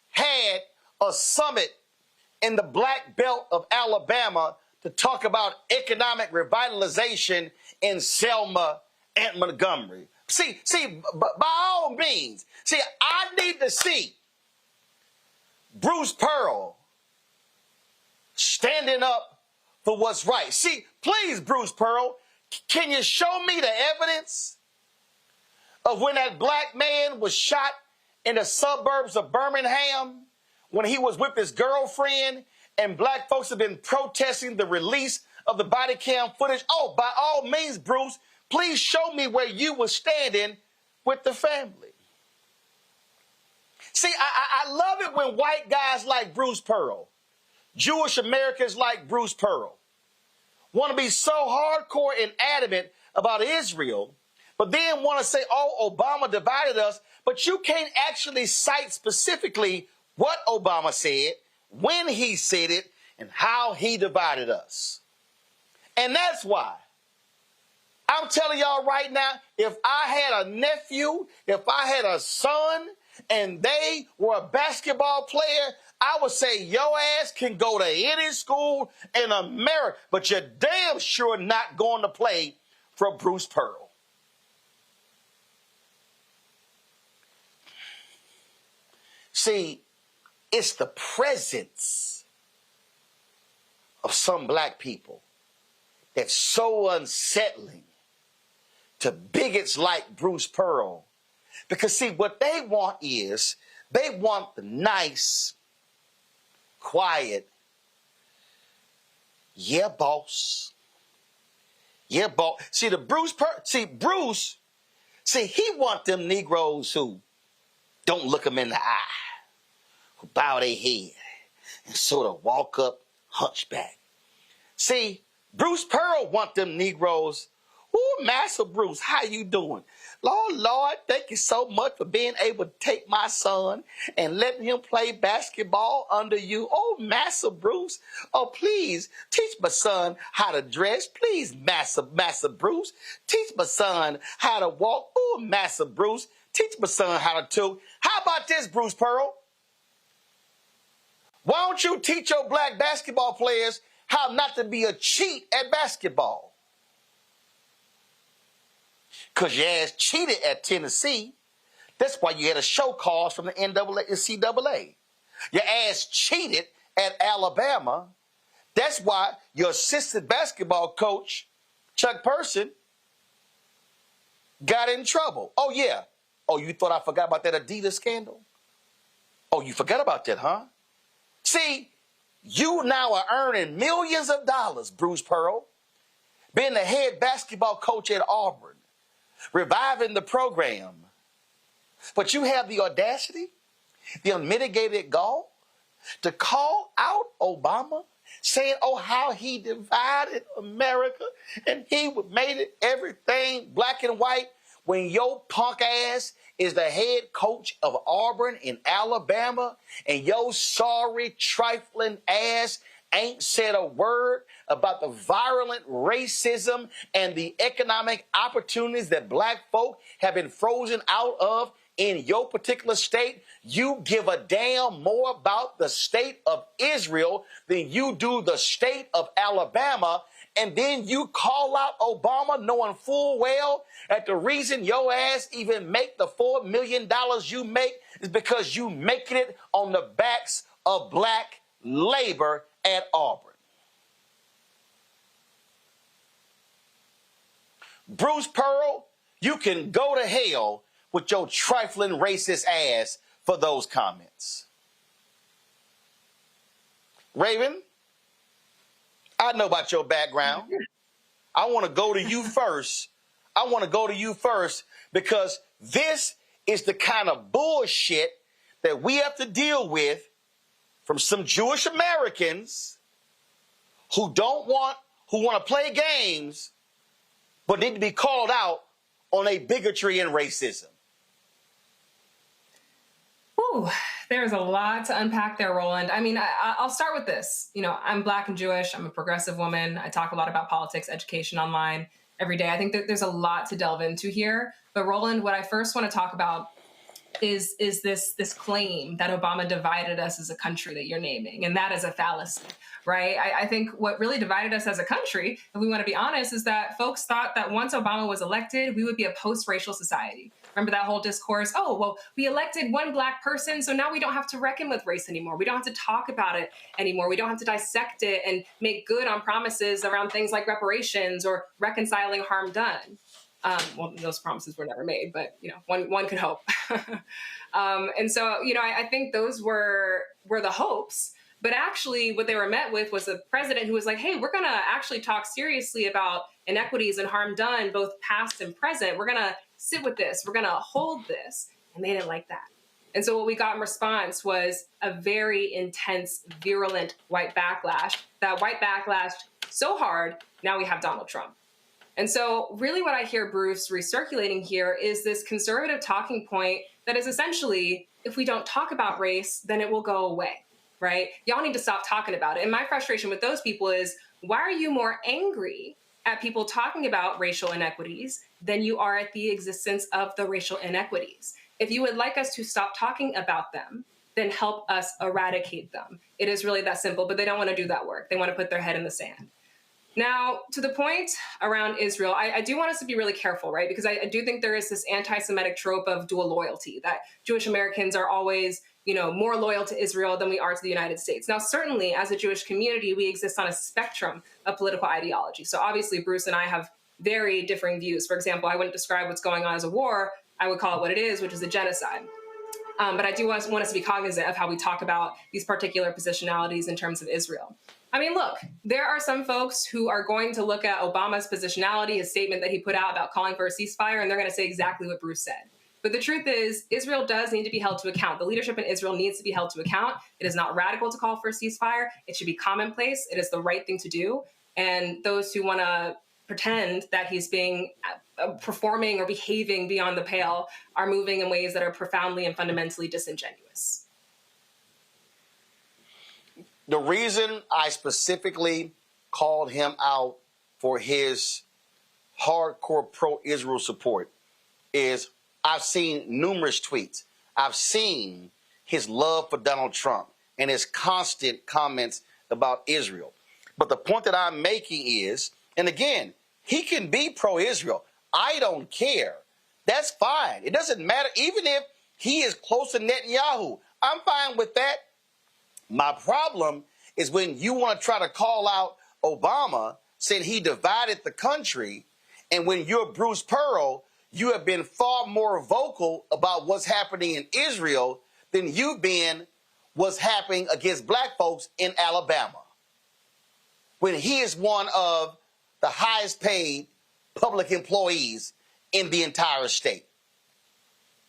had a summit in the Black Belt of Alabama to talk about economic revitalization in Selma and Montgomery. See, by all means, I need to see Bruce Pearl standing up for what's right. See, please, Bruce Pearl, can you show me the evidence of when that black man was shot in the suburbs of Birmingham when he was with his girlfriend and black folks have been protesting the release of the body cam footage? By all means, Bruce, please show me where you were standing with the family. See, I love it when white guys like Bruce Pearl, Jewish Americans like Bruce Pearl, want to be so hardcore and adamant about Israel, but then want to say, Obama divided us, but you can't actually cite specifically what Obama said, when he said it, and how he divided us. And that's why I'm telling y'all right now, if I had a nephew, if I had a son, and they were a basketball player, I would say your ass can go to any school in America, but you're damn sure not going to play for Bruce Pearl. See, it's the presence of some black people that's so unsettling to bigots like Bruce Pearl. Because, see, what they want is, they want the nice, quiet, yeah, boss. Yeah, boss. See, Bruce, he want them Negroes who don't look them in the eye, who bow their head and sort of walk up hunchback. See, Bruce Pearl want them Negroes. Ooh, Master Bruce, how you doing? Lord, thank you so much for being able to take my son and letting him play basketball under you. Oh, Master Bruce, please teach my son how to dress. Please, Master Bruce, teach my son how to walk. Oh, Master Bruce, teach my son how to toot. How about this, Bruce Pearl? Why don't you teach your black basketball players how not to be a cheat at basketball? Because your ass cheated at Tennessee. That's why you had a show cause from the NCAA. Your ass cheated at Alabama. That's why your assistant basketball coach, Chuck Person, got in trouble. Oh, yeah. Oh, you thought I forgot about that Adidas scandal? Oh, you forgot about that, huh? See, you now are earning millions of dollars, Bruce Pearl, being the head basketball coach at Auburn, reviving the program. But you have the audacity, the unmitigated gall, to call out Obama, saying, how he divided America and he made it everything black and white, when your punk ass is the head coach of Auburn in Alabama, and your sorry, trifling ass ain't said a word about the virulent racism and the economic opportunities that black folk have been frozen out of in your particular state. You give a damn more about the state of Israel than you do the state of Alabama. And then you call out Obama knowing full well that the reason your ass even make the $4 million you make is because you making it on the backs of black labor at Auburn. Bruce Pearl, you can go to hell with your trifling racist ass for those comments. Raven, I know about your background. I want to go to you first. I want to go to you first because this is the kind of bullshit that we have to deal with from some Jewish Americans who want to play games, but need to be called out on a bigotry and racism. Ooh, there's a lot to unpack there, Roland. I mean, I'll start with this. You know, I'm Black and Jewish. I'm a progressive woman. I talk a lot about politics, education online every day. I think that there's a lot to delve into here. But Roland, what I first want to talk about is this claim that Obama divided us as a country that you're naming, and that is a fallacy, right? I think what really divided us as a country, if we want to be honest, is that folks thought that once Obama was elected, we would be a post-racial society. Remember that whole discourse? Oh, well, we elected one Black person, so now we don't have to reckon with race anymore. We don't have to talk about it anymore. We don't have to dissect it and make good on promises around things like reparations or reconciling harm done. Well, those promises were never made, but you know, one could hope. And so, you know, I think those were the hopes. But actually, what they were met with was a president who was like, "Hey, we're going to actually talk seriously about inequities and harm done, both past and present. We're going to sit with this. We're going to hold this." And they didn't like that. And so what we got in response was a very intense, virulent white backlash. That white backlash so hard, now we have Donald Trump. And so really what I hear Bruce recirculating here is this conservative talking point that is essentially, if we don't talk about race, then it will go away, right? Y'all need to stop talking about it. And my frustration with those people is, why are you more angry at people talking about racial inequities than you are at the existence of the racial inequities? If you would like us to stop talking about them, then help us eradicate them. It is really that simple, but they don't want to do that work. They want to put their head in the sand. Now, to the point around Israel, I do want us to be really careful, right? Because I do think there is this anti-Semitic trope of dual loyalty, that Jewish Americans are always, you know, more loyal to Israel than we are to the United States. Now, certainly, as a Jewish community, we exist on a spectrum of political ideology. So obviously, Bruce and I have very differing views. For example, I wouldn't describe what's going on as a war. I would call it what it is, which is a genocide. But I do want us to be cognizant of how we talk about these particular positionalities in terms of Israel. I mean, look, there are some folks who are going to look at Obama's positionality, his statement that he put out about calling for a ceasefire, and they're going to say exactly what Bruce said. But the truth is, Israel does need to be held to account. The leadership in Israel needs to be held to account. It is not radical to call for a ceasefire. It should be commonplace. It is the right thing to do. And those who want to pretend that he's being performing or behaving beyond the pale are moving in ways that are profoundly and fundamentally disingenuous. The reason I specifically called him out for his hardcore pro-Israel support is I've seen numerous tweets. I've seen his love for Donald Trump and his constant comments about Israel. But the point that I'm making is, and again, he can be pro-Israel. I don't care. That's fine. It doesn't matter. Even if he is close to Netanyahu, I'm fine with that. My problem is when you want to try to call out Obama, saying he divided the country, and when you're Bruce Pearl, you have been far more vocal about what's happening in Israel than you've been what's happening against black folks in Alabama, when he is one of the highest paid public employees in the entire state,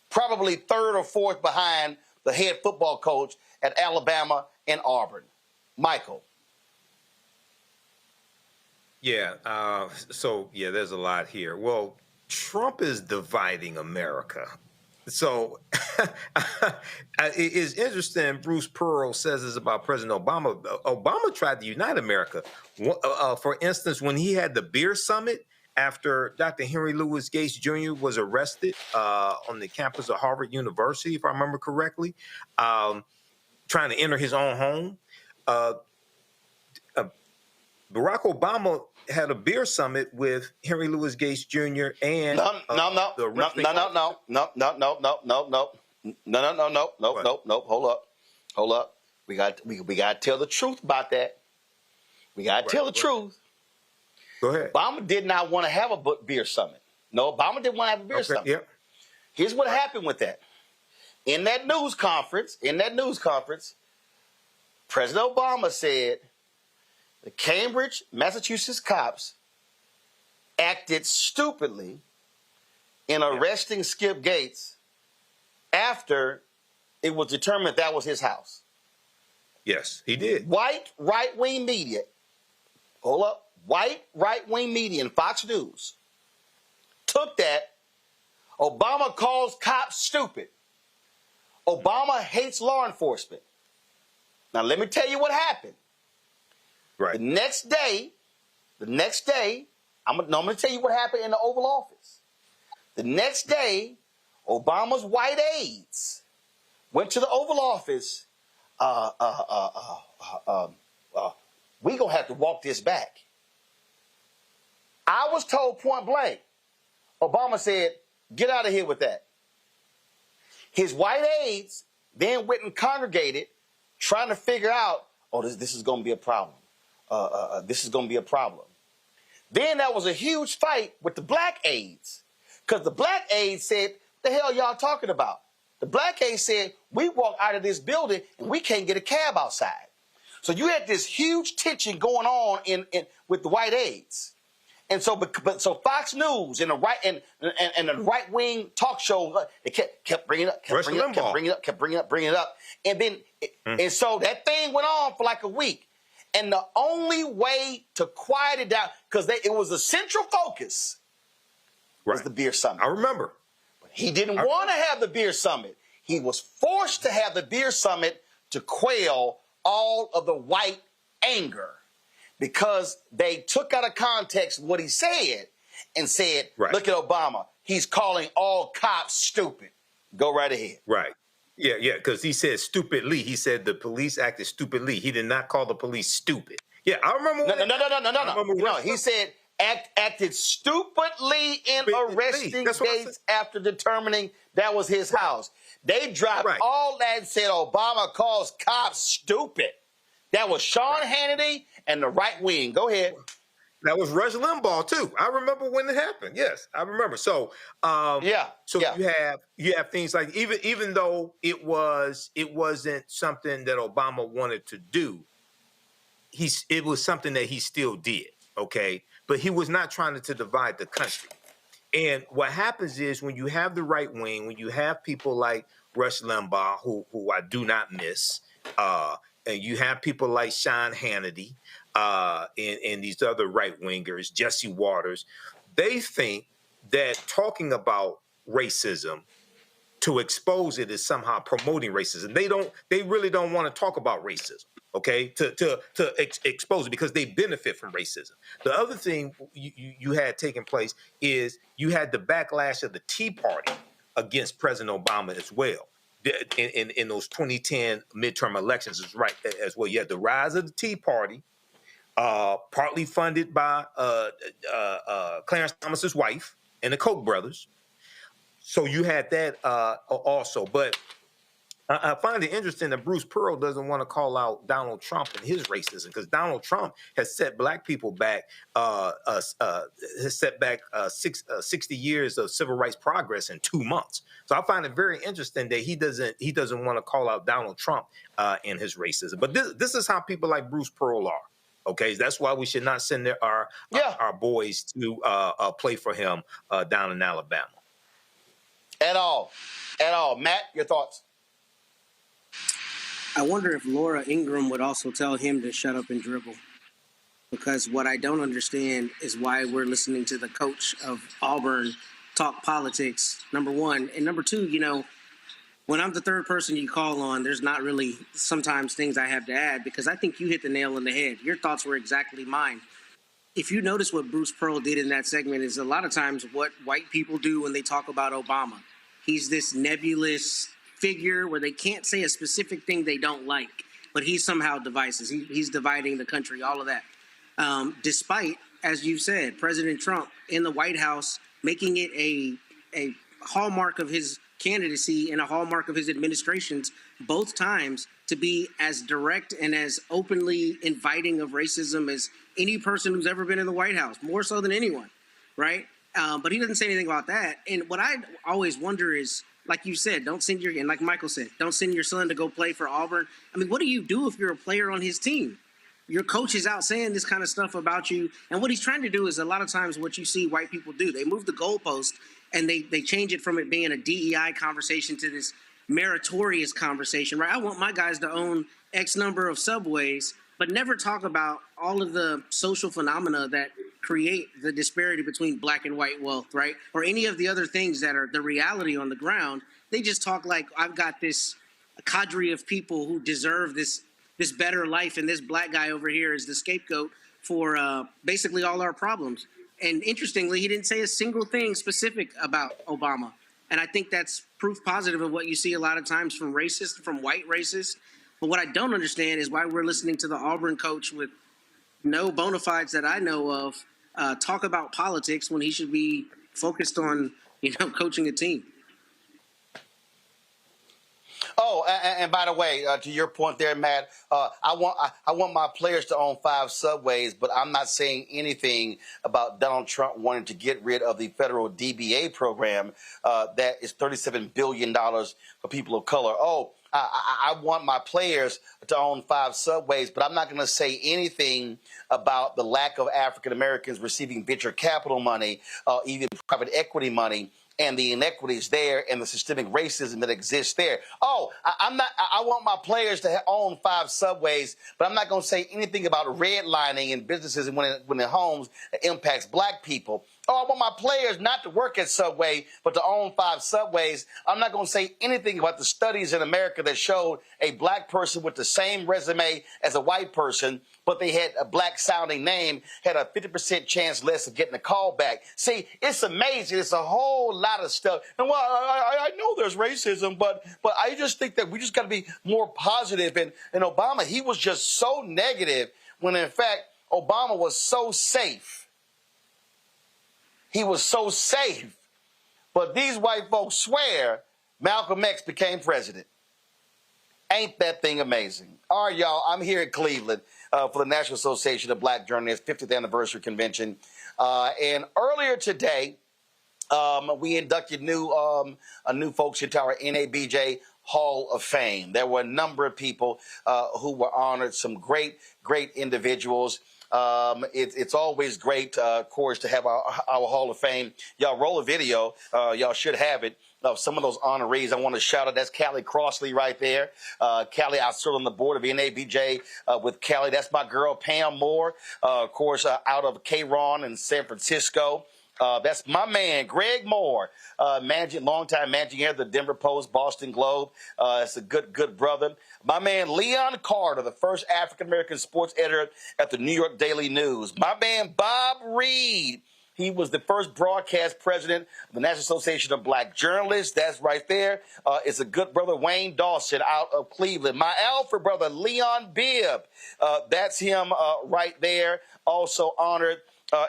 probably third or fourth behind the head football coach at Alabama and Auburn. Michael. Yeah, there's a lot here. Well, Trump is dividing America. So it is interesting. Bruce Pearl says this about President Obama. Obama tried to unite America. For instance, when he had the beer summit after Dr. Henry Louis Gates Jr. was arrested on the campus of Harvard University, if I remember correctly, trying to enter his own home. Barack Obama had a beer summit with Henry Louis Gates Jr. and No. Hold up. We got to tell the truth about that. We got to tell the truth. Go ahead. Obama did not want to have a beer summit. No, Obama didn't want to have a beer summit. Yep. Here's what happened with that. In that news conference, President Obama said the Cambridge, Massachusetts cops acted stupidly in arresting Skip Gates after it was determined that was his house. Yes, he did. White right-wing media, white right-wing media and Fox News took that. Obama calls cops stupid. Obama hates law enforcement. Now, let me tell you what happened. Right. The next day, I'm going to tell you what happened in the Oval Office. The next day, Obama's white aides went to the Oval Office. We going to have to walk this back. I was told point blank. Obama said, get out of here with that. His white aides then went and congregated, trying to figure out, this is going to be a problem. This is going to be a problem. Then there was a huge fight with the black aides, because the black aides said, the hell y'all talking about? The black aides said, we walk out of this building and we can't get a cab outside. So you had this huge tension going on with the white aides. And so Fox News and the right wing talk show, they kept bringing it up. And then, and so that thing went on for like a week. And the only way to quiet it down, because it was a central focus, was the beer summit. I remember. But he didn't want to have the beer summit. He was forced to have the beer summit to quell all of the white anger, because they took out of context what he said and said, look at Obama. He's calling all cops stupid. Go right ahead. Right. Yeah, because he said stupidly. He said the police acted stupidly. He did not call the police stupid. Yeah, I remember. No. He said acted stupidly in arresting Gates after determining that was his house. They dropped all that and said Obama calls cops stupid. That was Sean Hannity and the right wing. Go ahead. That was Rush Limbaugh too. I remember when it happened. Yes, I remember. So you have things like even though it wasn't something that Obama wanted to do, it was something that he still did. Okay, but he was not trying to divide the country. And what happens is when you have the right wing, when you have people like Rush Limbaugh, who I do not miss, and you have people like Sean Hannity and these other right-wingers, Jesse Waters, they think that talking about racism to expose it is somehow promoting racism. They really don't want to talk about racism, okay, to expose it, because they benefit from racism. The other thing you had taking place is you had the backlash of the Tea Party against President Obama as well. In those 2010 midterm elections as well. You had the rise of the Tea Party, partly funded by Clarence Thomas's wife and the Koch brothers. So you had that also. But I find it interesting that Bruce Pearl doesn't want to call out Donald Trump and his racism, because Donald Trump has set black people back, 60 years of civil rights progress in 2 months. So I find it very interesting that he doesn't want to call out Donald Trump and his racism. But this is how people like Bruce Pearl are. Okay, that's why we should not send our boys to play for him down in Alabama. At all. Matt, your thoughts? I wonder if Laura Ingraham would also tell him to shut up and dribble. Because what I don't understand is why we're listening to the coach of Auburn talk politics, number one. And number two, you know, when I'm the third person you call on, there's not really sometimes things I have to add because I think you hit the nail on the head. Your thoughts were exactly mine. If you notice what Bruce Pearl did in that segment is a lot of times what white people do when they talk about Obama. He's this nebulous figure where they can't say a specific thing they don't like, but he somehow divides. He's dividing the country, all of that. Despite, as you said, President Trump in the White House making it a hallmark of his candidacy and a hallmark of his administrations both times to be as direct and as openly inviting of racism as any person who's ever been in the White House, more so than anyone, right? But he doesn't say anything about that. And what I always wonder is, like you said, and like Michael said, don't send your son to go play for Auburn. I mean, what do you do if you're a player on his team? Your coach is out saying this kind of stuff about you. And what he's trying to do is a lot of times what you see white people do. They move the goalpost and they change it from it being a DEI conversation to this meritorious conversation, right? I want my guys to own X number of subways, but never talk about all of the social phenomena that create the disparity between black and white wealth, right? Or any of the other things that are the reality on the ground. They just talk like I've got this cadre of people who deserve this better life, and this black guy over here is the scapegoat for basically all our problems. And interestingly, he didn't say a single thing specific about Obama. And I think that's proof positive of what you see a lot of times from racists, from white racists. But what I don't understand is why we're listening to the Auburn coach with no bona fides that I know of talk about politics when he should be focused on, coaching a team. Oh, and by the way, to your point there, Matt, I want my players to own 5 subways, but I'm not saying anything about Donald Trump wanting to get rid of the federal DBA program that is $37 billion for people of color. Oh, I want my players to own 5 subways, but I'm not going to say anything about the lack of African Americans receiving venture capital money, even private equity money, and the inequities there and the systemic racism that exists there. Oh, I want my players to own 5 subways, but I'm not going to say anything about redlining in businesses and when in homes that impacts black people. Oh, I want my players not to work at Subway, but to own 5 subways. I'm not going to say anything about the studies in America that showed a black person with the same resume as a white person, but they had a black-sounding name, had a 50% chance less of getting a call back. See, it's amazing. It's a whole lot of stuff. And well, I know there's racism, but I just think that we just got to be more positive. And Obama, he was just so negative when, in fact, Obama was so safe. He was so safe. But these white folks swear Malcolm X became president. Ain't that thing amazing? All right, y'all, I'm here in Cleveland for the National Association of Black Journalists 50th Anniversary Convention. And earlier today, we inducted new folks into our NABJ Hall of Fame. There were a number of people who were honored, some great individuals. It's always great, of course, to have our Hall of Fame. Y'all roll a video. Y'all should have it. Some of those honorees I want to shout out. That's Callie Crossley right there. Callie, I serve on the board of NABJ with Callie. That's my girl, Pam Moore, of course, out of K-Ron in San Francisco. That's my man, Greg Moore, longtime managing editor of the Denver Post, Boston Globe. It's a good brother. My man, Leon Carter, the first African-American sports editor at the New York Daily News. My man, Bob Reed. He was the first broadcast president of the National Association of Black Journalists. That's right there. It's a good brother, Wayne Dawson, out of Cleveland. My Alfred brother, Leon Bibb. That's him right there, also honored.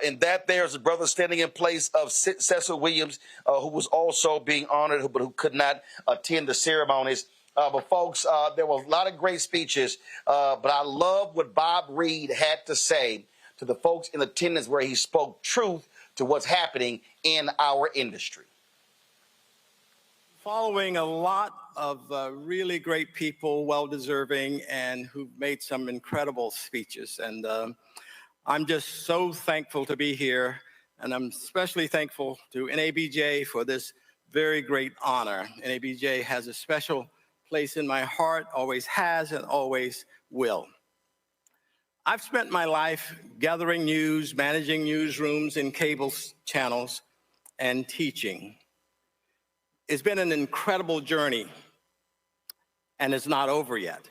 And that there's a brother standing in place of Cecil Williams, who was also being honored, but who could not attend the ceremonies. But folks, there were a lot of great speeches, but I love what Bob Reed had to say to the folks in attendance, where he spoke truth to what's happening in our industry. Following a lot of really great people, well-deserving, and who've made some incredible speeches. And I'm just so thankful to be here, and I'm especially thankful to NABJ for this very great honor. NABJ has a special place in my heart, always has and always will. I've spent my life gathering news, managing newsrooms and cable channels, and teaching. It's been an incredible journey, and it's not over yet.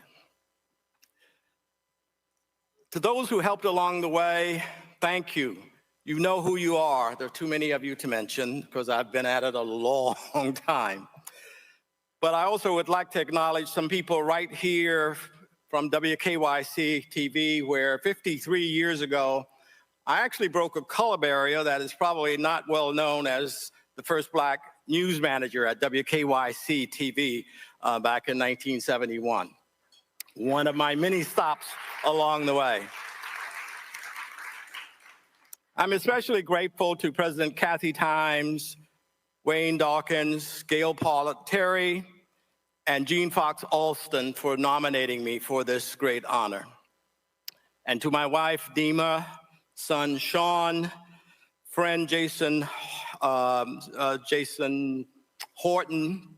To those who helped along the way, thank you. You know who you are. There are too many of you to mention because I've been at it a long time. But I also would like to acknowledge some people right here from WKYC TV, where 53 years ago, I actually broke a color barrier that is probably not well known as the first black news manager at WKYC TV back in 1971. One of my many stops along the way. I'm especially grateful to President Kathy Times, Wayne Dawkins, Gail Paulett Terry, and Jean Fox Alston for nominating me for this great honor. And to my wife, Dima, son, Sean, friend, Jason Horton,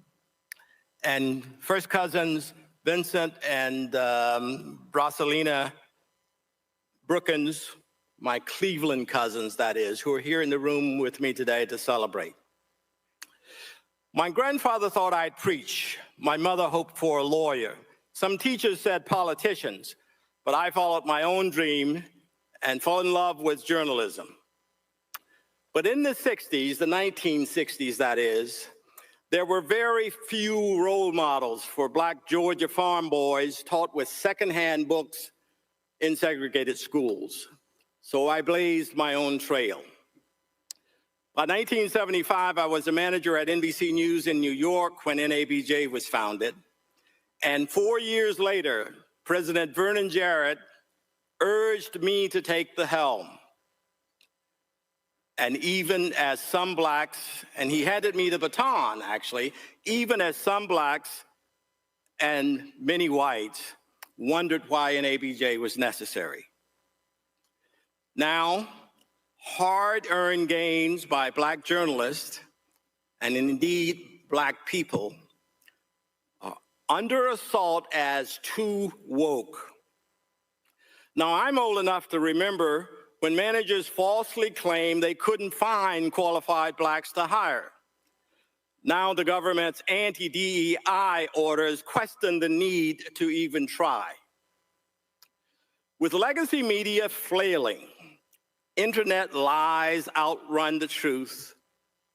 and first cousins, Vincent and Rosalina Brookins, my Cleveland cousins, that is, who are here in the room with me today to celebrate. My grandfather thought I'd preach. My mother hoped for a lawyer. Some teachers said politicians, but I followed my own dream and fell in love with journalism. But in the 60s, the 1960s that is, there were very few role models for black Georgia farm boys taught with secondhand books in segregated schools. So I blazed my own trail. By 1975, I was a manager at NBC News in New York when NABJ was founded. And 4 years later, President Vernon Jarrett urged me to take the helm. And even as some blacks, and he handed me the baton, actually, even as some blacks and many whites wondered why NABJ was necessary. Now, hard-earned gains by black journalists, and indeed black people, are under assault as too woke. Now, I'm old enough to remember when managers falsely claimed they couldn't find qualified blacks to hire. Now the government's anti-DEI orders question the need to even try. With legacy media flailing, internet lies outrun the truth,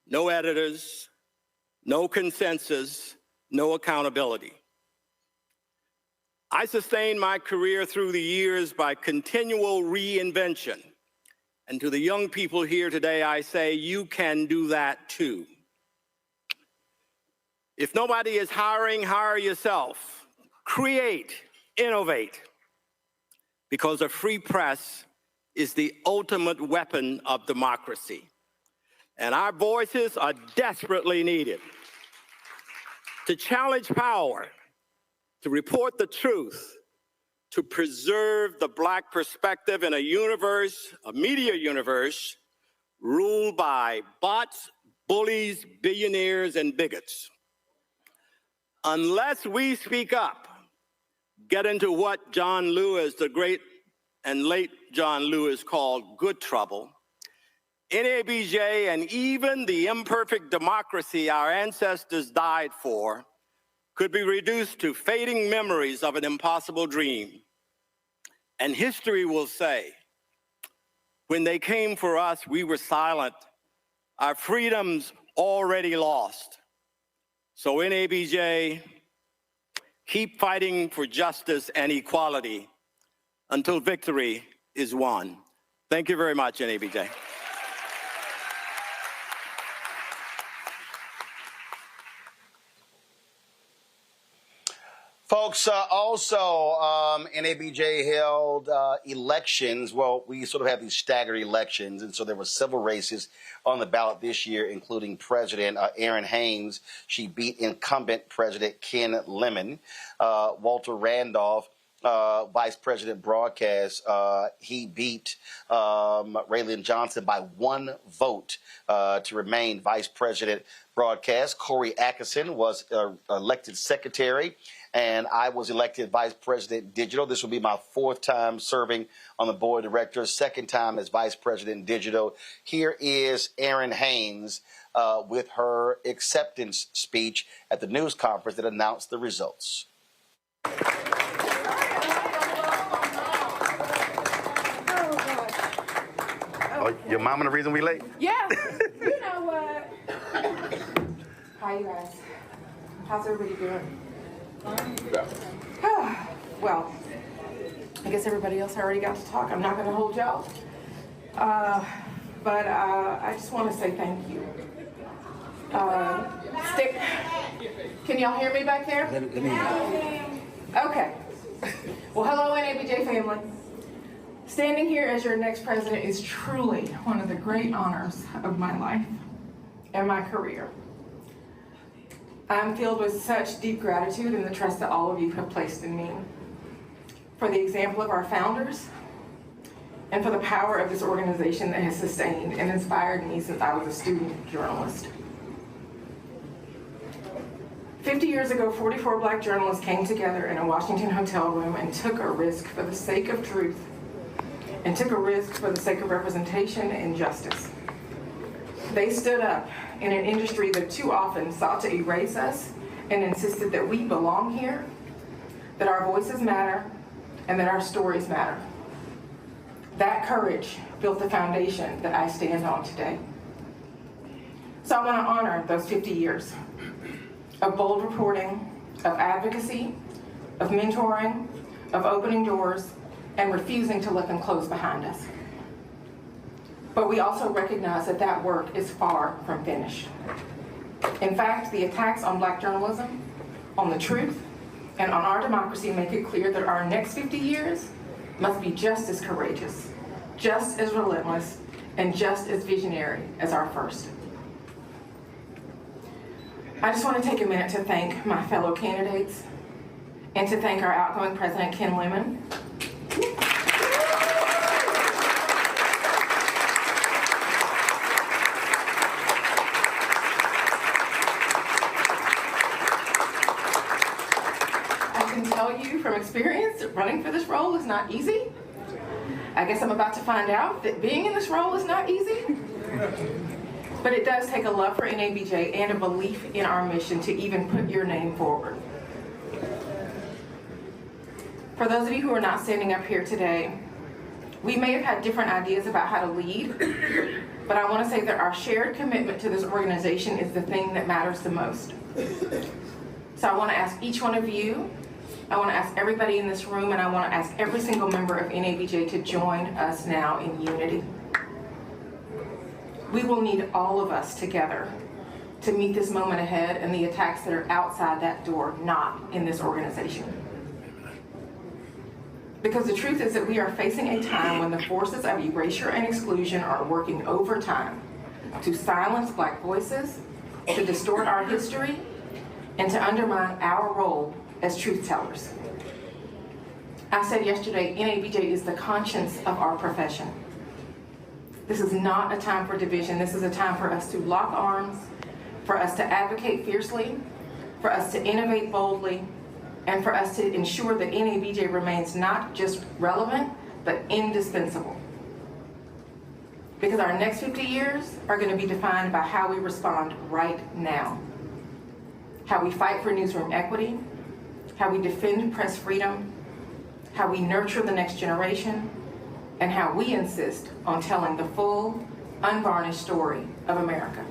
no editors, no consensus, no accountability. I sustained my career through the years by continual reinvention. And to the young people here today, I say, you can do that too. If nobody is hiring, hire yourself. Create, innovate. Because a free press is the ultimate weapon of democracy. And our voices are desperately needed to challenge power, to report the truth, to preserve the black perspective in a universe, a media universe, ruled by bots, bullies, billionaires, and bigots. Unless we speak up, get into what John Lewis, the great and late John Lewis, called good trouble, NABJ and even the imperfect democracy our ancestors died for could be reduced to fading memories of an impossible dream. And history will say, when they came for us, we were silent. Our freedoms already lost. So NABJ, keep fighting for justice and equality until victory is won. Thank you very much, NABJ. Folks, also, NABJ held elections. Well, we sort of have these staggered elections, and so there were several races on the ballot this year, including President Erin Haynes. She beat incumbent President Ken Lemon. Walter Randolph, Vice President Broadcast, he beat Raylan Johnson by 1 vote to remain Vice President Broadcast. Corey Atkinson was elected Secretary, and I was elected Vice President Digital. This will be my 4th time serving on the board of directors, 2nd time as Vice President Digital. Here is Erin Haynes with her acceptance speech at the news conference that announced the results. Oh, your mama the reason we late? Yeah. You know what? Hi, you guys. How's everybody doing? Well, I guess everybody else already got to talk. I'm not going to hold y'all. But I just want to say thank you. Can y'all hear me back there? Okay. Well, hello, NABJ family. Standing here as your next president is truly one of the great honors of my life and my career. I'm filled with such deep gratitude and the trust that all of you have placed in me. For the example of our founders, and for the power of this organization that has sustained and inspired me since I was a student journalist. 50 years ago, 44 black journalists came together in a Washington hotel room and took a risk for the sake of truth, and took a risk for the sake of representation and justice. They stood up in an industry that too often sought to erase us and insisted that we belong here, that our voices matter, and that our stories matter. That courage built the foundation that I stand on today. So I want to honor those 50 years of bold reporting, of advocacy, of mentoring, of opening doors, and refusing to let them close behind us. But we also recognize that that work is far from finished. In fact, the attacks on black journalism, on the truth, and on our democracy make it clear that our next 50 years must be just as courageous, just as relentless, and just as visionary as our first. I just want to take a minute to thank my fellow candidates and to thank our outgoing President, Ken Lemon. I can tell you from experience that running for this role is not easy. I guess I'm about to find out that being in this role is not easy. But it does take a love for NABJ and a belief in our mission to even put your name forward. For those of you who are not standing up here today, we may have had different ideas about how to lead, but I want to say that our shared commitment to this organization is the thing that matters the most. So I want to ask each one of you, I want to ask everybody in this room, and I want to ask every single member of NABJ to join us now in unity. We will need all of us together to meet this moment ahead and the attacks that are outside that door, not in this organization. Because the truth is that we are facing a time when the forces of erasure and exclusion are working overtime to silence black voices, to distort our history, and to undermine our role as truth tellers. I said yesterday, NABJ is the conscience of our profession. This is not a time for division. This is a time for us to lock arms, for us to advocate fiercely, for us to innovate boldly, and for us to ensure that NABJ remains not just relevant, but indispensable. Because our next 50 years are going to be defined by how we respond right now. How we fight for newsroom equity, how we defend press freedom, how we nurture the next generation, and how we insist on telling the full, unvarnished story of America.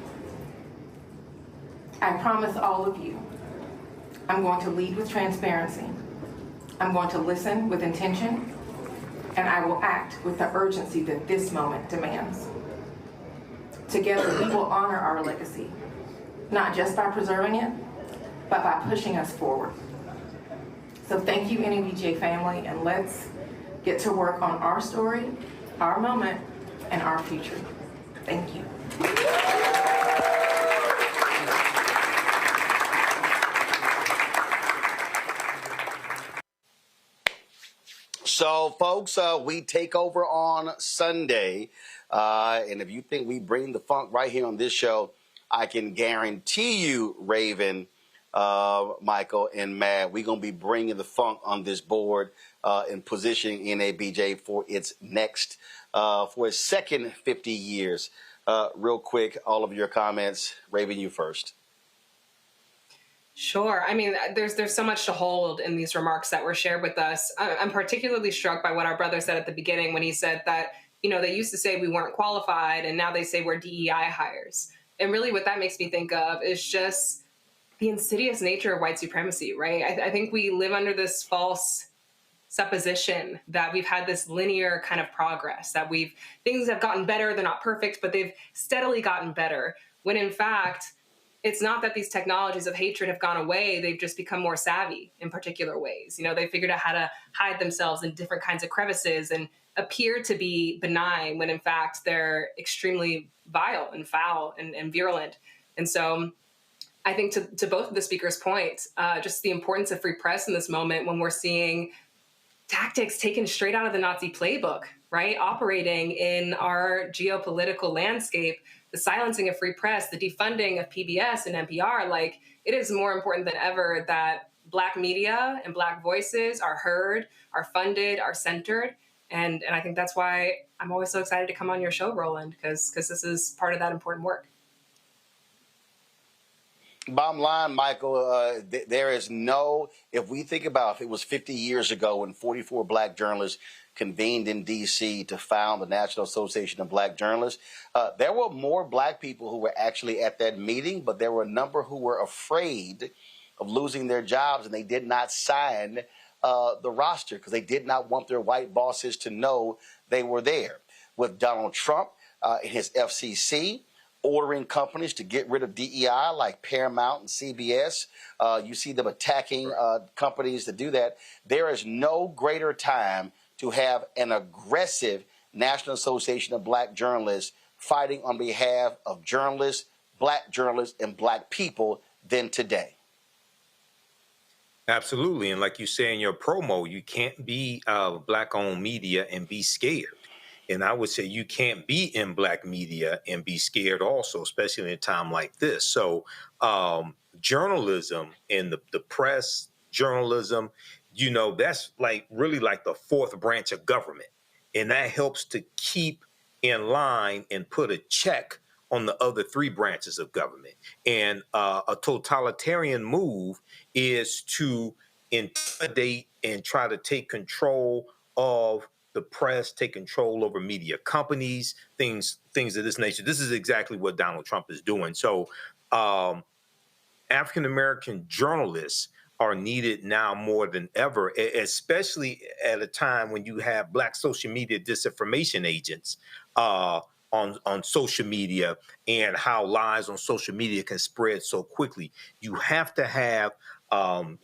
I promise all of you, I'm going to lead with transparency. I'm going to listen with intention, and I will act with the urgency that this moment demands. Together, we will honor our legacy, not just by preserving it, but by pushing us forward. So thank you, NABJ family, and let's get to work on our story, our moment, and our future. Thank you. So, folks, we take over on Sunday. And if you think we bring the funk right here on this show, I can guarantee you, Raven, Michael, and Matt, we're going to be bringing the funk on this board and positioning NABJ for its next, for its second 50 years. real quick, all of your comments. Raven, you first. Sure. I mean, there's so much to hold in these remarks that were shared with us. I'm particularly struck by what our brother said at the beginning when he said that, they used to say we weren't qualified and now they say we're DEI hires. And really what that makes me think of is just the insidious nature of white supremacy, right? I think we live under this false supposition that we've had this linear kind of progress, that things have gotten better. They're not perfect, but they've steadily gotten better. When in fact, it's not that these technologies of hatred have gone away. They've just become more savvy in particular ways. They figured out how to hide themselves in different kinds of crevices and appear to be benign when in fact they're extremely vile and foul and virulent. And so I think to both of the speakers' points, just the importance of free press in this moment when we're seeing tactics taken straight out of the Nazi playbook, right? Operating in our geopolitical landscape, the silencing of free press, the defunding of PBS and NPR, it is more important than ever that Black media and Black voices are heard, are funded, are centered. And I think that's why I'm always so excited to come on your show, Roland, because this is part of that important work. Bottom line, Michael, there is if we think about if it was 50 years ago when 44 Black journalists convened in D.C. to found the National Association of Black Journalists, there were more Black people who were actually at that meeting, but there were a number who were afraid of losing their jobs, and they did not sign the roster because they did not want their white bosses to know they were there. With Donald Trump and his FCC ordering companies to get rid of DEI like Paramount and CBS, you see them attacking companies to do that. There is no greater time to have an aggressive National Association of Black Journalists fighting on behalf of journalists, and Black people than today. Absolutely. And like you say in your promo, you can't be Black-owned media and be scared. And I would say you can't be in Black media and be scared also, especially in a time like this. So journalism and the press, journalism, that's really like the fourth branch of government. And that helps to keep in line and put a check on the other three branches of government. And a totalitarian move is to intimidate and try to take control of the press, take control over media companies, things of this nature. This is exactly what Donald Trump is doing. So African-American journalists are needed now more than ever, especially at a time when you have Black social media disinformation agents on social media and how lies on social media can spread so quickly. You have to have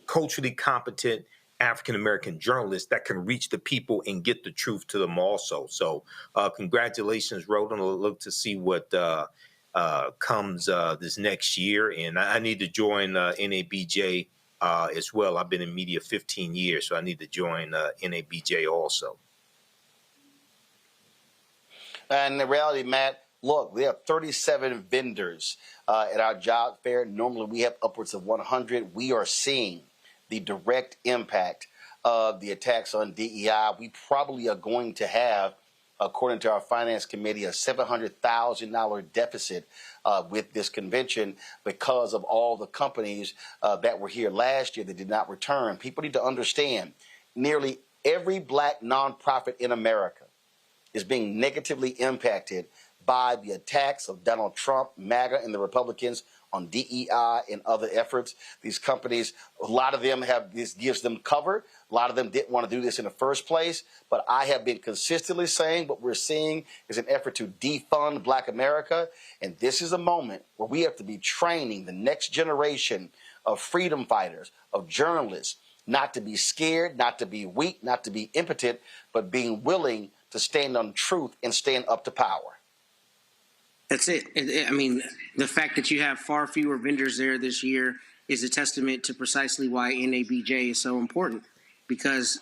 culturally competent African-American journalists that can reach the people and get the truth to them also. So congratulations, Roland. I'll look to see what comes this next year. And I need to join NABJ as well. I've been in media 15 years, so I need to join NABJ also. And the reality, Matt, look, we have 37 vendors at our job fair. Normally we have upwards of 100. We are seeing the direct impact of the attacks on DEI. We probably are going to have, according to our finance committee, a $700,000 deficit with this convention because of all the companies that were here last year that did not return. People need to understand nearly every Black nonprofit in America is being negatively impacted by the attacks of Donald Trump, MAGA, and the Republicans on DEI and other efforts. These companies, a lot of them this gives them cover. A lot of them didn't want to do this in the first place. But I have been consistently saying what we're seeing is an effort to defund Black America. And this is a moment where we have to be training the next generation of freedom fighters, of journalists, not to be scared, not to be weak, not to be impotent, but being willing to stand on truth and stand up to power. That's it. I mean, the fact that you have far fewer vendors there this year is a testament to precisely why NABJ is so important. Because,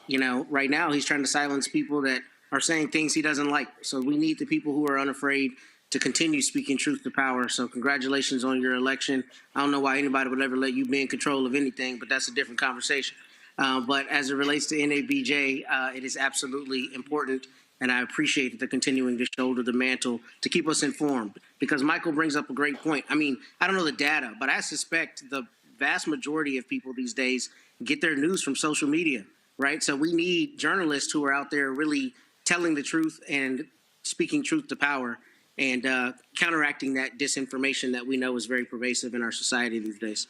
right now he's trying to silence people that are saying things he doesn't like. So we need the people who are unafraid to continue speaking truth to power. So congratulations on your election. I don't know why anybody would ever let you be in control of anything, but that's a different conversation. But as it relates to NABJ, it is absolutely important And I appreciate that they're continuing to shoulder the mantle to keep us informed, because Michael brings up a great point. I mean, I don't know the data, but I suspect the vast majority of people these days get their news from social media, right? So we need journalists who are out there really telling the truth and speaking truth to power and counteracting that disinformation that we know is very pervasive in our society these days.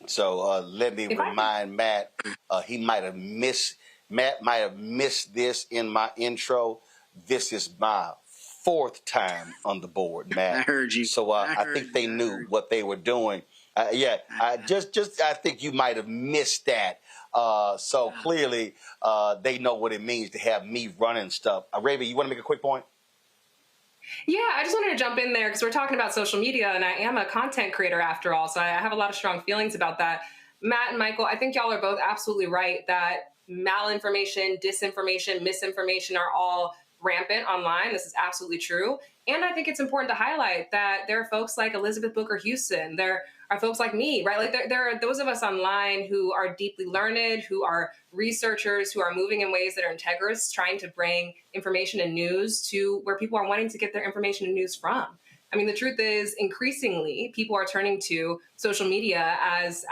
So let me remind Matt, Matt might have missed this in my intro. This is my 4th time on the board, Matt. I heard you. So I think they knew what they were doing. I think you might have missed that. So clearly they know what it means to have me running stuff. Raven, you want to make a quick point? Yeah, I just wanted to jump in there because we're talking about social media, and I am a content creator after all, so I have a lot of strong feelings about that. Matt and Michael, I think y'all are both absolutely right that malinformation, disinformation, misinformation are all rampant online. This is absolutely true. And I think it's important to highlight that there are folks like Elizabeth Booker Houston. There are folks like me, right? Like there are those of us online who are deeply learned, who are researchers, who are moving in ways that are integrous, trying to bring information and news to where people are wanting to get their information and news from. I mean, the truth is, increasingly, people are turning to social media as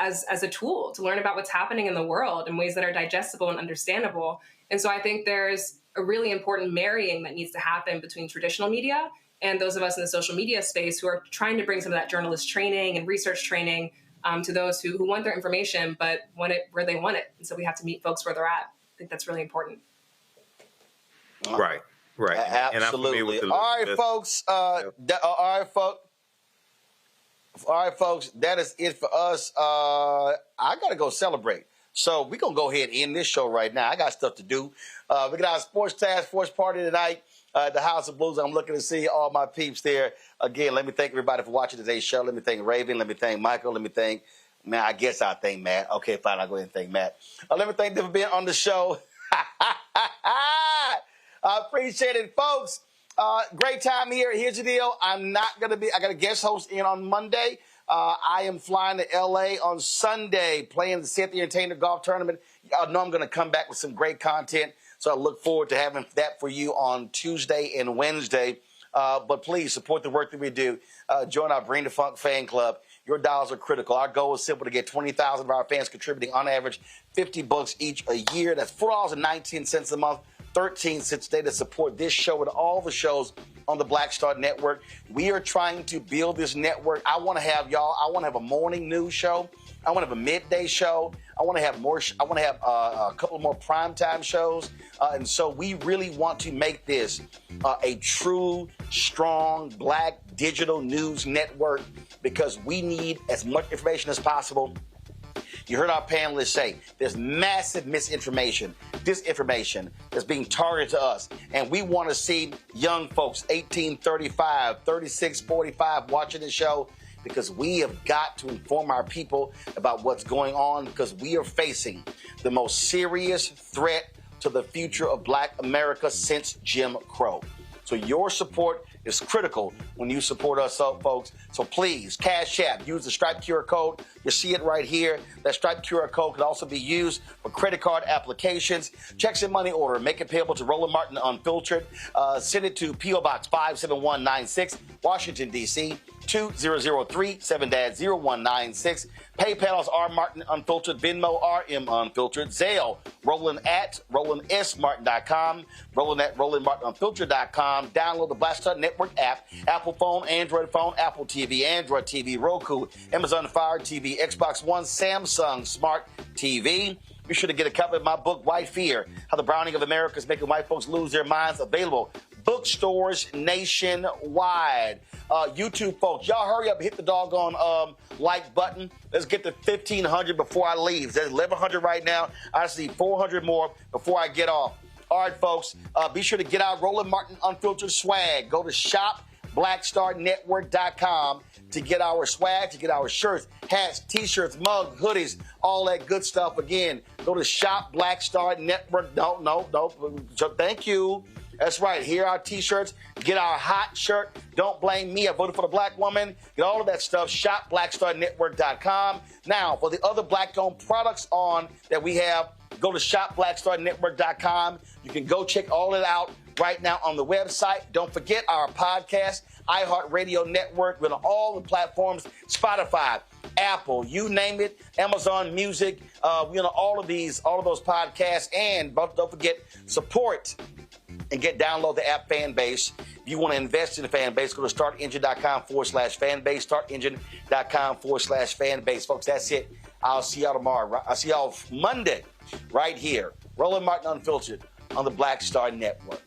a tool to learn about what's happening in the world in ways that are digestible and understandable. And so I think there's a really important marrying that needs to happen between traditional media and those of us in the social media space who are trying to bring some of that journalist training and research training to those who want their information but want it where they want it. And so we have to meet folks where they're at. I think that's really important. Right. Right. Absolutely. All right, folks. All right, folks. That is it for us. I got to go celebrate. So we're going to go ahead and end this show right now. I got stuff to do. We got our sports task force party tonight at the House of Blues. I'm looking to see all my peeps there. Again, let me thank everybody for watching today's show. Let me thank Raven. Let me thank Michael. Let me thank, man, I guess I'll thank Matt. Okay, fine. I'll go ahead and thank Matt. Let me thank them for being on the show. I appreciate it, folks. Great time here. Here's the deal. I got a guest host in on Monday. I am flying to L.A. on Sunday, playing the Cynthia Entertainer Golf Tournament. Y'all know I'm going to come back with some great content, so I look forward to having that for you on Tuesday and Wednesday. But please support the work that we do. Join our Bring the Funk fan club. Your dollars are critical. Our goal is simple: to get 20,000 of our fans contributing on average $50 each a year. That's $4.19 a month. 13 cents a day to support this show and all the shows on the Black Star Network. We are trying to build this network. I want to have a morning news show. I want to have a midday show. I want to have a couple more primetime shows. And so we really want to make this a true, strong, Black digital news network because we need as much information as possible. You heard our panelists say there's massive misinformation, disinformation that's being targeted to us. And we want to see young folks, 18, 35, 36, 45, watching the show because we have got to inform our people about what's going on because we are facing the most serious threat to the future of Black America since Jim Crow. So your support is critical when you support us, folks. So please, Cash App, use the Stripe QR code. You see it right here. That Stripe QR code can also be used for credit card applications, checks and money order. Make it payable to Roland Martin Unfiltered. Send it to P.O. Box 57196, Washington, D.C., 2003 7-0196. PayPal is R Martin Unfiltered. Venmo RM Unfiltered. Zelle Roland at RolandSMartin.com. Roland at RolandMartinUnfiltered.com. Download the Black Star Network app. Apple phone, Android phone, Apple TV, Android TV, Roku, Amazon Fire TV, Xbox One, Samsung Smart TV. Be sure to get a copy of my book, White Fear: How the Browning of America is Making White Folks Lose Their Minds. Available bookstores nationwide. YouTube folks, y'all hurry up, hit the doggone like button. Let's get to 1,500 before I leave. There's 1,100 right now. I just need 400 more before I get off. All right, folks, be sure to get our Roland Martin Unfiltered swag. Go to shopblackstarnetwork.com to get our swag, to get our shirts, hats, T-shirts, mugs, hoodies, all that good stuff. Again, go to shopblackstarnetwork. No. Thank you. That's right. Here are our T-shirts. Get our hot shirt. Don't blame me. I voted for the black woman. Get all of that stuff. Shop BlackStarNetwork.com. Now, for the other black-owned products on that we have, go to shopBlackStarNetwork.com. You can go check all of it out right now on the website. Don't forget our podcast, iHeartRadio Network. We're on all the platforms, Spotify, Apple, you name it, Amazon Music, all of those podcasts. And don't forget, support and download the app Fanbase. If you want to invest in the Fanbase, go to startengine.com/Fanbase, startengine.com/Fanbase. Folks, that's it. I'll see y'all tomorrow. I'll see y'all Monday right here. Roland Martin Unfiltered on the Black Star Network.